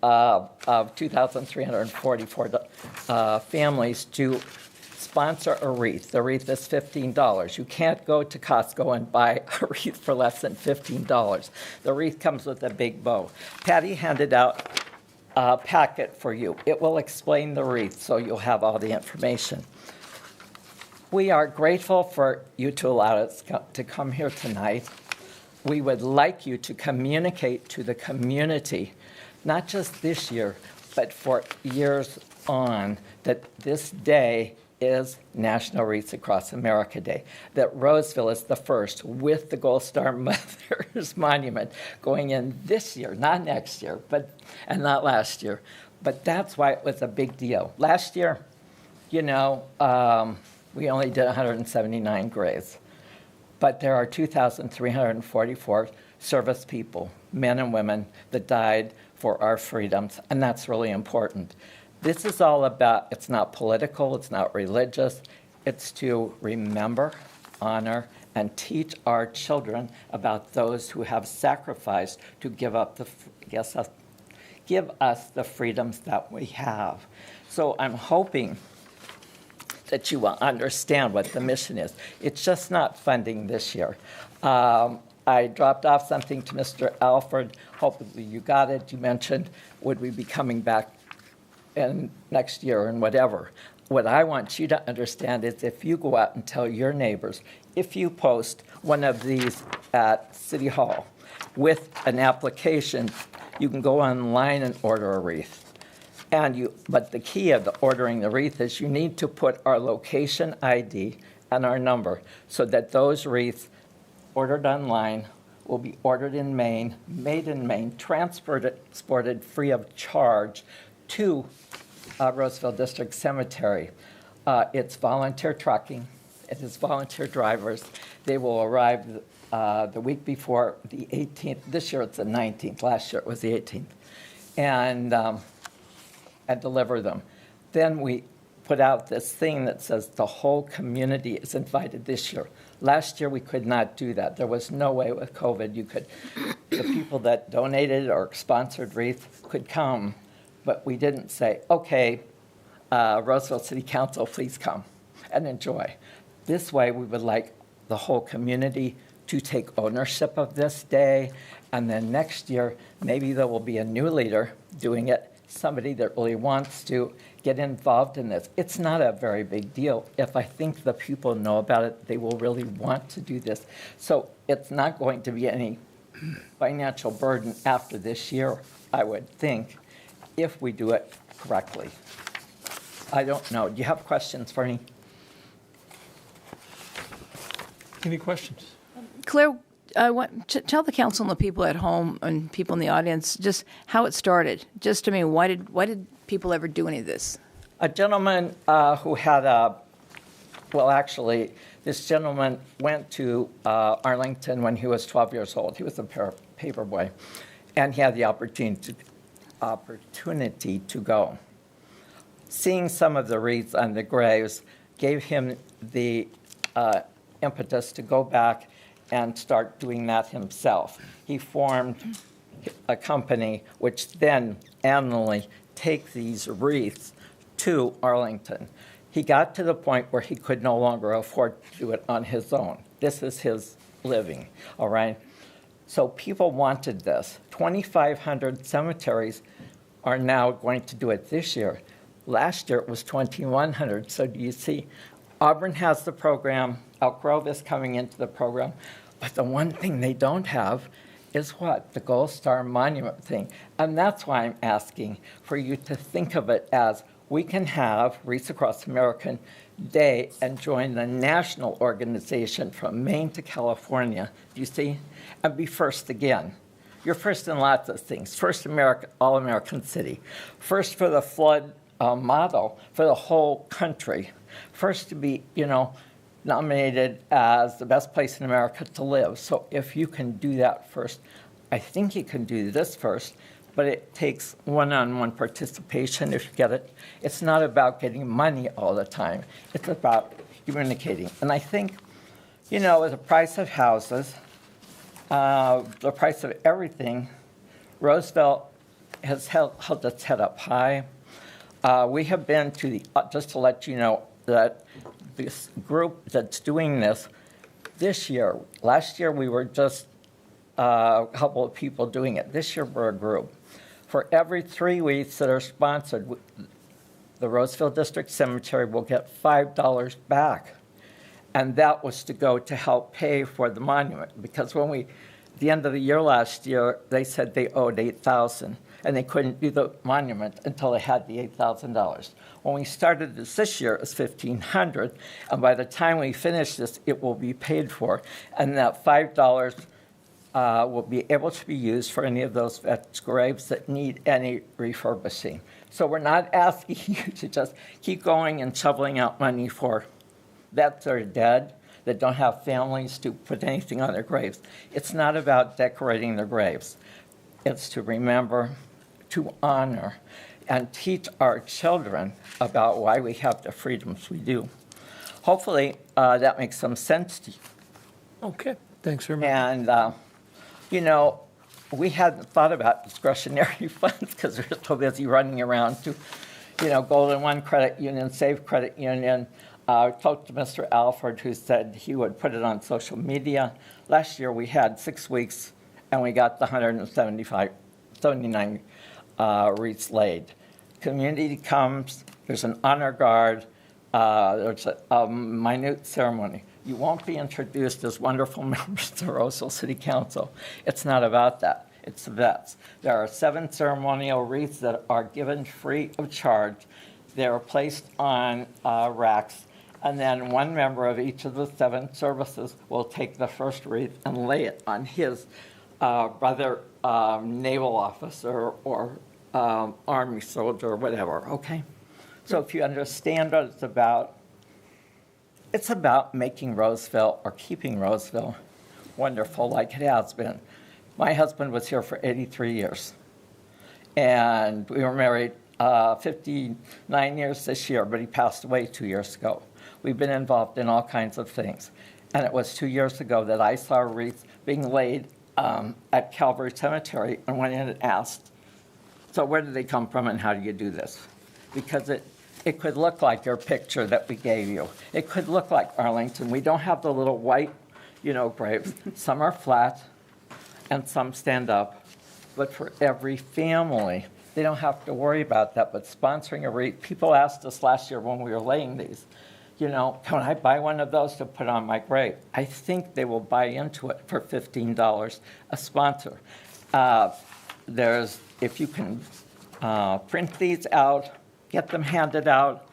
of 2,344 families to sponsor a wreath. The wreath is $15. You can't go to Costco and buy a wreath for less than $15. The wreath comes with a big bow. Patty handed out a packet for you. It will explain the wreath, so you'll have all the information. We are grateful for you to allow us to come here tonight. We would like you to communicate to the community, not just this year, but for years on, that this day is National Wreaths Across America Day, that Roseville is the first with the Gold Star Mothers Monument going in this year, not next year, and not last year. But that's why it was a big deal. Last year, we only did 179 graves, but there are 2,344 service people, men and women that died for our freedoms, and that's really important. This is all about, it's not political, it's not religious, it's to remember, honor, and teach our children about those who have sacrificed to give us the freedoms that we have. So I'm hoping that you will understand what the mission is. It's just not funding this year. I dropped off something to Mr. Alford. Hopefully you got it. You mentioned, would we be coming back in next year and whatever. What I want you to understand is if you go out and tell your neighbors, if you post one of these at City Hall with an application, you can go online and order a wreath. But the key of ordering the wreath is you need to put our location ID and our number so that those wreaths ordered online will be ordered in Maine, made in Maine, transported free of charge to Roseville District Cemetery. It's volunteer trucking. It is volunteer drivers. They will arrive the week before the 18th. This year it's the 19th. Last year it was the 18th. And deliver them. Then we put out this thing that says the whole community is invited this year. Last year we could not do that. There was no way with COVID the people that donated or sponsored wreaths could come, but we didn't say, okay, Roseville City Council, please come and enjoy. This way we would like the whole community to take ownership of this day, and then next year maybe there will be a new leader doing it, somebody that really wants to get involved in this. It's not a very big deal. If I think the people know about it, they will really want to do this. So it's not going to be any financial burden after this year, I would think, if we do it correctly. I don't know. Do you have questions for me?
Any questions?
Claire, tell the council and the people at home and people in the audience just how it started. Just, why did people ever do any of this?
A gentleman who had this gentleman went to Arlington when he was 12 years old. He was a paper boy, and he had the opportunity to go. Seeing some of the wreaths on the graves gave him the impetus to go back and start doing that himself. He formed a company which then annually takes these wreaths to Arlington. He got to the point where he could no longer afford to do it on his own. This is his living, all right? So people wanted this. 2,500 cemeteries are now going to do it this year. Last year it was 2,100. So do you see, Auburn has the program, Elk Grove is coming into the program, but the one thing they don't have is what? The Gold Star Monument thing. And that's why I'm asking for you to think of it as we can have Wreaths Across American Day and join the national organization from Maine to California, do you see? And be first again. You're first in lots of things. First All-American City. First for the flood model for the whole country. First to be, nominated as the best place in America to live. So if you can do that first, I think you can do this first, but it takes one-on-one participation if you get it. It's not about getting money all the time. It's about communicating. And I think, with the price of houses, the price of everything, Roosevelt has held its head up high. We have been to just to let you know that this group that's doing this year, last year we were just a couple of people doing it. This year we're a group. For every 3 weeks that are sponsored, the Roseville District Cemetery will get $5 back. And that was to go to help pay for the monument. Because at the end of the year last year, they said they owed $8,000. And they couldn't do the monument until they had the $8,000. When we started this year, it was $1,500, and by the time we finish this, it will be paid for, and that $5 will be able to be used for any of those vets' graves that need any refurbishing. So we're not asking you to just keep going and shoveling out money for vets that are dead, that don't have families to put anything on their graves. It's not about decorating their graves. It's to remember, to honor, and teach our children about why we have the freedoms we do. Hopefully, that makes some sense to you.
Okay, thanks very much.
And, you know, we hadn't thought about discretionary funds because we're so busy running around to, you know, Golden One Credit Union, Save Credit Union. I talked to Mr. Alford, who said he would put it on social media. Last year, we had 6 weeks, and we got the 79 wreaths laid. Community comes, there's an honor guard, there's a minute ceremony. You won't be introduced as wonderful members of the Roseville City Council. It's not about that. It's the vets. There are 7 ceremonial wreaths that are given free of charge. They're placed on racks, and then one member of each of the 7 services will take the first wreath and lay it on his brother naval officer or Army soldier or whatever, okay? So if you understand what it's about making Roseville or keeping Roseville wonderful like it has been. My husband was here for 83 years, and we were married 59 years this year, but he passed away 2 years ago. We've been involved in all kinds of things, and it was 2 years ago that I saw a wreath being laid at Calvary Cemetery and went in and asked, so where did they come from and how do you do this? Because it could look like your picture that we gave you. It could look like Arlington. We don't have the little white, you know, graves. Some are flat and some stand up. But for every family, they don't have to worry about that. But sponsoring a wreath, people asked us last year when we were laying these, you know, can I buy one of those to put on my grave? I think they will buy into it for $15 a sponsor. If you can print these out, get them handed out,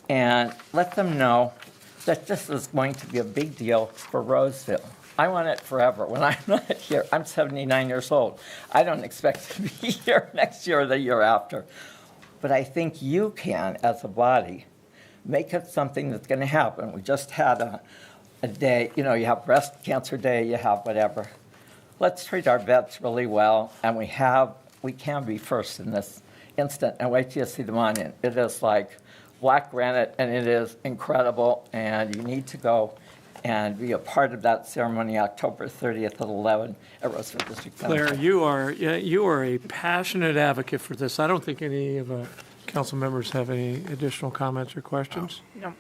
and let them know that this is going to be a big deal for Roseville. I want it forever. When I'm not here, I'm 79 years old. I don't expect to be here next year or the year after. But I think you can, as a body, make it something that's going to happen. We just had a day, you know, you have breast cancer day, you have whatever. Let's treat our vets really well, and we can be first in this instant. And wait till you see the monument. It is like black granite, and it is incredible, and you need to go and be a part of that ceremony October 30th at 11 at Roseville District Cemetery.
Claire, you are a passionate advocate for this. I don't think any of the council members have any additional comments or questions.
No.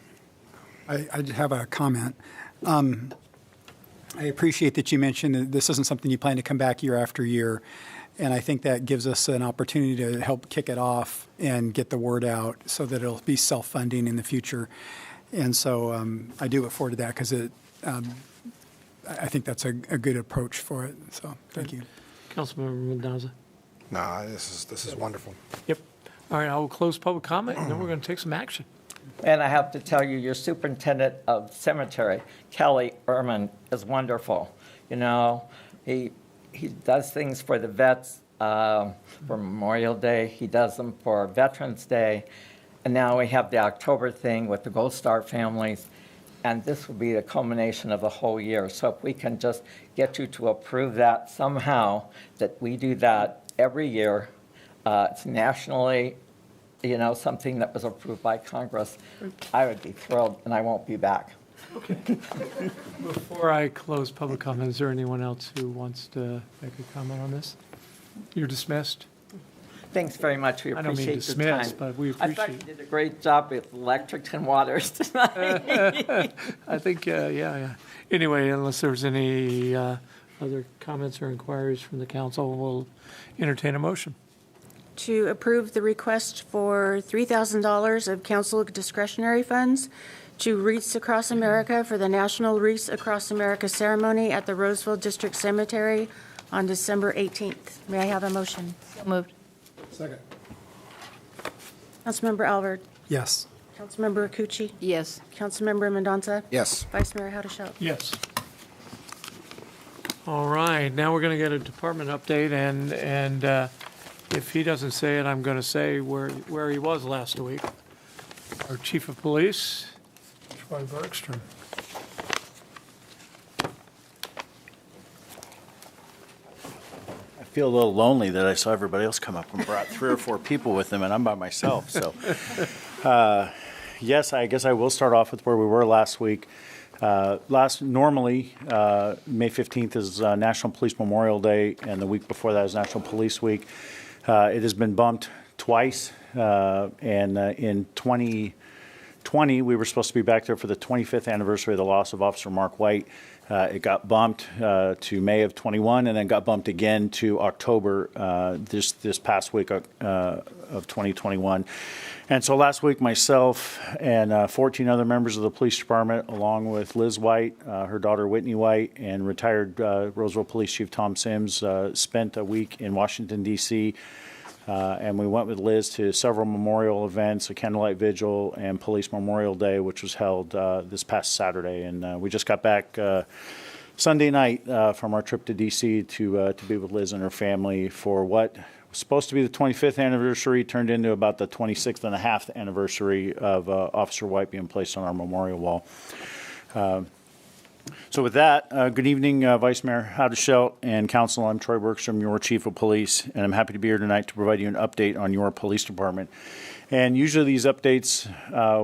I have a comment. I appreciate that you mentioned that this isn't something you plan to come back year after year. And I think that gives us an opportunity to help kick it off and get the word out so that it'll be self-funding in the future. And so I do look forward to that because I think that's a good approach for it. So thank you.
Councilmember Mendoza.
No, this is wonderful.
Yep. All right, I will close public comment, and then we're going to take some action.
And I have to tell you, your superintendent of cemetery, Kelly Ehrman, is wonderful. You know, he does things for the vets for Memorial Day. He does them for Veterans Day. And now we have the October thing with the Gold Star families. And this will be the culmination of the whole year. So if we can just get you to approve that somehow, that we do that every year. It's nationally, you know, something that was approved by Congress. I would be thrilled, and I won't be back.
Okay. Before I close public comment, is there anyone else who wants to make a comment on this? You're dismissed.
Thanks very much. We
I don't mean
appreciate the
dismissed,
time.
but we
I thought
appreciate
you did a great job with electric and waters tonight.
I think, yeah. Anyway, unless there's any other comments or inquiries from the council, we'll entertain a motion.
To approve the request for $3,000 of council discretionary funds to Wreaths Across America for the National Wreaths Across America ceremony at the Roseville District Cemetery on December 18th. May I have a motion?
So moved.
Second.
Councilmember Albert.
Yes.
Councilmember Cucci.
Yes.
Councilmember Mendoza.
Yes.
Vice Mayor Haddashelt.
Yes. All right, now we're going to get a department update, and if he doesn't say it, I'm going to say where he was last week. Our Chief of Police, Troy Bergstrom.
feel a little lonely that I saw everybody else come up and brought 3 or 4 people with them, and I'm by myself. So, yes, I guess I will start off with where we were last week. Normally, May 15th is National Police Memorial Day, and the week before that is National Police Week. It has been bumped twice, and in 2020, we were supposed to be back there for the 25th anniversary of the loss of Officer Mark White. It got bumped to May of 21, and then got bumped again to October this past week of 2021. And so last week, myself and 14 other members of the police department, along with Liz White, her daughter Whitney White, and retired Roseville Police Chief Tom Sims, spent a week in Washington, D.C., and we went with Liz to several memorial events, a candlelight vigil, and Police Memorial Day, which was held this past Saturday. And we just got back Sunday night from our trip to D.C. to be with Liz and her family for what was supposed to be the 25th anniversary, turned into about the 26th and a half anniversary of Officer White being placed on our memorial wall. So with that, good evening, Vice Mayor Hadeshelt and Council. I'm Troy Bergstrom, your Chief of Police, and I'm happy to be here tonight to provide you an update on your police department. And usually these updates,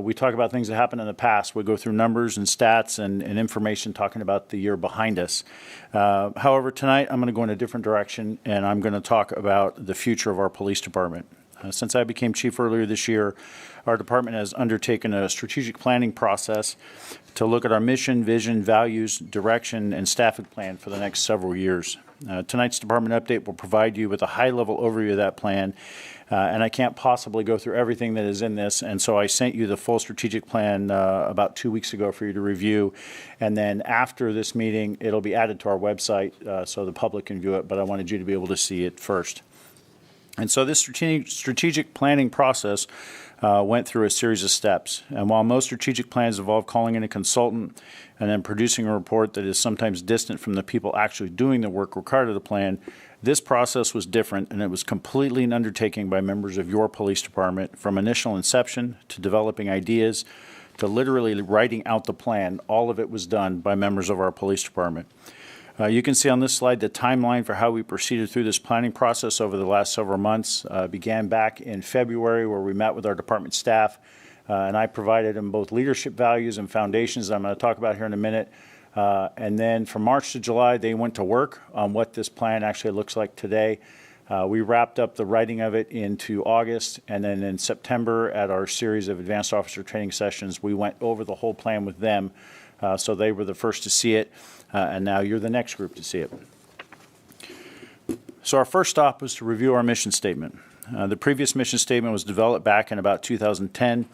we talk about things that happened in the past. We go through numbers and stats and information talking about the year behind us. However, tonight I'm going to go in a different direction, and I'm going to talk about the future of our police department. Since I became chief earlier this year, our department has undertaken a strategic planning process to look at our mission, vision, values, direction, and staffing plan for the next several years. Tonight's department update will provide you with a high-level overview of that plan, and I can't possibly go through everything that is in this, and so I sent you the full strategic plan about 2 weeks ago for you to review, and then after this meeting, it'll be added to our website so the public can view it, but I wanted you to be able to see it first. And so this strategic planning process went through a series of steps. And while most strategic plans involve calling in a consultant and then producing a report that is sometimes distant from the people actually doing the work required of the plan, this process was different, and it was completely an undertaking by members of your police department, from initial inception to developing ideas to literally writing out the plan. All of it was done by members of our police department. You can see on this slide the timeline for how we proceeded through this planning process over the last several months. Began back in February, where we met with our department staff, and I provided them both leadership values and foundations that I'm going to talk about here in a minute. And then from March to July, they went to work on what this plan actually looks like today. We wrapped up the writing of it into August, and then in September at our series of advanced officer training sessions, we went over the whole plan with them. So they were the first to see it, and now you're the next group to see it. So our first stop was to review our mission statement. The previous mission statement was developed back in about 2010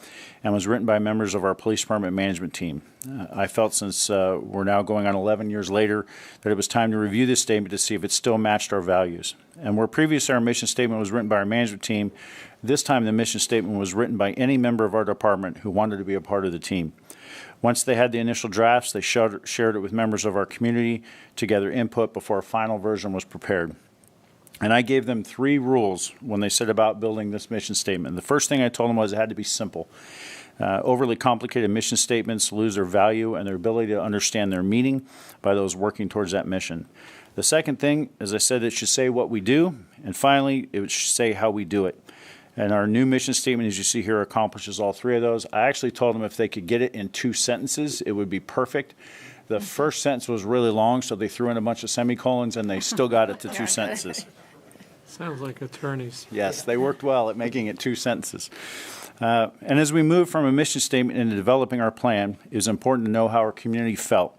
and was written by members of our police department management team. I felt, since we're now going on 11 years later, that it was time to review this statement to see if it still matched our values. And where previously our mission statement was written by our management team, this time the mission statement was written by any member of our department who wanted to be a part of the team. Once they had the initial drafts, they shared it with members of our community to gather input before a final version was prepared. And I gave them 3 rules when they set about building this mission statement. The first thing I told them was it had to be simple. Overly complicated mission statements lose their value and their ability to understand their meaning by those working towards that mission. The second thing, as I said, it should say what we do. And finally, it should say how we do it. And our new mission statement, as you see here, accomplishes all 3 of those. I actually told them if they could get it in 2 sentences, it would be perfect. The first sentence was really long, so they threw in a bunch of semicolons, and they still got it to 2 sentences.
Sounds like attorneys.
Yes, they worked well at making it 2 sentences. And as we move from a mission statement into developing our plan, it was important to know how our community felt.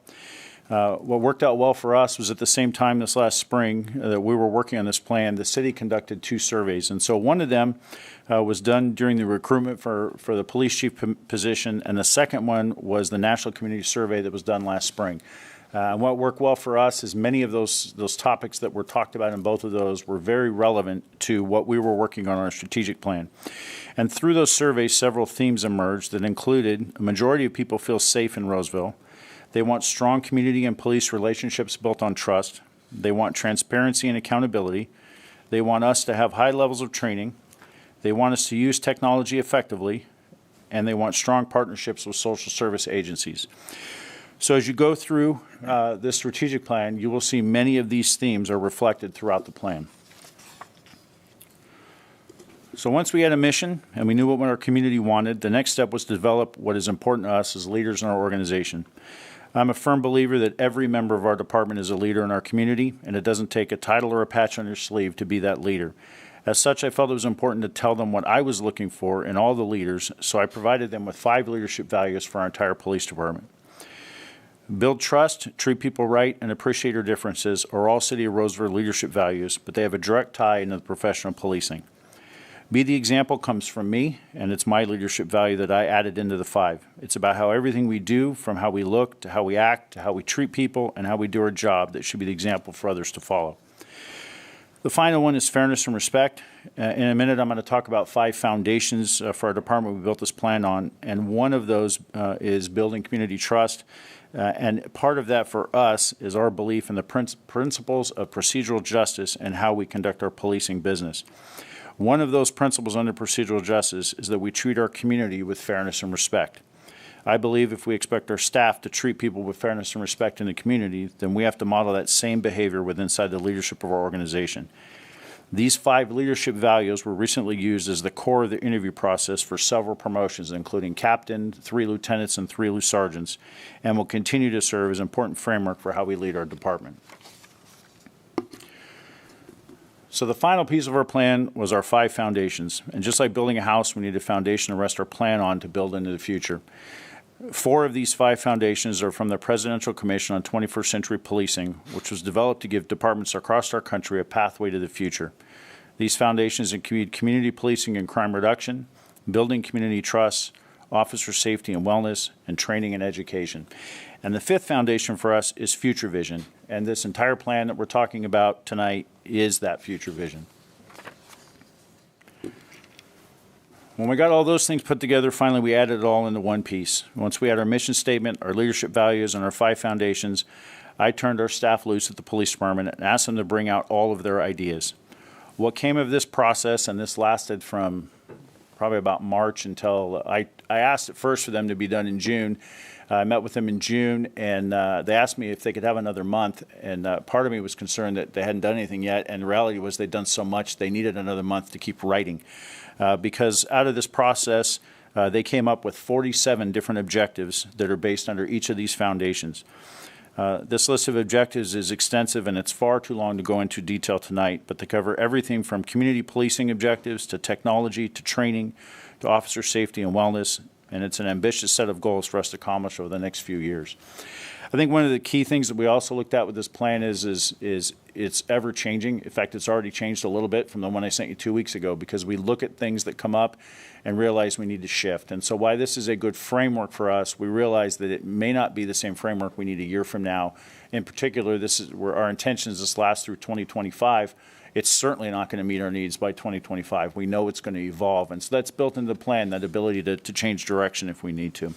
What worked out well for us was at the same time this last spring that we were working on this plan, the city conducted 2 surveys. And so one of them was done during the recruitment for the police chief position, and the second one was the national community survey that was done last spring. And what worked well for us is many of those topics that were talked about in both of those were very relevant to what we were working on our strategic plan. And through those surveys, several themes emerged that included a majority of people feel safe in Roseville. They want strong community and police relationships built on trust. They want transparency and accountability. They want us to have high levels of training. They want us to use technology effectively. And they want strong partnerships with social service agencies. So as you go through this strategic plan, you will see many of these themes are reflected throughout the plan. So once we had a mission and we knew what our community wanted, the next step was to develop what is important to us as leaders in our organization. I'm a firm believer that every member of our department is a leader in our community, and it doesn't take a title or a patch on your sleeve to be that leader. As such, I felt it was important to tell them what I was looking for in all the leaders, so I provided them with 5 leadership values for our entire police department. Build trust, treat people right, and appreciate your differences are all City of Roseville leadership values, but they have a direct tie into the professional policing. Be the example comes from me, and it's my leadership value that I added into the 5. It's about how everything we do, from how we look to how we act to how we treat people and how we do our job, that should be the example for others to follow. The final one is fairness and respect. In a minute, I'm going to talk about 5 foundations for our department we built this plan on, and one of those is building community trust. And part of that for us is our belief in the principles of procedural justice and how we conduct our policing business. One of those principles under procedural justice is that we treat our community with fairness and respect. I believe if we expect our staff to treat people with fairness and respect in the community, then we have to model that same behavior within inside the leadership of our organization. These 5 leadership values were recently used as the core of the interview process for several promotions, including captain, 3 lieutenants, and 3 sergeants, and will continue to serve as an important framework for how we lead our department. So the final piece of our plan was our 5 foundations. And just like building a house, we need a foundation to rest our plan on to build into the future. 4 of these 5 foundations are from the Presidential Commission on 21st Century Policing, which was developed to give departments across our country a pathway to the future. These foundations include community policing and crime reduction, building community trust, officer safety and wellness, and training and education. And the 5th foundation for us is future vision. And this entire plan that we're talking about tonight is that future vision. When we got all those things put together, finally we added it all into one piece. Once we had our mission statement, our leadership values, and our 5 foundations, I turned our staff loose at the police department and asked them to bring out all of their ideas. What came of this process, and this lasted from probably about March until I asked at first for them to be done in June. I met with them in June, and they asked me if they could have another month. And part of me was concerned that they hadn't done anything yet, and the reality was they'd done so much they needed another month to keep writing. Because out of this process, they came up with 47 different objectives that are based under each of these foundations. This list of objectives is extensive, and it's far too long to go into detail tonight, but they cover everything from community policing objectives to technology to training to officer safety and wellness, and it's an ambitious set of goals for us to accomplish over the next few years. I think one of the key things that we also looked at with this plan is it's ever changing. In fact, it's already changed a little bit from the one I sent you 2 weeks ago, because we look at things that come up and realize we need to shift. And so while this is a good framework for us, we realize that it may not be the same framework we need a year from now. In particular, this is where our intentions this last through 2025. It's certainly not going to meet our needs by 2025. We know it's going to evolve. And so that's built into the plan, that ability to change direction if we need to.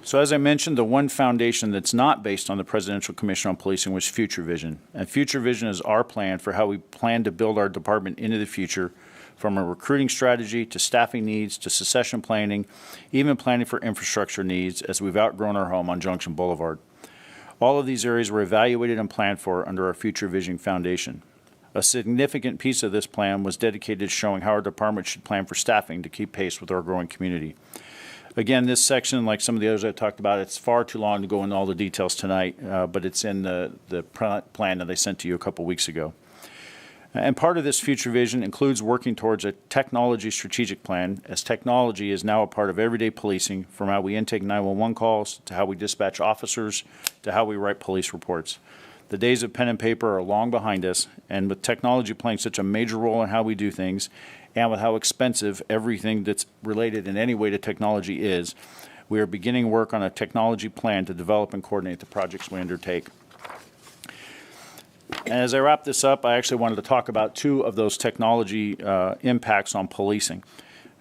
So as I mentioned, the one foundation that's not based on the Presidential Commission on Policing was Future Vision. And Future Vision is our plan for how we plan to build our department into the future, from a recruiting strategy to staffing needs to succession planning, even planning for infrastructure needs as we've outgrown our home on Junction Boulevard. All of these areas were evaluated and planned for under our Future Vision Foundation. A significant piece of this plan was dedicated to showing how our department should plan for staffing to keep pace with our growing community. Again, this section, like some of the others I talked about, it's far too long to go into all the details tonight, but it's in the plan that I sent to you a couple weeks ago. And part of this future vision includes working towards a technology strategic plan, as technology is now a part of everyday policing, from how we intake 911 calls to how we dispatch officers to how we write police reports. The days of pen and paper are long behind us, and with technology playing such a major role in how we do things, and with how expensive everything that's related in any way to technology is, we are beginning work on a technology plan to develop and coordinate the projects we undertake. And as I wrap this up, I actually wanted to talk about 2 of those technology impacts on policing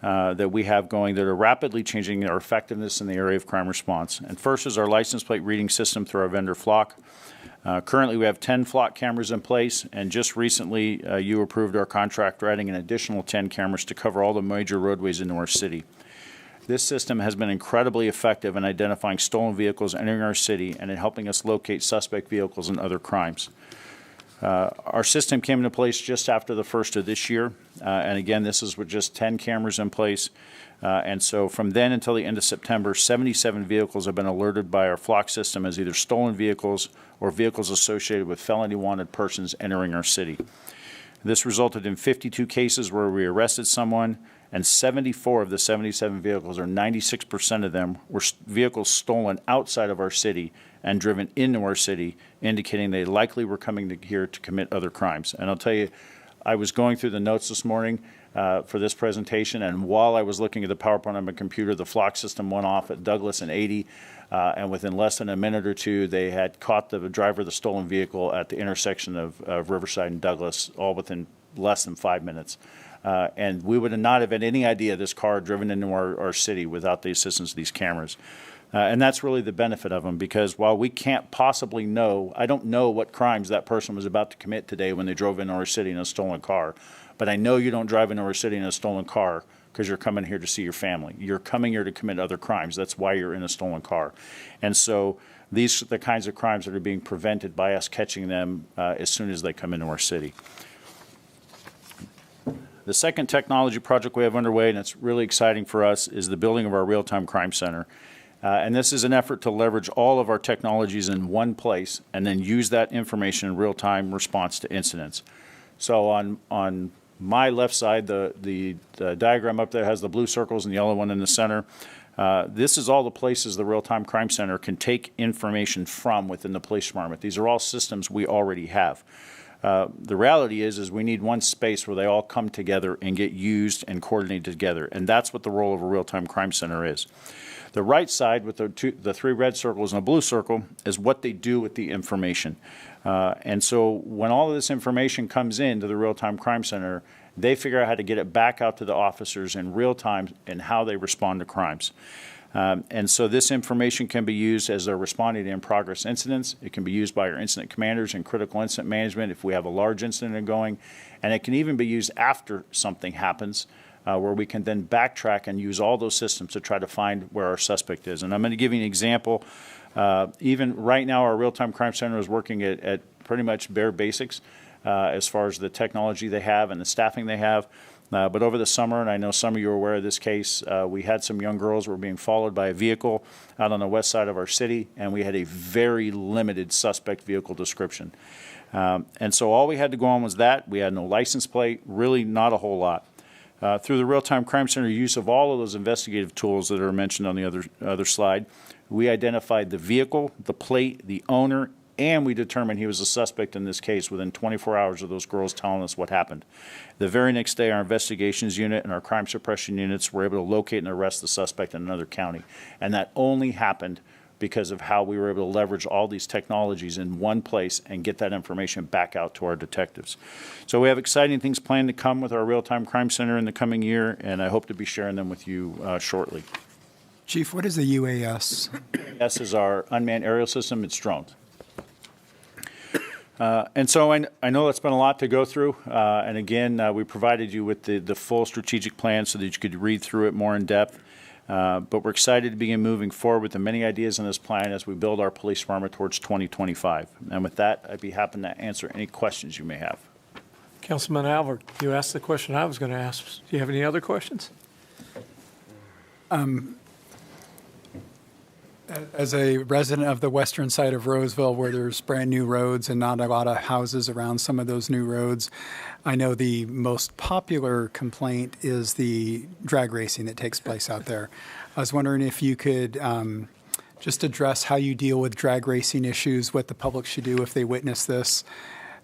that we have going that are rapidly changing our effectiveness in the area of crime response. And first is our license plate reading system through our vendor Flock. Currently, we have 10 Flock cameras in place, and just recently you approved our contract for adding an additional 10 cameras to cover all the major roadways into our city. This system has been incredibly effective in identifying stolen vehicles entering our city and in helping us locate suspect vehicles and other crimes. Our system came into place just after the first of this year. And again, this is with just 10 cameras in place. And so from then until the end of September, 77 vehicles have been alerted by our flock system as either stolen vehicles or vehicles associated with felony wanted persons entering our city. This resulted in 52 cases where we arrested someone, and 74 of the 77 vehicles, or 96% of them, were vehicles stolen outside of our city and driven into our city, indicating they likely were coming here to commit other crimes. And I'll tell you, I was going through the notes this morning for this presentation, and while I was looking at the PowerPoint on my computer, the flock system went off at Douglas and 80, and within less than a minute or two, they had caught the driver of the stolen vehicle at the intersection of Riverside and Douglas, all within less than 5 minutes. And we would not have had any idea this car had driven into our city without the assistance of these cameras. And that's really the benefit of them, because while we can't possibly know, I don't know what crimes that person was about to commit today when they drove into our city in a stolen car, but I know you don't drive into our city in a stolen car because you're coming here to see your family. You're coming here to commit other crimes. That's why you're in a stolen car. And so these are the kinds of crimes that are being prevented by us catching them as soon as they come into our city. The second technology project we have underway, and it's really exciting for us, is the building of our real-time crime center. And this is an effort to leverage all of our technologies in one place and then use that information in real-time response to incidents. So on my left side, the diagram up there has the blue circles and the yellow one in the center. This is all the places the real-time crime center can take information from within the police department. These are all systems we already have. The reality is we need one space where they all come together and get used and coordinated together, and that's what the role of a real-time crime center is. The right side with the three red circles and a blue circle is what they do with the information. And so when all of this information comes into the real-time crime center, they figure out how to get it back out to the officers in real time and how they respond to crimes. And so this information can be used as they're responding to in-progress incidents. It can be used by our incident commanders in critical incident management if we have a large incident going. And it can even be used after something happens, where we can then backtrack and use all those systems to try to find where our suspect is. And I'm going to give you an example. Even right now, our real-time crime center is working at pretty much bare basics as far as the technology they have and the staffing they have. But over the summer, and I know some of you are aware of this case, we had some young girls who were being followed by a vehicle out on the west side of our city, and we had a very limited suspect vehicle description. And so all we had to go on was that. We had no license plate, really not a whole lot. Through the Real-Time Crime Center use of all of those investigative tools that are mentioned on the other slide, we identified the vehicle, the plate, the owner, and we determined he was a suspect in this case within 24 hours of those girls telling us what happened. The very next day, our investigations unit and our crime suppression units were able to locate and arrest the suspect in another county. And that only happened because of how we were able to leverage all these technologies in one place and get that information back out to our detectives. So we have exciting things planned to come with our Real-Time Crime Center in the coming year, and I hope to be sharing them with you shortly.
Chief, what is the UAS?
UAS is our unmanned aerial system. It's drones. And so I know that's been a lot to go through. And again, we provided you with the full strategic plan so that you could read through it more in depth. But we're excited to begin moving forward with the many ideas in this plan as we build our police department towards 2025. And with that, I'd be happy to answer any questions you may have.
Councilman Albert, you asked the question I was going to ask. Do you have any other questions?
As a resident of the western side of Roseville, where there's brand new roads and not a lot of houses around some of those new roads, I know the most popular complaint is the drag racing that takes place out there. I was wondering if you could just address how you deal with drag racing issues, what the public should do if they witness this,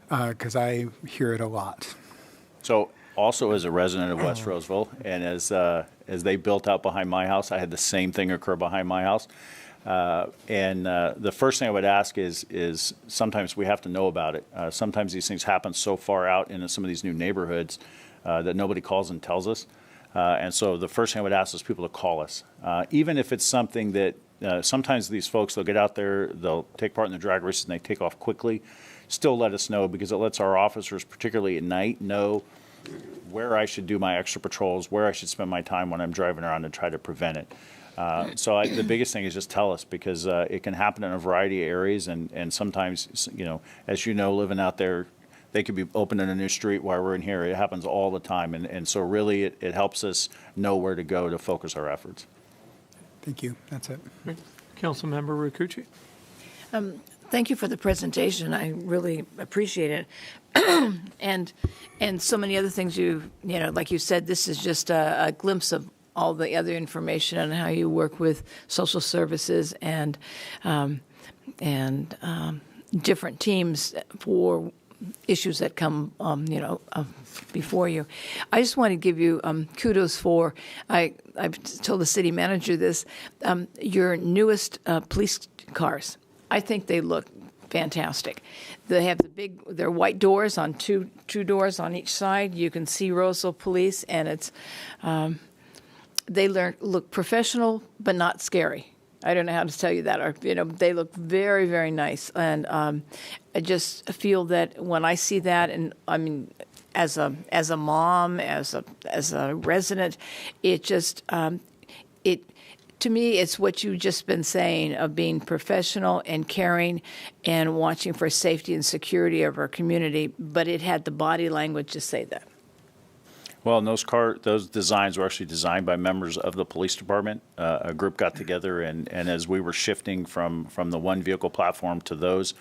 because I hear it a lot.
So also as a resident of West Roseville, and as they built out behind my house, I had the same thing occur behind my house. The first thing I would ask is sometimes we have to know about it. Sometimes these things happen so far out into some of these new neighborhoods that nobody calls and tells us. And so the first thing I would ask is people to call us. Even if it's something that sometimes these folks, they'll get out there, they'll take part in the drag races and they take off quickly. Still let us know, because it lets our officers, particularly at night, know where I should do my extra patrols, where I should spend my time when I'm driving around and try to prevent it. The biggest thing is just tell us, because it can happen in a variety of areas, and sometimes, as you know, living out there, they could be opening a new street while we're in here. It happens all the time. And so really it helps us know where to go to focus our efforts.
Thank you. That's it.
Councilmember Rakucci.
Thank you for the presentation. I really appreciate it. and so many other things like you said, this is just a glimpse of all the other information on how you work with social services and different teams for issues that come, before you. I just want to give you kudos for, I've told the city manager this, your newest police cars. I think they look fantastic. They have they're white doors on two doors on each side. You can see Roseville Police, and it's, they look professional but not scary. I don't know how to tell you that. Or, they look very, very nice, and I just feel that when I see that, and I mean, as a mom, as a resident, it just to me, it's what you've just been saying of being professional and caring and watching for safety and security of our community. But it had the body language to say that.
Well, and those designs were actually designed by members of the police department. A group got together, and as we were shifting from the one vehicle platform to those,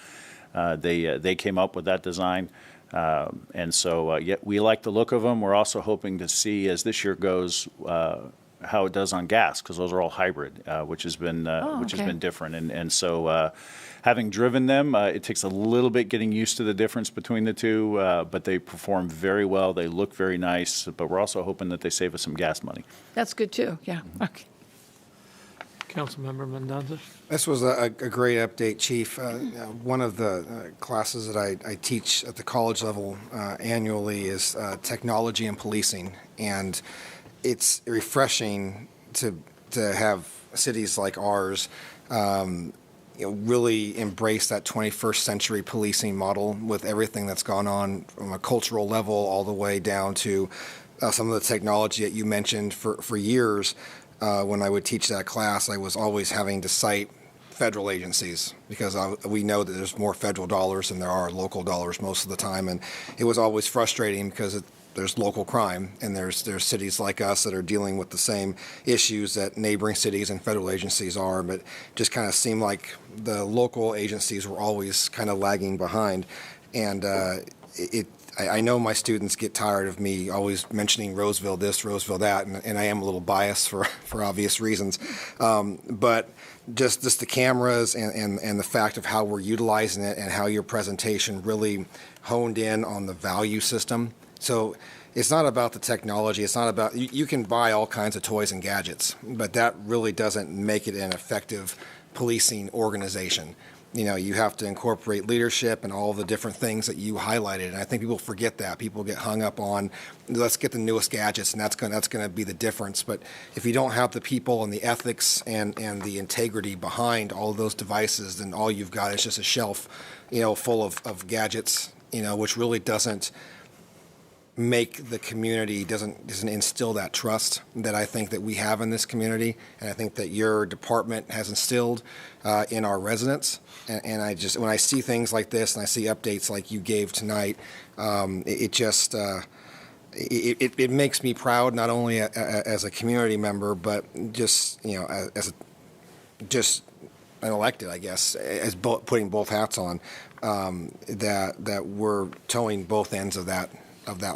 they came up with that design. And so we like the look of them. We're also hoping to see, as this year goes, how it does on gas, because those are all hybrid, which has been different. And so having driven them, it takes a little bit getting used to the difference between the two, but they perform very well. They look very nice, but we're also hoping that they save us some gas money.
That's good too. Yeah. Okay.
Councilmember Mendoza.
This was a great update, Chief. One of the classes that I teach at the college level annually is technology and policing, and it's refreshing to have cities like ours really embrace that 21st century policing model with everything that's gone on from a cultural level all the way down to some of the technology that you mentioned. For years, when I would teach that class, I was always having to cite federal agencies because we know that there's more federal dollars than there are local dollars most of the time, and it was always frustrating because there's local crime, and there's cities like us that are dealing with the same issues that neighboring cities and federal agencies are, but just kind of seemed like the local agencies were always kind of lagging behind. And I know my students get tired of me always mentioning Roseville this, Roseville that, and I am a little biased for obvious reasons. But just the cameras and the fact of how we're utilizing it and how your presentation really honed in on the value system. So it's not about the technology. It's not about, you can buy all kinds of toys and gadgets, but that really doesn't make it an effective policing organization. You have to incorporate leadership and all the different things that you highlighted. And I think people forget that. People get hung up on, let's get the newest gadgets, and that's going to be the difference. But if you don't have the people and the ethics and the integrity behind all of those devices, then all you've got is just a shelf, full of gadgets, which really doesn't make the community, doesn't instill that trust that I think that we have in this community, and I think that your department has instilled in our residents. And I just, when I see things like this and I see updates like you gave tonight, it makes me proud, not only as a community member, but just as an elected, I guess, as putting both hats on, that we're towing both ends of that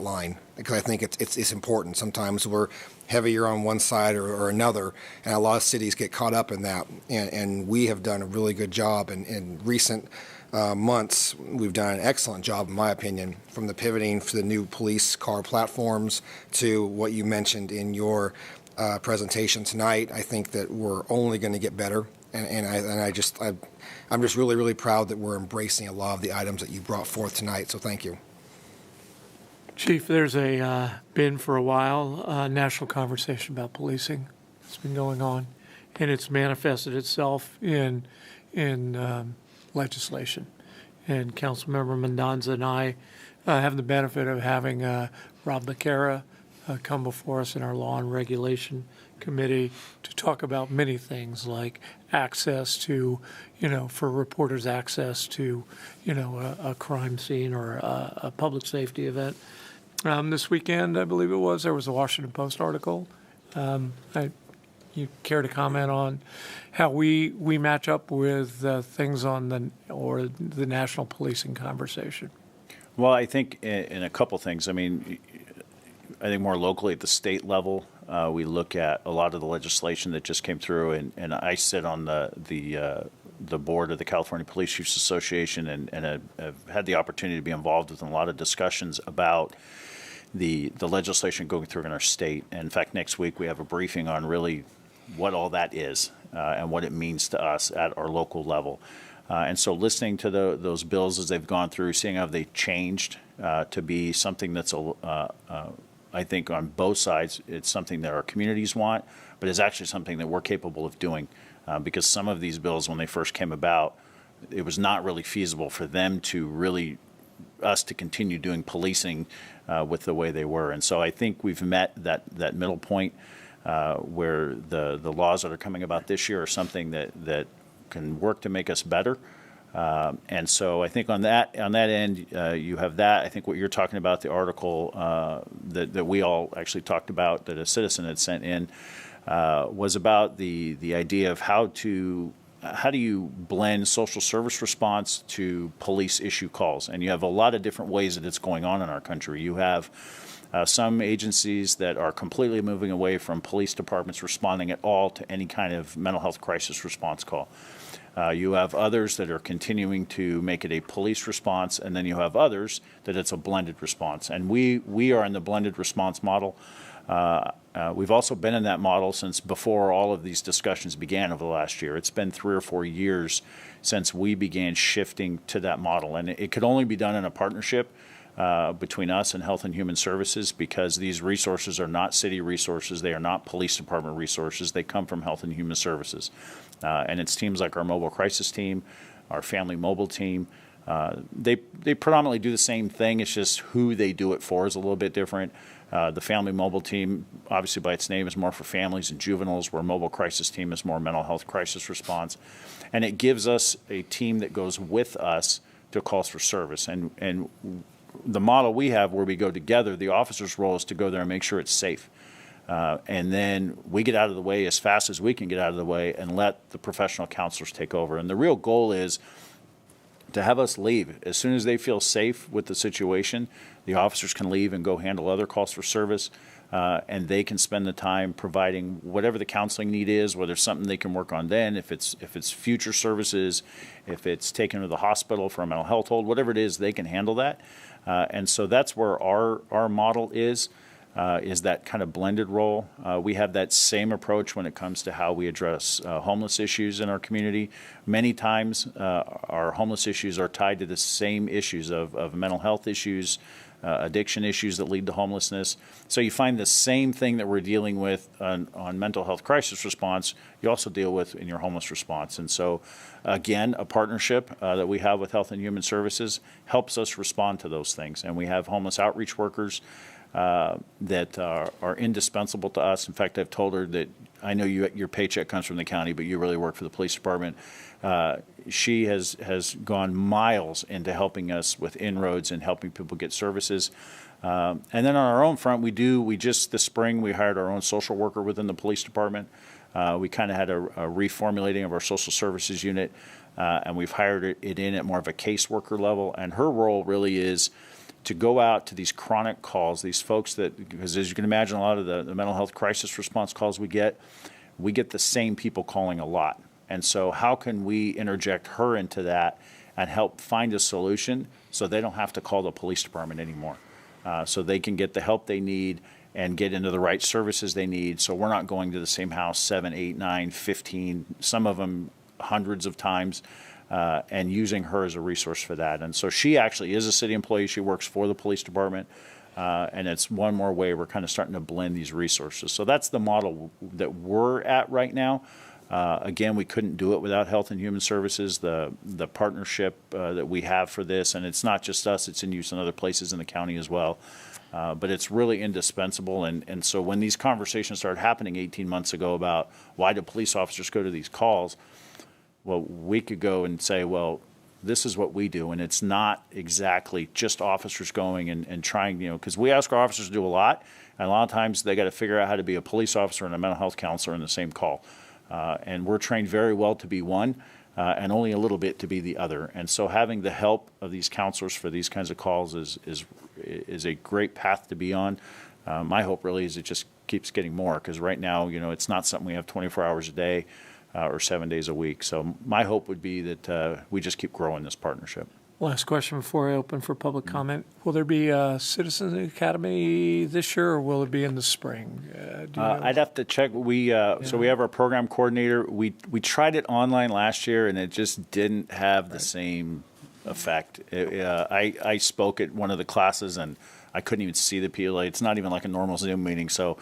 line, because I think it's important. Sometimes we're heavier on one side or another, and a lot of cities get caught up in that. And we have done a really good job in recent months. We've done an excellent job, in my opinion, from the pivoting for the new police car platforms to what you mentioned in your presentation tonight. I think that we're only going to get better, and I'm just really, really proud that we're embracing a lot of the items that you brought forth tonight. So thank you.
Chief, there's been for a while a national conversation about policing. It's been going on, and it's manifested itself in legislation. And Councilmember Mendoza and I have the benefit of having Rob Becerra come before us in our Law and Regulation committee to talk about many things like access to, for reporters access to, a crime scene or a public safety event. This weekend, I believe there was a Washington Post article. You care to comment on how we match up with things on the national policing conversation?
Well, I think in a couple things. I mean, I think more locally at the state level, we look at a lot of the legislation that just came through, and I sit on the board of the California Police Chiefs Association, and have had the opportunity to be involved with a lot of discussions about the legislation going through in our state. And in fact, next week we have a briefing on really what all that is and what it means to us at our local level. And so listening to those bills as they've gone through, seeing how they've changed to be something that's, I think on both sides, it's something that our communities want, but it's actually something that we're capable of doing. Because some of these bills, when they first came about, it was not really feasible for them to us to continue doing policing with the way they were. And so I think we've met that middle point where the laws that are coming about this year are something that can work to make us better. And so I think on that end, you have that. I think what you're talking about, the article that we all actually talked about that a citizen had sent in, was about the idea of how do you blend social service response to police issue calls? And you have a lot of different ways that it's going on in our country. You have some agencies that are completely moving away from police departments responding at all to any kind of mental health crisis response call. You have others that are continuing to make it a police response, and then you have others that it's a blended response. And we are in the blended response model. We've also been in that model since before all of these discussions began over the last year. It's been 3 or 4 years since we began shifting to that model. And it could only be done in a partnership between us and Health and Human Services, because these resources are not city resources. They are not police department resources. They come from Health and Human Services. And it's teams like our mobile crisis team, our family mobile team. They predominantly do the same thing. It's just who they do it for is a little bit different. The family mobile team, obviously by its name, is more for families and juveniles, where mobile crisis team is more mental health crisis response. And it gives us a team that goes with us to calls for service. And the model we have where we go together, the officer's role is to go there and make sure it's safe. And then we get out of the way as fast as we can get out of the way and let the professional counselors take over. And the real goal is to have us leave. As soon as they feel safe with the situation, the officers can leave and go handle other calls for service, and they can spend the time providing whatever the counseling need is, whether it's something they can work on then, if it's future services, if it's taken to the hospital for a mental health hold, whatever it is, they can handle that. And so that's where our model is that kind of blended role. We have that same approach when it comes to how we address homeless issues in our community. Many times our homeless issues are tied to the same issues of mental health issues, addiction issues that lead to homelessness. So you find the same thing that we're dealing with on mental health crisis response, you also deal with in your homeless response. And so, again, a partnership that we have with Health and Human Services helps us respond to those things. And we have homeless outreach workers that are indispensable to us. In fact, I've told her that I know your paycheck comes from the county, but you really work for the police department. She has gone miles into helping us with inroads and helping people get services. And then on our own front, this spring, we hired our own social worker within the police department. We kind of had a reformulating of our social services unit, and we've hired it in at more of a caseworker level. And her role really is to go out to these chronic calls, these folks because as you can imagine, a lot of the mental health crisis response calls we get the same people calling a lot. And so how can we interject her into that and help find a solution so they don't have to call the police department anymore, so they can get the help they need and get into the right services they need, so we're not going to the same house 7, 8, 9, 15, some of them hundreds of times, and using her as a resource for that. And so she actually is a city employee. She works for the police department, and it's one more way we're kind of starting to blend these resources. So that's the model that we're at right now. Again, we couldn't do it without Health and Human Services, the partnership that we have for this. And it's not just us, it's in use in other places in the county as well. But it's really indispensable. And so when these conversations started happening 18 months ago about why do police officers go to these calls, well, we could go and say, well, this is what we do. And it's not exactly just officers going and trying, because we ask our officers to do a lot. And a lot of times they got to figure out how to be a police officer and a mental health counselor in the same call. And we're trained very well to be one and only a little bit to be the other. And so having the help of these counselors for these kinds of calls is a great path to be on. My hope really is it just keeps getting more, because right now, it's not something we have 24 hours a day or 7 days a week. So my hope would be that we just keep growing this partnership.
Last question before I open for public comment. Will there be a Citizens Academy this year, or will it be in the spring? Do you know?
I'd have to check. So we have our program coordinator. We tried it online last year, and it just didn't have the same effect. I spoke at one of the classes, and I couldn't even see the PLA. It's not even like a normal Zoom meeting. So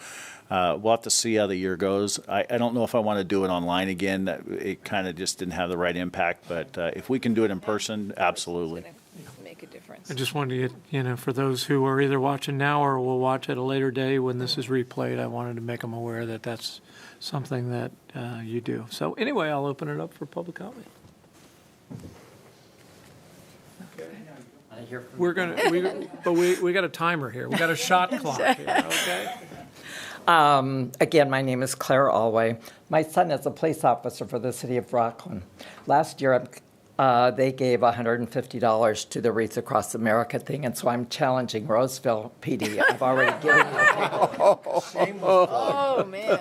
we'll have to see how the year goes. I don't know if I want to do it online again. It kind of just didn't have the right impact. But if we can do it in person, absolutely.
Make a difference.
I just wanted to get, for those who are either watching now or will watch at a later day when this is replayed, I wanted to make them aware that that's something that you do. So anyway, I'll open it up for public comment. We're we got a timer here. We got a shot clock here. Okay.
Again, my name is Claire Alway. My son is a police officer for the city of Rockland. Last year, they gave $150 to the Wreaths Across America thing, and so I'm challenging Roseville PD. I've already given
Oh, man.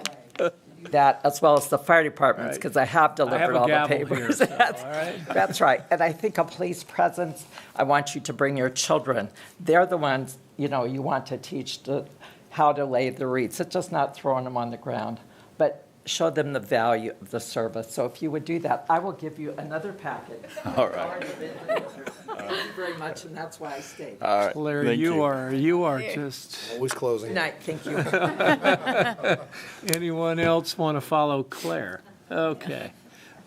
that, as well as the fire departments, because I have delivered all the papers.
Here, so, all right.
That's right. And I think a police presence, I want you to bring your children. They're the ones, you want to teach how to lay the wreaths. It's just not throwing them on the ground, but show them the value of the service. So if you would do that, I will give you another packet.
All right.
Thank you very much, and that's why I stayed.
All right.
Claire, you are just
Always closing.
Good night. Thank you.
Anyone else want to follow Claire? Okay.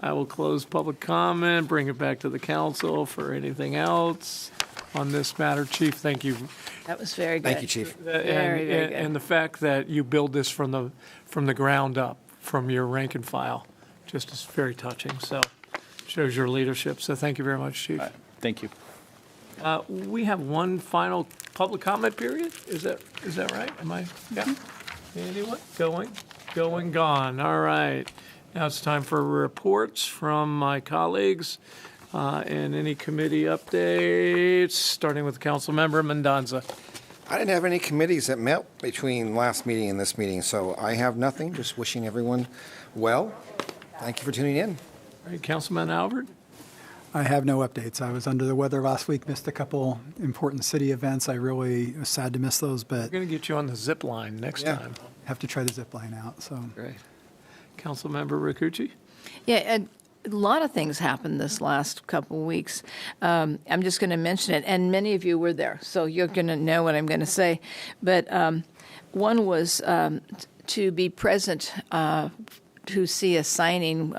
I will close public comment, bring it back to the council for anything else on this matter. Chief, thank you.
That was very good.
Thank you, Chief.
Very good.
And the fact that you build this from the ground up, from your rank and file, just is very touching. So shows your leadership. So thank you very much, Chief.
All right. Thank you.
We have one final public comment period. Is that right? Am I? Yeah. Anyone? Going, gone. All right. Now it's time for reports from my colleagues and any committee updates, starting with Councilmember Mendoza.
I didn't have any committees that met between last meeting and this meeting, so I have nothing. Just wishing everyone well. Thank you for tuning in.
All right, Councilman Albert.
I have no updates. I was under the weather last week, missed a couple important city events. I really was sad to miss those, but
We're going to get you on the zip line next time.
have to try the zip line out. So
Great. Councilmember Ricucci.
Yeah, and a lot of things happened this last couple of weeks. I'm just going to mention it, and many of you were there, so you're going to know what I'm going to say. But one was to be present to see a signing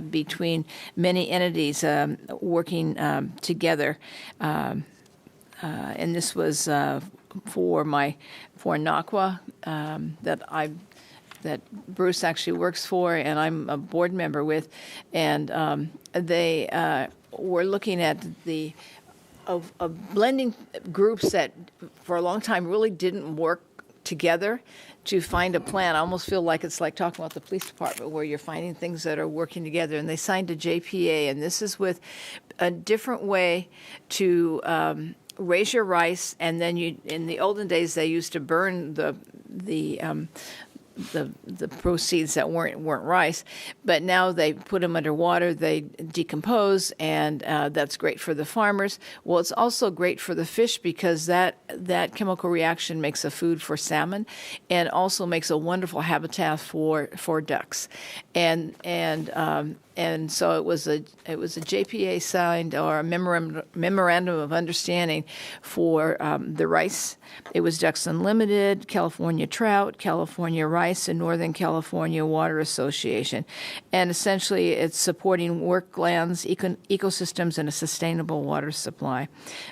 between many entities working together, and this was for NACWA that Bruce actually works for, and I'm a board member with, and they were looking at of blending groups that for a long time really didn't work together to find a plan. I almost feel like it's like talking about the police department where you're finding things that are working together. And they signed a JPA, and this is with a different way to raise your rice. And then in the olden days, they used to burn the proceeds that weren't rice, but now they put them underwater, they decompose, and that's great for the farmers. Well, it's also great for the fish because that chemical reaction makes a food for salmon, and also makes a wonderful habitat for ducks, and so it was a JPA signed, or a memorandum of understanding for the rice. It was Ducks Unlimited, California Trout, California Rice, NICE and Northern California Water Association. And essentially, it's supporting worklands, ecosystems, and a sustainable water supply.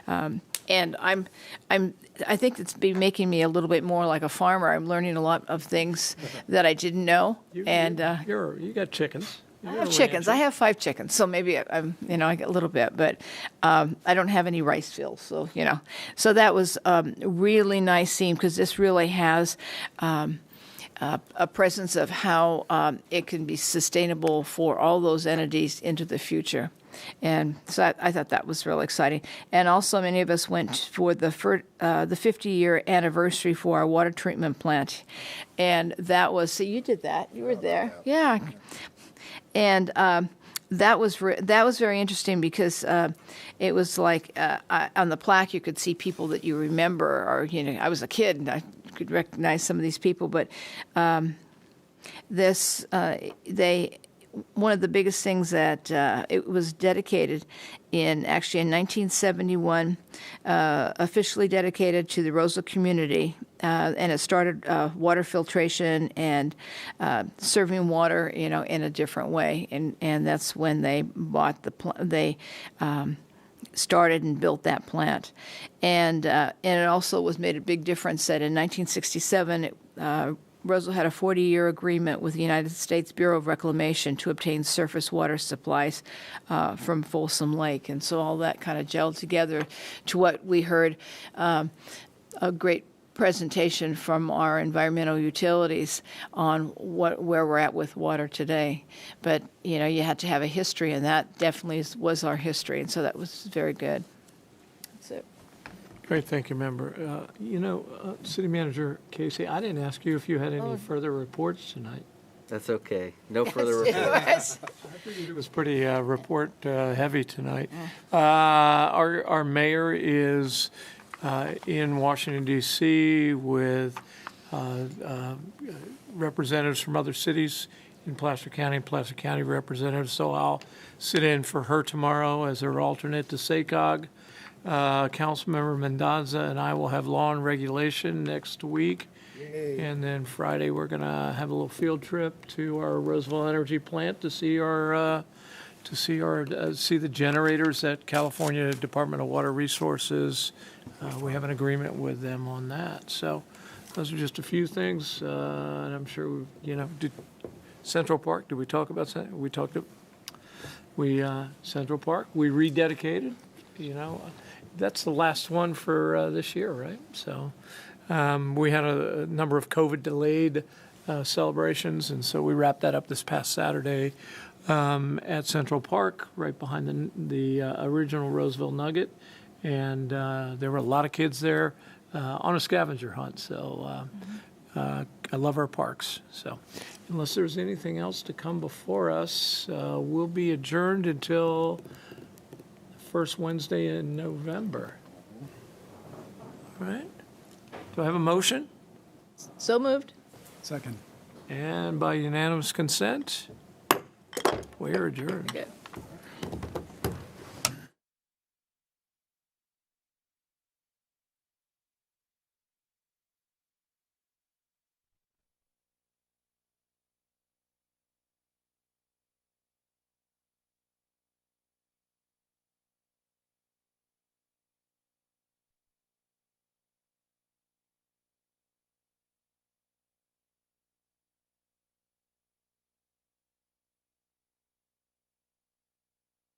And I think it's been making me a little bit more like a farmer. I'm learning a lot of things that I didn't know.
You got chickens.
I have chickens. I have 5 chickens, so maybe I'm, I get a little bit, but I don't have any rice fields, so So that was really nice seeing, because this really has a presence of how it can be sustainable for all those entities into the future. And so I thought that was really exciting. And also, many of us went for the 50-year anniversary for our water treatment plant. And that was, so you did that. You were there. Yeah. And that was very interesting, because it was like on the plaque you could see people that you remember, or I was a kid and I could recognize some of these people, but one of the biggest things that it was dedicated in 1971, officially dedicated to the Roseville community, and it started water filtration and serving water, in a different way, and that's when they bought they started and built that plant, and it also was made a big difference that in 1967 Roseville had a 40-year agreement with the United States Bureau of Reclamation to obtain surface water supplies from Folsom Lake. And so all that kind of gelled together to what we heard, a great presentation from our environmental utilities on where we're at with water today. But, you had to have a history, and that definitely was our history. And so that was very good. That's it.
Great, thank you, Member. City Manager Casey, I didn't ask you if you had any further reports tonight.
That's okay. No further reports.
I figured it was pretty report heavy tonight. Our mayor is in Washington, D.C. with representatives from other cities in Placer County and Placer County representatives. So I'll sit in for her tomorrow as her alternate to SACOG. Councilmember Mendoza and I will have law and regulation next week. Yay. And then Friday we're going to have a little field trip to our Roseville Energy plant to see the generators at California Department of Water Resources. We have an agreement with them on that. So those are just a few things, and I'm sure did Central Park. Did we talk about that? Central Park. We rededicated. That's the last one for this year, right? So we had a number of COVID-delayed celebrations, and so we wrapped that up this past Saturday at Central Park, right behind the original Roseville Nugget. And there were a lot of kids there on a scavenger hunt. So I love our parks. So unless there's anything else to come before us, we'll be adjourned until first Wednesday in November. All right. Do I have a motion?
So moved.
Second.
And by unanimous consent, we are adjourned.
Good.